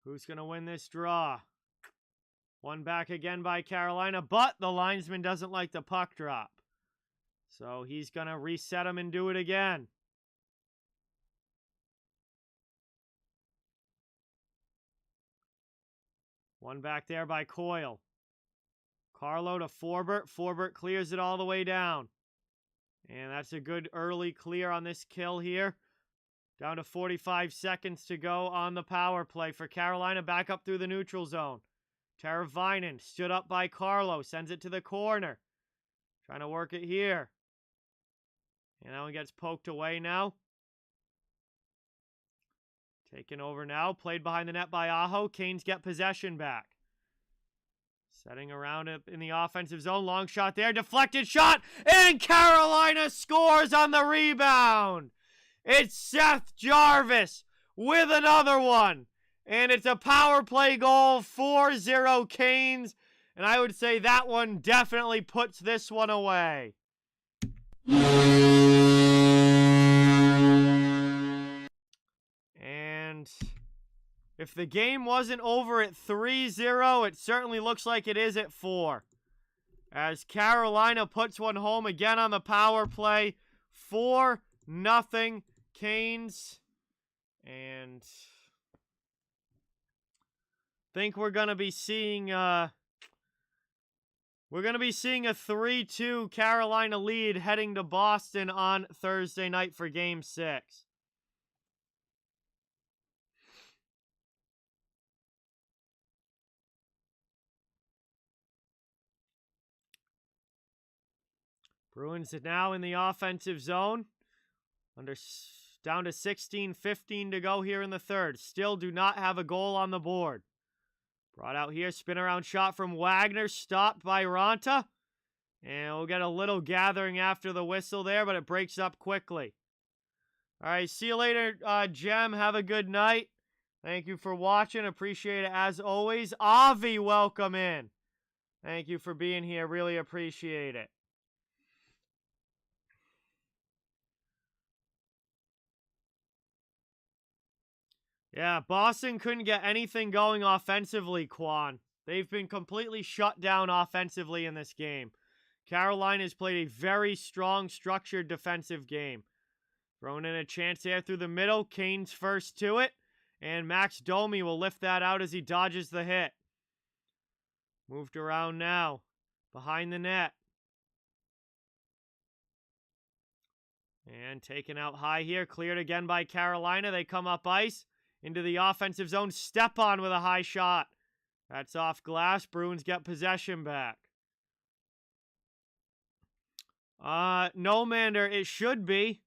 Speaker 1: Who's going to win this draw? One back again by Carolina, but the linesman doesn't like the puck drop. So he's going to reset him and do it again. One back there by Coyle. Carlo to Forbert. Forbert clears it all the way down. And that's a good early clear on this kill here. Down to 45 seconds to go on the power play for Carolina. Back up through the neutral zone. Teravainen stood up by Carlo. Sends it to the corner. Trying to work it here. And that one gets poked away now. Taken over now. Played behind the net by Aho. Canes get possession back. Setting around it in the offensive zone. Long shot there. Deflected shot. And Carolina scores on the rebound. It's Seth Jarvis with another one. And it's a power play goal. 4-0 Canes. And I would say that one definitely puts this one away. And if the game wasn't over at 3-0, it certainly looks like it is at 4. As Carolina puts one home again on the power play. 4-0 Canes. And I think we're going to be seeing a 3-2 Carolina lead heading to Boston on Thursday night for Game 6. Bruins are now in the offensive zone. Down to 16-15 to go here in the third. Still do not have a goal on the board. Brought out here, spin around shot from Wagner, stopped by Ranta. And we'll get a little gathering after the whistle there, but it breaks up quickly. All right, see you later, Jem. Have a good night. Thank you for watching. Appreciate it as always. Avi, welcome in. Thank you for being here. Really appreciate it. Yeah, Boston couldn't get anything going offensively, Quan. They've been completely shut down offensively in this game. Carolina's played a very strong, structured defensive game. Thrown in a chance there through the middle. Canes first to it. And Max Domi will lift that out as he dodges the hit. Moved around now. Behind the net. And taken out high here. Cleared again by Carolina. They come up ice. Into the offensive zone. Step on with a high shot. That's off glass. Bruins get possession back. No, Mander, it should be.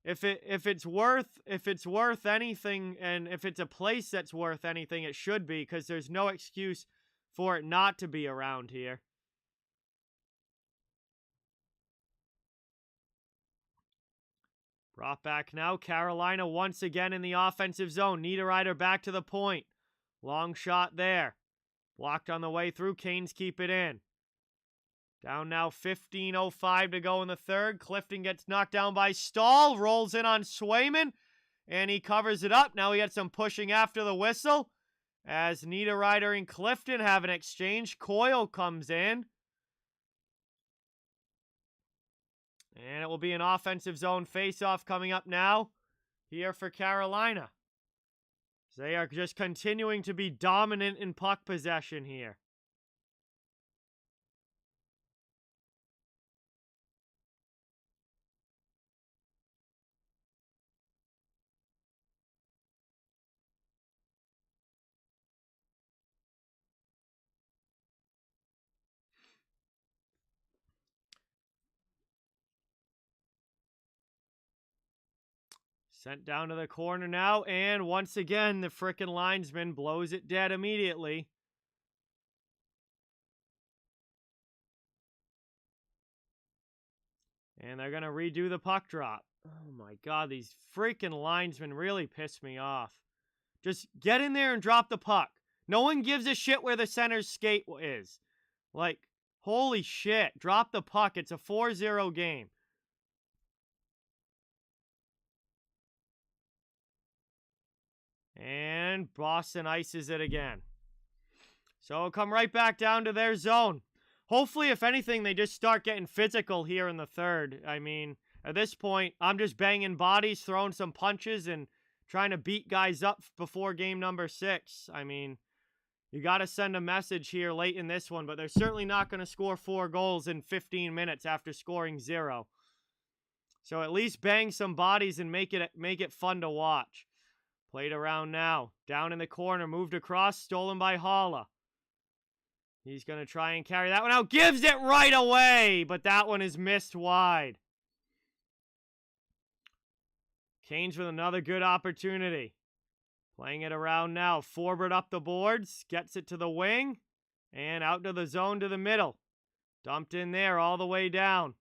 Speaker 1: If it's worth anything, and if it's a place that's worth anything, it should be, because there's no excuse for it not to be around here. Brought back now. Carolina once again in the offensive zone. Niederreiter back to the point. Long shot there. Blocked on the way through. Canes keep it in. Down now 15:05 to go in the third. Clifton gets knocked down by Stahl. Rolls in on Swayman. And he covers it up. Now he had some pushing after the whistle. As Niederreiter and Clifton have an exchange. Coyle comes in. And it will be an offensive zone faceoff coming up now here for Carolina. They are just continuing to be dominant in puck possession here. Sent down to the corner now, and once again, the frickin' linesman blows it dead immediately. And they're going to redo the puck drop. Oh my god, these freaking linesmen really piss me off. Just get in there and drop the puck. No one gives a shit where the center's skate is. Like, holy shit, drop the puck. It's a 4-0 game. And Boston ices it again. So it'll come right back down to their zone. Hopefully, if anything, they just start getting physical here in the third. I mean, at this point, I'm just banging bodies, throwing some punches, and trying to beat guys up before game number 6. I mean, you got to send a message here late in this one, but they're certainly not going to score 4 goals in 15 minutes after scoring 0. So at least bang some bodies and make it fun to watch. Played around now. Down in the corner, moved across, stolen by Holla. He's going to try and carry that one out. Gives it right away, but that one is missed wide. Canes with another good opportunity. Playing it around now. Forbert up the boards. Gets it to the wing. And out to the zone to the middle. Dumped in there all the way down.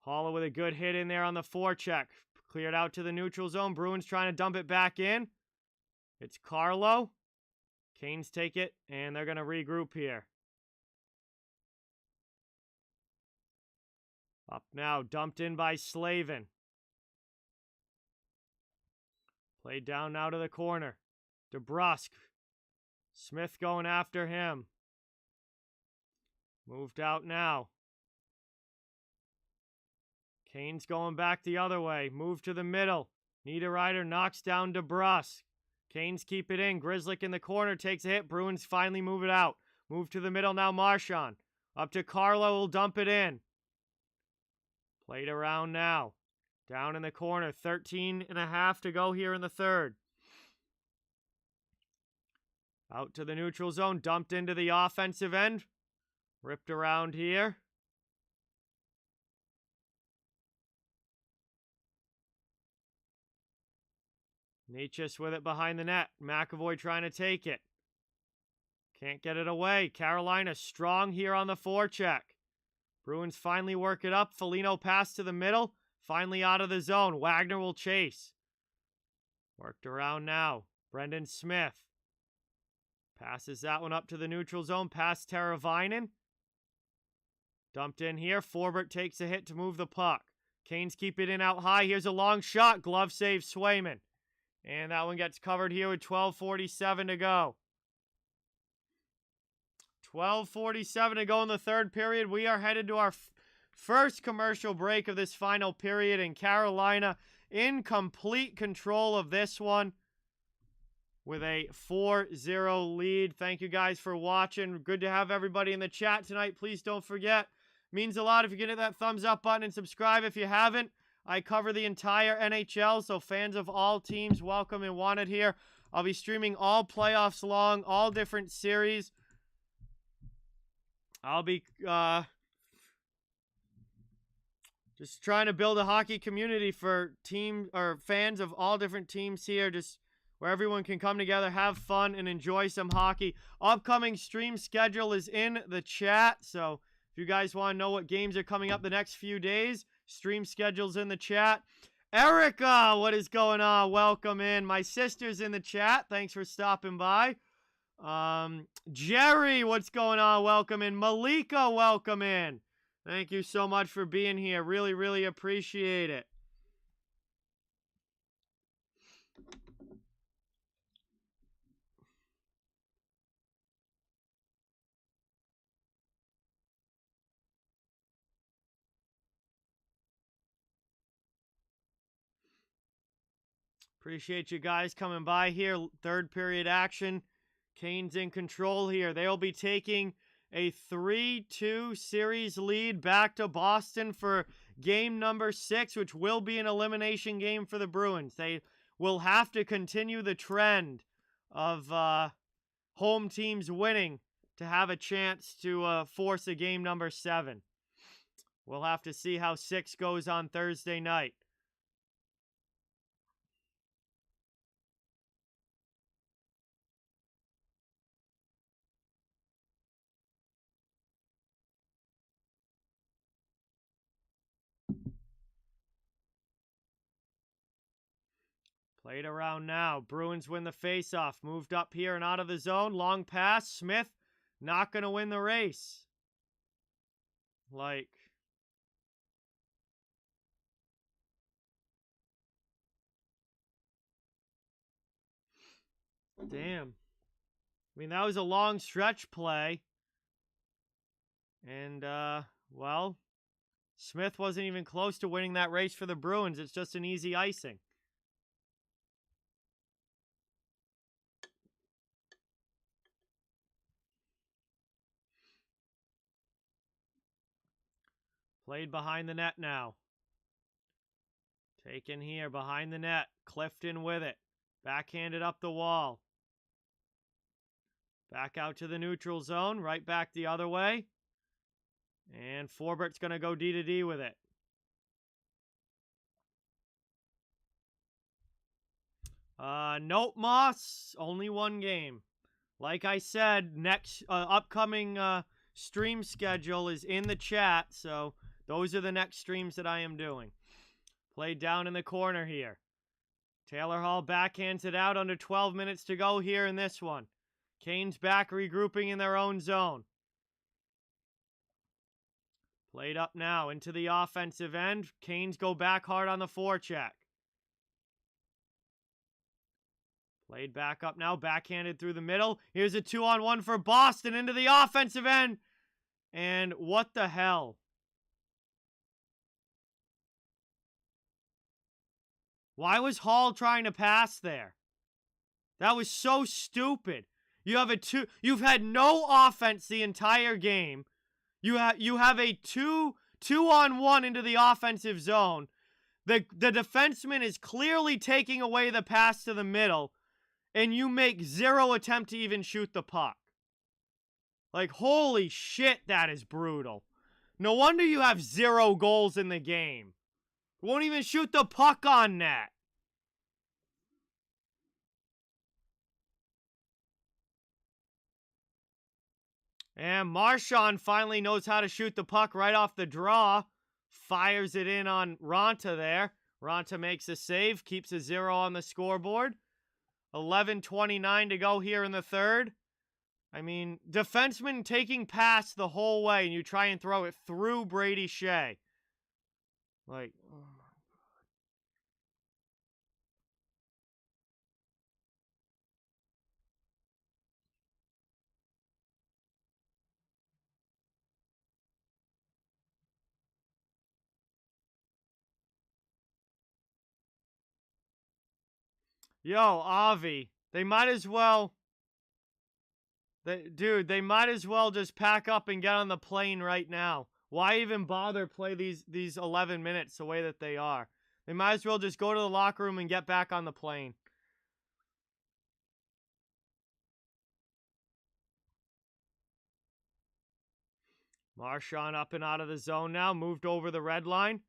Speaker 1: Holla with a good hit in there on the forecheck. Cleared out to the neutral zone. Bruins trying to dump it back in. It's Carlo. Canes take it, and they're going to regroup here. Up now, dumped in by Slavin. Played down now to the corner. DeBrusque. Smith going after him. Moved out now. Canes going back the other way. Move to the middle. Niederreiter knocks down DeBrusque. Canes keep it in. Grzelcyk in the corner takes a hit. Bruins finally move it out. Move to the middle now, Marchand. Up to Carlo, will dump it in. Played around now. Down in the corner. 13.5 to go here in the third. Out to the neutral zone. Dumped into the offensive end. Ripped around here. Nietzsche's with it behind the net. McAvoy trying to take it. Can't get it away. Carolina strong here on the forecheck. Bruins finally work it up. Foligno pass to the middle. Finally out of the zone. Wagner will chase. Worked around now. Brendan Smith. Passes that one up to the neutral zone. Past Teravainen. Dumped in here. Forbert takes a hit to move the puck. Canes keep it in out high. Here's a long shot. Glove save Swayman. And that one gets covered here with 12:47 to go. 12:47 to go in the third period. We are headed to our first commercial break of this final period, and Carolina in complete control of this one with a 4-0 lead. Thank you guys for watching. Good to have everybody in the chat tonight. Please don't forget, means a lot if you can hit that thumbs up button and subscribe if you haven't. I cover the entire NHL, so fans of all teams, welcome and wanted here. I'll be streaming all playoffs long, all different series. I'll be just trying to build a hockey community for fans of all different teams here, just where everyone can come together, have fun, and enjoy some hockey. Upcoming stream schedule is in the chat, so if you guys want to know what games are coming up the next few days, stream schedule's in the chat. Erica, what is going on? Welcome in. My sister's in the chat. Thanks for stopping by. Gerry, what's going on? Welcome in. Malika, welcome in. Thank you so much for being here. Really, really appreciate it. Appreciate you guys coming by here. Third period action. Canes in control here. They'll be taking a 3-2 series lead back to Boston for game number 6, which will be an elimination game for the Bruins. They will have to continue the trend of home teams winning to have a chance to force a game number 7. We'll have to see how 6 goes on Thursday night. Played around now. Bruins win the faceoff. Moved up here and out of the zone. Long pass. Smith not going to win the race. Damn. I mean, that was a long stretch play. And, well, Smith wasn't even close to winning that race for the Bruins. It's just an easy icing. Played behind the net now. Taken here behind the net. Clifton with it. Backhanded up the wall. Back out to the neutral zone. Right back the other way. And Forbert's going to go D to D with it. Nope, Moss. Only one game. Like I said, next upcoming stream schedule is in the chat. So those are the next streams that I am doing. Played down in the corner here. Taylor Hall backhands it out under 12 minutes to go here in this one. Canes back regrouping in their own zone. Played up now into the offensive end. Canes go back hard on the forecheck. Played back up now, backhanded through the middle. Here's a 2-on-1 for Boston into the offensive end. And what the hell? Why was Hall trying to pass there? That was so stupid. You've had no offense the entire game. You have a 2-on-1 into the offensive zone. The defenseman is clearly taking away the pass to the middle, and you make zero attempt to even shoot the puck. Like, holy shit, that is brutal. No wonder you have 0 goals in the game. Won't even shoot the puck on net. And Marchand finally knows how to shoot the puck right off the draw. Fires it in on Ronta there. Ronta makes a save, keeps a 0 on the scoreboard. 11:29 to go here in the third. I mean, defenseman taking pass the whole way, and you try and throw it through Brady Shea. Like, oh my God. Yo, Avi, they might as well... They might as well just pack up and get on the plane right now. Why even bother play these 11 minutes the way that they are? They might as well just go to the locker room and get back on the plane. Marchand up and out of the zone now. Moved over the red line.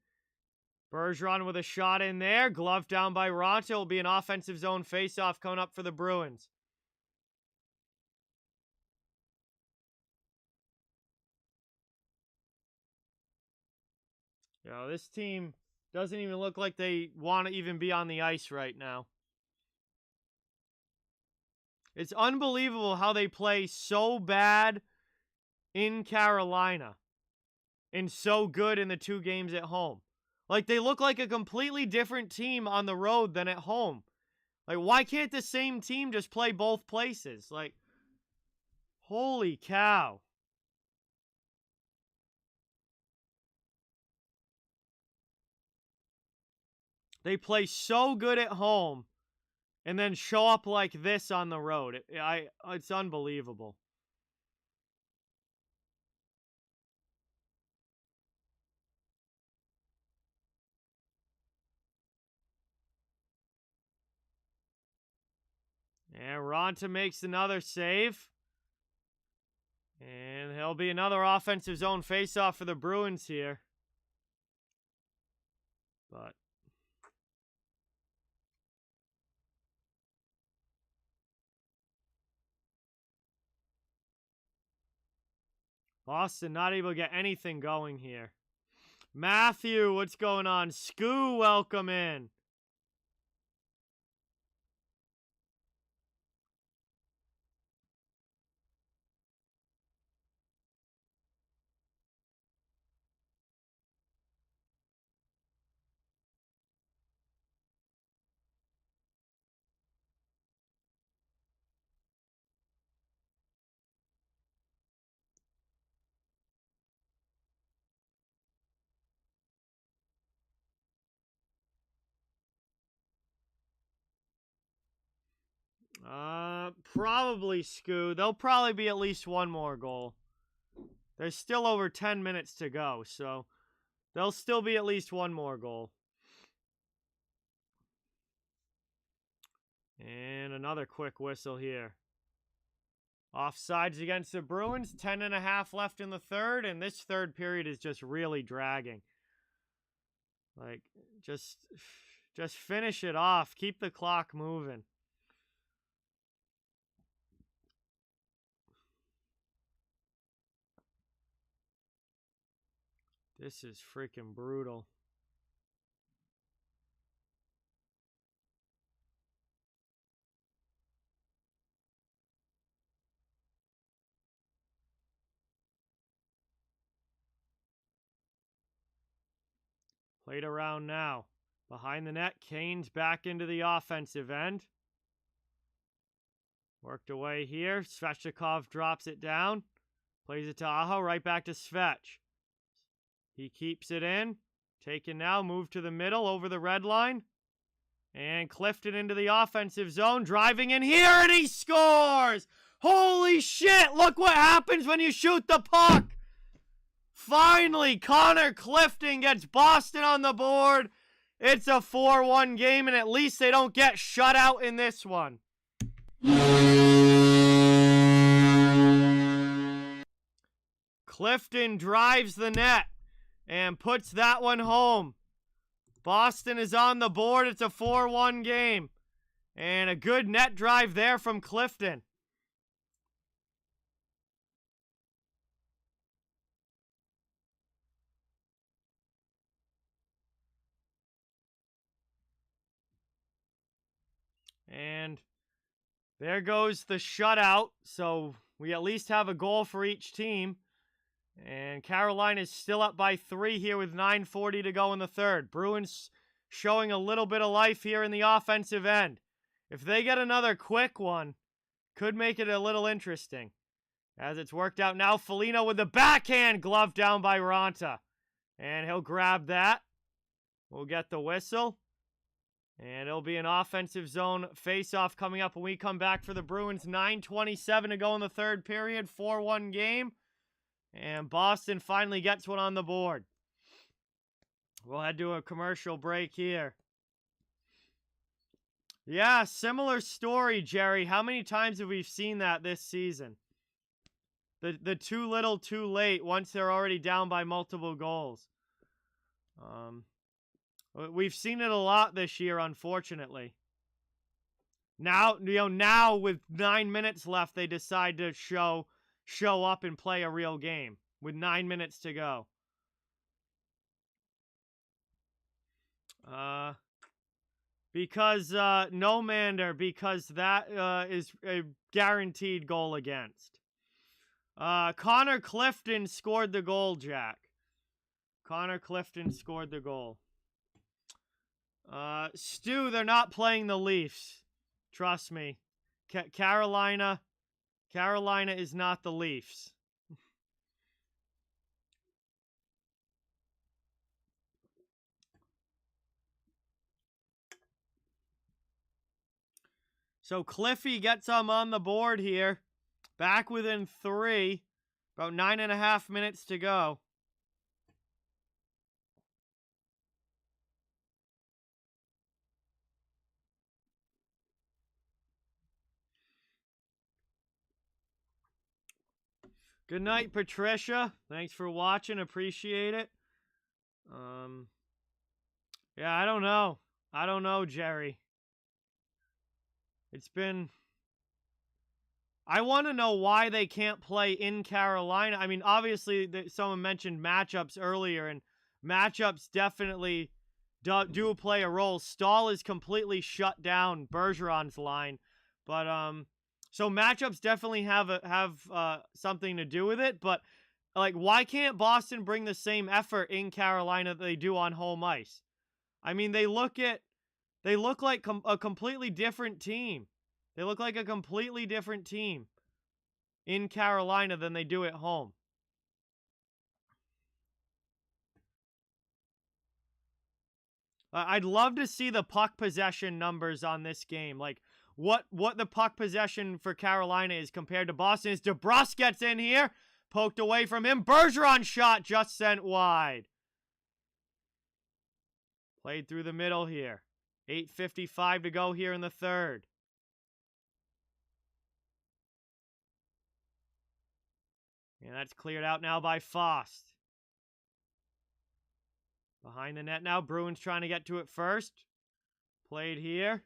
Speaker 1: Bergeron with a shot in there. Glove down by Ronta. Will be an offensive zone faceoff coming up for the Bruins. Yo, this team doesn't even look like they want to even be on the ice right now. It's unbelievable how they play so bad in Carolina and so good in the 2 games at home. Like, they look like a completely different team on the road than at home. Like, why can't the same team just play both places? Like, holy cow. They play so good at home and then show up like this on the road. It's unbelievable. And Ronta makes another save. And there'll be another offensive zone faceoff for the Bruins here. But Boston not able to get anything going here. Matthew, what's going on? Scoo, welcome in. Probably Scoo. There'll probably be at least one more goal. There's still over 10 minutes to go, so there'll still be at least one more goal. And another quick whistle here. Offsides against the Bruins. 10.5 left in the third, and this third period is just really dragging. Like, just finish it off. Keep the clock moving. This is freaking brutal. Played around now. Behind the net, Kane's back into the offensive end. Worked away here. Svechnikov drops it down. Plays it to Aho, right back to Svech. He keeps it in. Taken now, move to the middle, over the red line. And Clifton into the offensive zone, driving in here, and he scores! Holy shit, look what happens when you shoot the puck! Finally, Connor Clifton gets Boston on the board. It's a 4-1 game, and at least they don't get shut out in this one. Clifton drives the net and puts that one home. Boston is on the board. It's a 4-1 game. And a good net drive there from Clifton. And there goes the shutout. So we at least have a goal for each team. And Carolina is still up by 3 here with 9:40 to go in the third. Bruins showing a little bit of life here in the offensive end. If they get another quick one, could make it a little interesting. As it's worked out now, Foligno with the backhand, glove down by Ronta. And he'll grab that. We'll get the whistle. And it'll be an offensive zone face-off coming up when we come back for the Bruins. 9:27 to go in the third period. 4-1 game. And Boston finally gets one on the board. We'll head to a commercial break here. Yeah, similar story, Jerry. How many times have we seen that this season? The too little, too late once they're already down by multiple goals. We've seen it a lot this year, unfortunately. Now with 9 minutes left, they decide to show up and play a real game with 9 minutes to go. Because Nomander, because that is a guaranteed goal against. Connor Clifton scored the goal, Jack. Connor Clifton scored the goal. Stu, they're not playing the Leafs. Trust me. Carolina is not the Leafs. So Cliffy gets them on the board here. Back within 3. About 9.5 minutes to go. Good night, Patricia. Thanks for watching. Appreciate it. Yeah, I don't know. I don't know, Jerry. It's been... I want to know why they can't play in Carolina. I mean, obviously, someone mentioned matchups earlier, and matchups definitely do play a role. Stahl is completely shut down Bergeron's line, but so matchups definitely have something to do with it. But like, why can't Boston bring the same effort in Carolina that they do on home ice? I mean, they look like a completely different team. They look like a completely different team in Carolina than they do at home. I'd love to see the puck possession numbers on this game. Like, what the puck possession for Carolina is compared to Boston is DeBrusque gets in here, poked away from him. Bergeron shot just sent wide. Played through the middle here. 8:55 to go here in the third. And that's cleared out now by Fost. Behind the net now. Bruins trying to get to it first. Played here.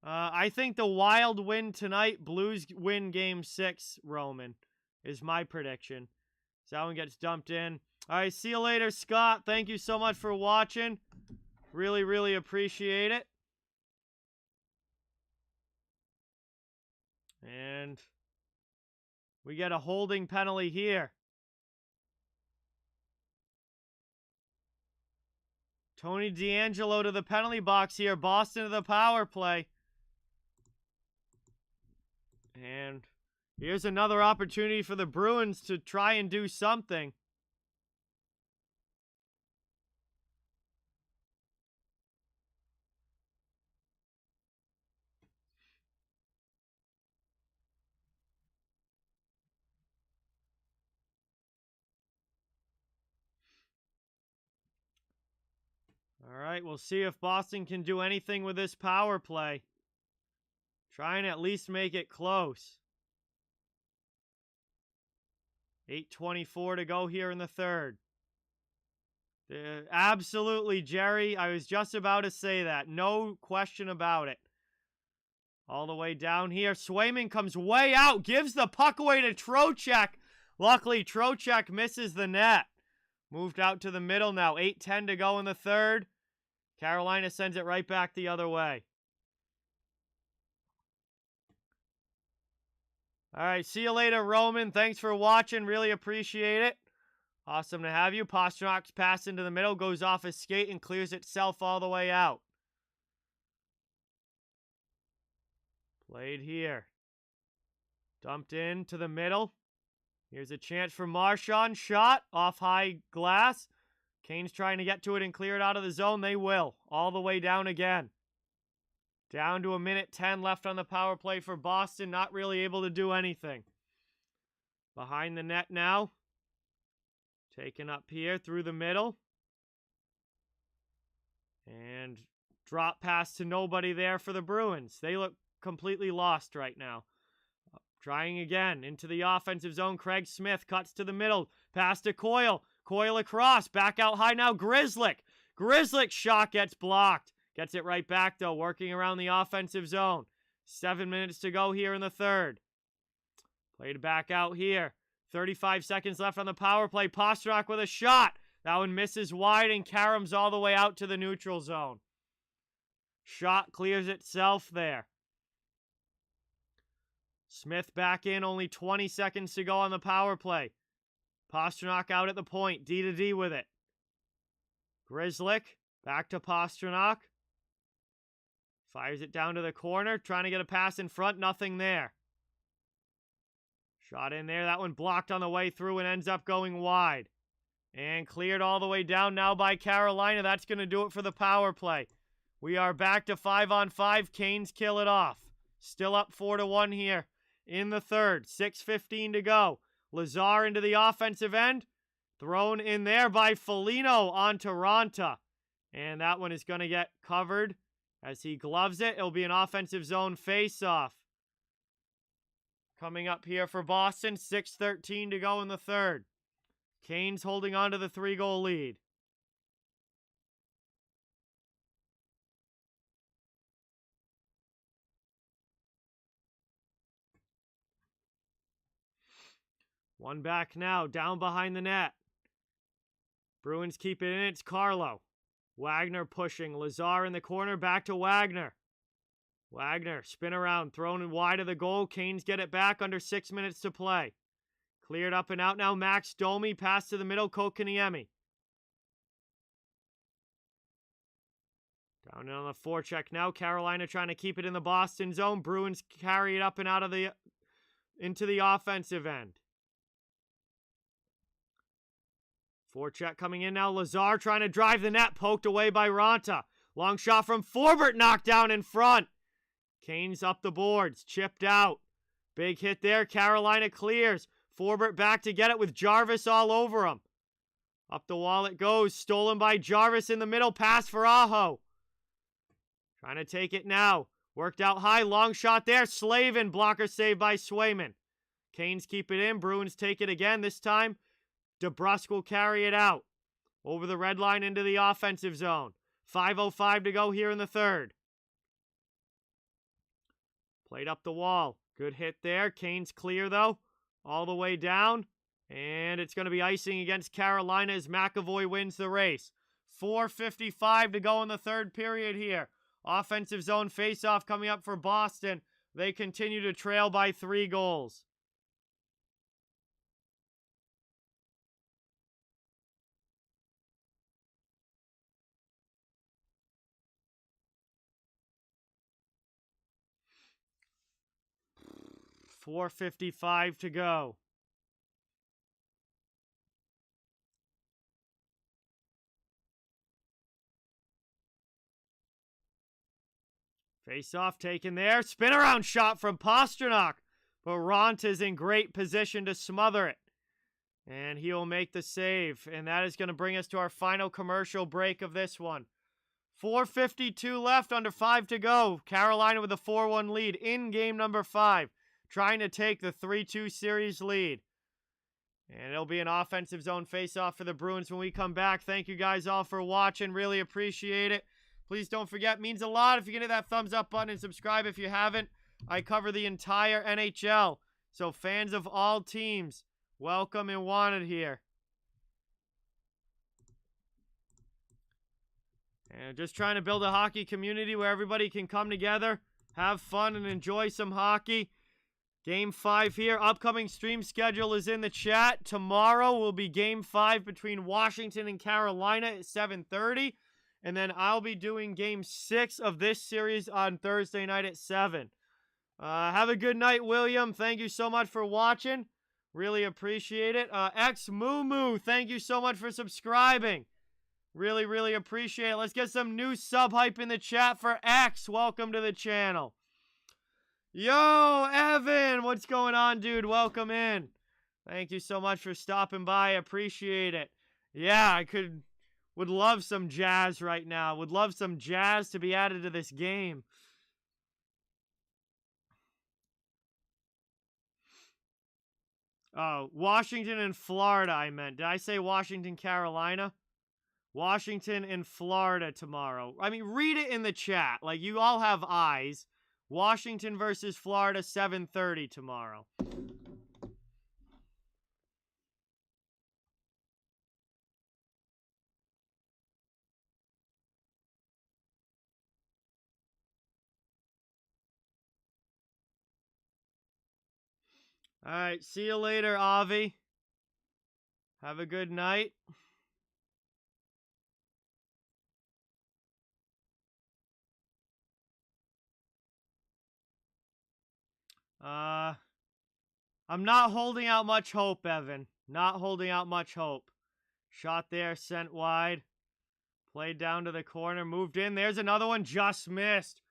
Speaker 1: I think the Wild win tonight. Blues win Game 6, Roman, is my prediction. So that one gets dumped in. All right, see you later, Scott. Thank you so much for watching. Really, really appreciate it. And we get a holding penalty here. Tony DeAngelo to the penalty box here. Boston to the power play. And here's another opportunity for the Bruins to try and do something. All right, we'll see if Boston can do anything with this power play. Try and at least make it close. 8:24 to go here in the third. Absolutely, Gerry. I was just about to say that. No question about it. All the way down here. Swayman comes way out. Gives the puck away to Trocheck. Luckily, Trocheck misses the net. Moved out to the middle now. 8:10 to go in the third. Carolina sends it right back the other way. All right, see you later, Roman. Thanks for watching. Really appreciate it. Awesome to have you. Pasternak's pass into the middle, goes off his skate and clears itself all the way out. Played here. Dumped in to the middle. Here's a chance for Marchand. Shot off high glass. Kane's trying to get to it and clear it out of the zone. They will. All the way down again. Down to 1:10 left on the power play for Boston. Not really able to do anything. Behind the net now. Taken up here through the middle. And drop pass to nobody there for the Bruins. They look completely lost right now. Trying again into the offensive zone. Craig Smith cuts to the middle. Pass to Coyle. Coyle across. Back out high now. Grzelcyk. Grzelcyk's shot gets blocked. Gets it right back, though, working around the offensive zone. 7 minutes to go here in the third. Played back out here. 35 seconds left on the power play. Pastrnak with a shot. That one misses wide, and Karam's all the way out to the neutral zone. Shot clears itself there. Smith back in, only 20 seconds to go on the power play. Pastrnak out at the point, D-to-D with it. Grzelcyk, back to Pastrnak. Fires it down to the corner, trying to get a pass in front, nothing there. Shot in there, that one blocked on the way through and ends up going wide. And cleared all the way down now by Carolina. That's going to do it for the power play. We are back to 5-on-5. Canes kill it off. Still up 4-1 here in the third. 6:15 to go. Lazar into the offensive end. Thrown in there by Foligno onto Ranta. And that one is going to get covered as he gloves it. It'll be an offensive zone face-off. Coming up here for Boston. 6:13 to go in the third. Canes holding on to the 3-goal lead. One back now, down behind the net. Bruins keep it in, it's Carlo. Wagner pushing, Lazar in the corner, back to Wagner. Wagner, spin around, thrown in wide of the goal. Canes get it back under 6 minutes to play. Cleared up and out now, Max Domi, pass to the middle, Kokaniemi. Down on the forecheck now, Carolina trying to keep it in the Boston zone. Bruins carry it up and out of into the offensive end. Forecheck coming in now. Lazar trying to drive the net. Poked away by Ranta. Long shot from Forbert. Knocked down in front. Kane's up the boards. Chipped out. Big hit there. Carolina clears. Forbert back to get it with Jarvis all over him. Up the wall it goes. Stolen by Jarvis in the middle. Pass for Aho. Trying to take it now. Worked out high. Long shot there. Slavin. Blocker saved by Swayman. Canes keep it in. Bruins take it again. This time, DeBrusque will carry it out. Over the red line into the offensive zone. 5:05 to go here in the third. Played up the wall. Good hit there. Canes clear, though. All the way down. And it's going to be icing against Carolina as McAvoy wins the race. 4:55 to go in the third period here. Offensive zone faceoff coming up for Boston. They continue to trail by 3 goals. .455 to go. Face-off taken there. Spin around shot from Pastrnak. But Ront is in great position to smother it. And he'll make the save. And that is going to bring us to our final commercial break of this one. 4:52 left, under 5 to go. Carolina with a 4-1 lead in game number 5. Trying to take the 3-2 series lead. And it'll be an offensive zone face-off for the Bruins when we come back. Thank you guys all for watching. Really appreciate it. Please don't forget, means a lot if you can hit that thumbs up button and subscribe if you haven't. I cover the entire NHL. So fans of all teams, welcome and wanted here. And just trying to build a hockey community where everybody can come together, have fun, and enjoy some hockey. Game 5 here. Upcoming stream schedule is in the chat. Tomorrow will be Game 5 between Washington and Carolina at 7:30. And then I'll be doing Game 6 of this series on Thursday night at 7. Have a good night, William. Thank you so much for watching. Really appreciate it. X Moo Moo, thank you so much for subscribing. Really, really appreciate it. Let's get some new sub hype in the chat for X. Welcome to the channel. Yo, Evan, what's going on, dude? Welcome in. Thank you so much for stopping by. Appreciate it. Yeah, would love some jazz right now. Would love some jazz to be added to this game. Oh, Washington and Florida, I meant. Did I say Washington, Carolina? Washington and Florida tomorrow. I mean, read it in the chat. Like, you all have eyes. Washington versus Florida, 7:30 tomorrow. All right, see you later, Avi. Have a good night. I'm not holding out much hope, Evan. Not holding out much hope. Shot there, sent wide. Played down to the corner, moved in. There's another one, just missed.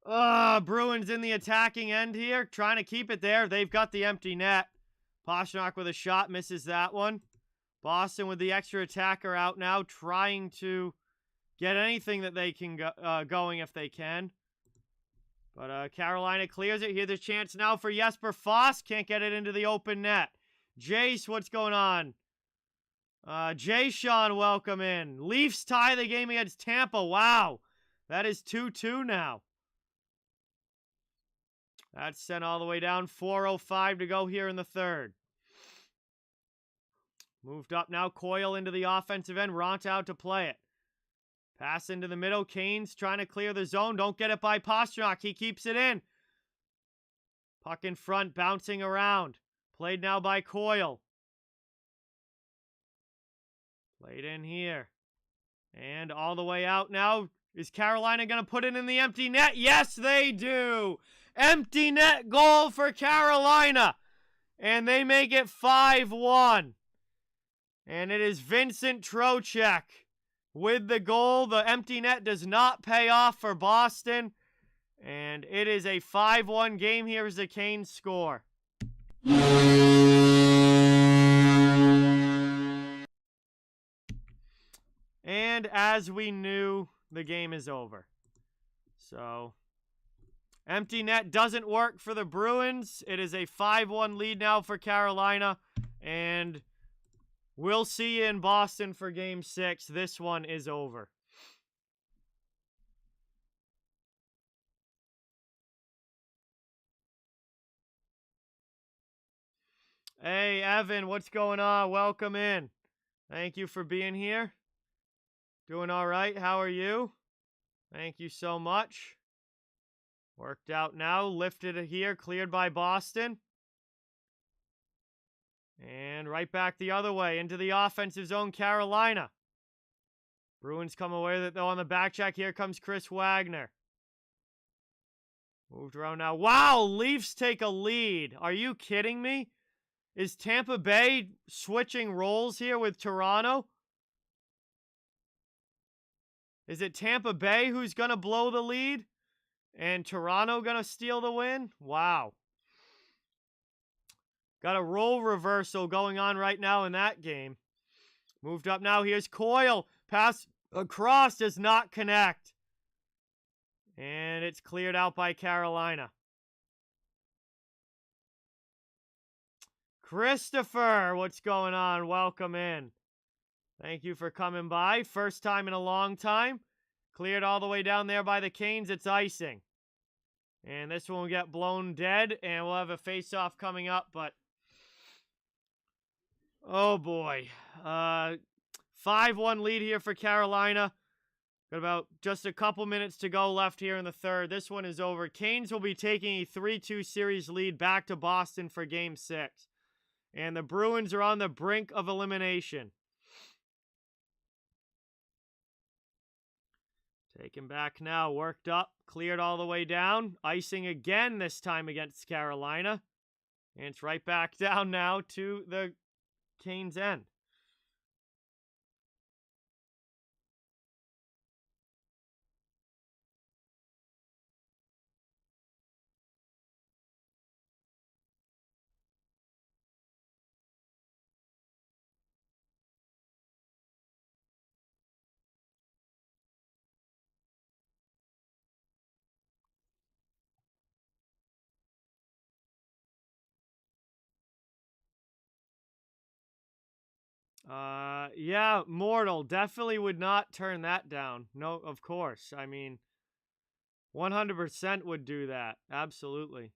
Speaker 1: Bruins in the attacking end here, trying to keep it there. They've got the empty net. Pastrnak with a shot, misses that one. Boston with the extra attacker out now, trying to get anything that they can going if they can. But Carolina clears it. Here's a chance now for Jesper Foss. Can't get it into the open net. Jace, what's going on? Jay Sean, welcome in. Leafs tie the game against Tampa. Wow. That is 2-2 now. That's sent all the way down. 4:05 to go here in the third. Moved up now. Coyle into the offensive end. Ront out to play it. Pass into the middle. Canes trying to clear the zone. Don't get it by Pastrnak. He keeps it in. Puck in front, bouncing around. Played now by Coyle. Played in here. And all the way out now. Is Carolina going to put it in the empty net? Yes, they do. Empty net goal for Carolina. And they make it 5-1. And it is Vincent Trocheck with the goal. The empty net does not pay off for Boston. And it is a 5-1 game. Here is the Canes score. And as we knew, the game is over. So, empty net doesn't work for the Bruins. It is a 5-1 lead now for Carolina. And we'll see you in Boston for Game 6. This one is over. Hey, Evan, what's going on? Welcome in. Thank you for being here. Doing all right? How are you? Thank you so much. Worked out now. Lifted it here. Cleared by Boston. And right back the other way into the offensive zone, Carolina. Bruins come away with it, though, on the back check. Here comes Chris Wagner. Moved around now. Wow, Leafs take a lead. Are you kidding me? Is Tampa Bay switching roles here with Toronto? Is it Tampa Bay who's going to blow the lead? And Toronto going to steal the win? Wow. Got a role reversal going on right now in that game. Moved up now. Here's Coyle. Pass across does not connect. And it's cleared out by Carolina. Christopher, what's going on? Welcome in. Thank you for coming by. First time in a long time. Cleared all the way down there by the Canes. It's icing. And this one will get blown dead. And we'll have a face-off coming up. But, oh boy. 5-1 lead here for Carolina. Got about just a couple minutes to go left here in the third. This one is over. Canes will be taking a 3-2 series lead back to Boston for Game 6. And the Bruins are on the brink of elimination. Taken back now. Worked up. Cleared all the way down. Icing again this time against Carolina. And it's right back down now to the Canes' end. Yeah, Mortal. Definitely would not turn that down. No, of course. I mean, 100% would do that. Absolutely.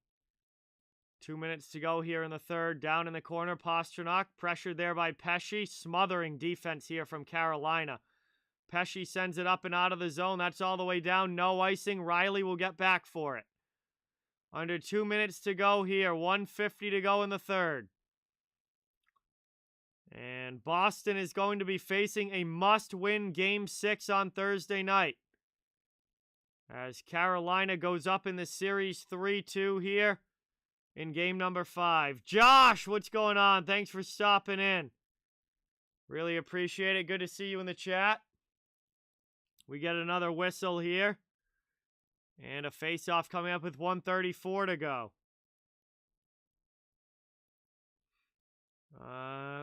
Speaker 1: 2 minutes to go here in the third. Down in the corner, Pastrnak. Pressured there by Pesce. Smothering defense here from Carolina. Pesce sends it up and out of the zone. That's all the way down. No icing. Riley will get back for it. Under 2 minutes to go here. 1:50 to go in the third. And Boston is going to be facing a must-win Game 6 on Thursday night. As Carolina goes up in the series 3-2 here in game number 5. Josh, what's going on? Thanks for stopping in. Really appreciate it. Good to see you in the chat. We get another whistle here. And a face-off coming up with 1:34 to go.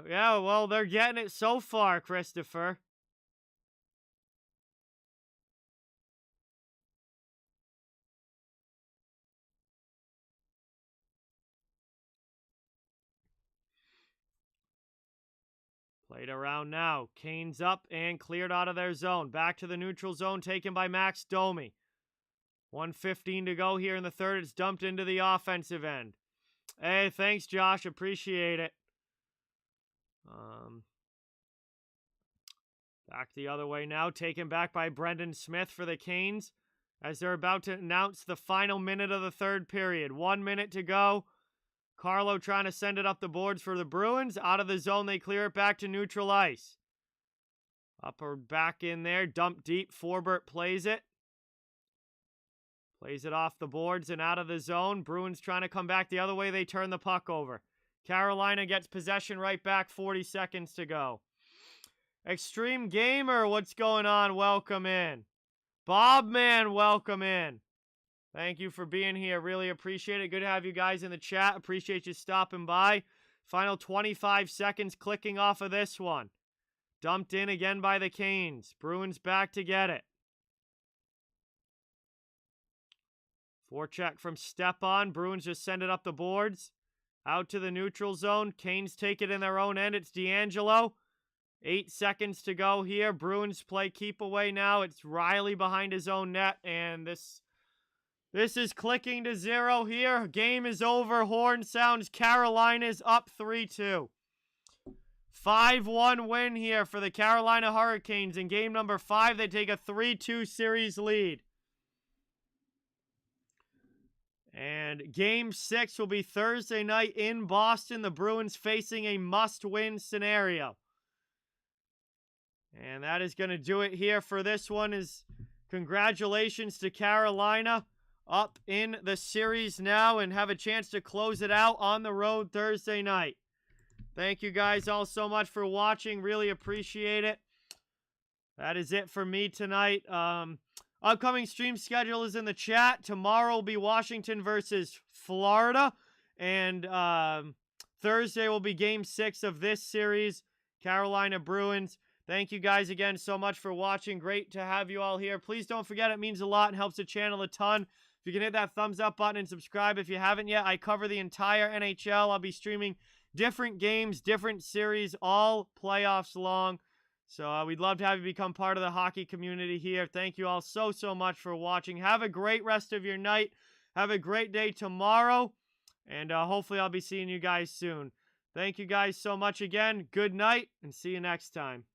Speaker 1: Yeah, well, they're getting it so far, Christopher. Played around now. Canes up and cleared out of their zone. Back to the neutral zone, taken by Max Domi. 1:15 to go here in the third. It's dumped into the offensive end. Hey, thanks, Josh. Appreciate it. Back the other way now. Taken back by Brendan Smith for the Canes as they're about to announce the final minute of the third period. 1 minute to go. Carlo trying to send it up the boards for the Bruins. Out of the zone, they clear it back to neutral ice. Up or back in there. Dump deep. Forbert plays it. Plays it off the boards and out of the zone. Bruins trying to come back the other way. They turn the puck over. Carolina gets possession right back. 40 seconds to go. Extreme Gamer, what's going on? Welcome in. Bobman, welcome in. Thank you for being here. Really appreciate it. Good to have you guys in the chat. Appreciate you stopping by. Final 25 seconds clicking off of this one. Dumped in again by the Canes. Bruins back to get it. Forecheck from Stepan. Bruins just send it up the boards. Out to the neutral zone. Canes take it in their own end. It's D'Angelo. 8 seconds to go here. Bruins play keep away now. It's Riley behind his own net. And this is clicking to 0 here. Game is over. Horn sounds. Carolina's up 3-2. 5-1 win here for the Carolina Hurricanes. In game number 5, they take a 3-2 series lead. And game 6 will be Thursday night in Boston. The Bruins facing a must-win scenario. And that is going to do it here for this one. Is congratulations to Carolina, up in the series now and have a chance to close it out on the road Thursday night. Thank you guys all so much for watching. Really appreciate it. That is it for me tonight. Upcoming stream schedule is in the chat. Tomorrow will be Washington versus Florida. And Thursday will be game 6 of this series, Carolina Bruins. Thank you guys again so much for watching. Great to have you all here. Please don't forget, it means a lot and helps the channel a ton. If you can hit that thumbs up button and subscribe if you haven't yet. I cover the entire NHL. I'll be streaming different games, different series, all playoffs long. So we'd love to have you become part of the hockey community here. Thank you all so much for watching. Have a great rest of your night. Have a great day tomorrow. And hopefully I'll be seeing you guys soon. Thank you guys so much again. Good night, and see you next time.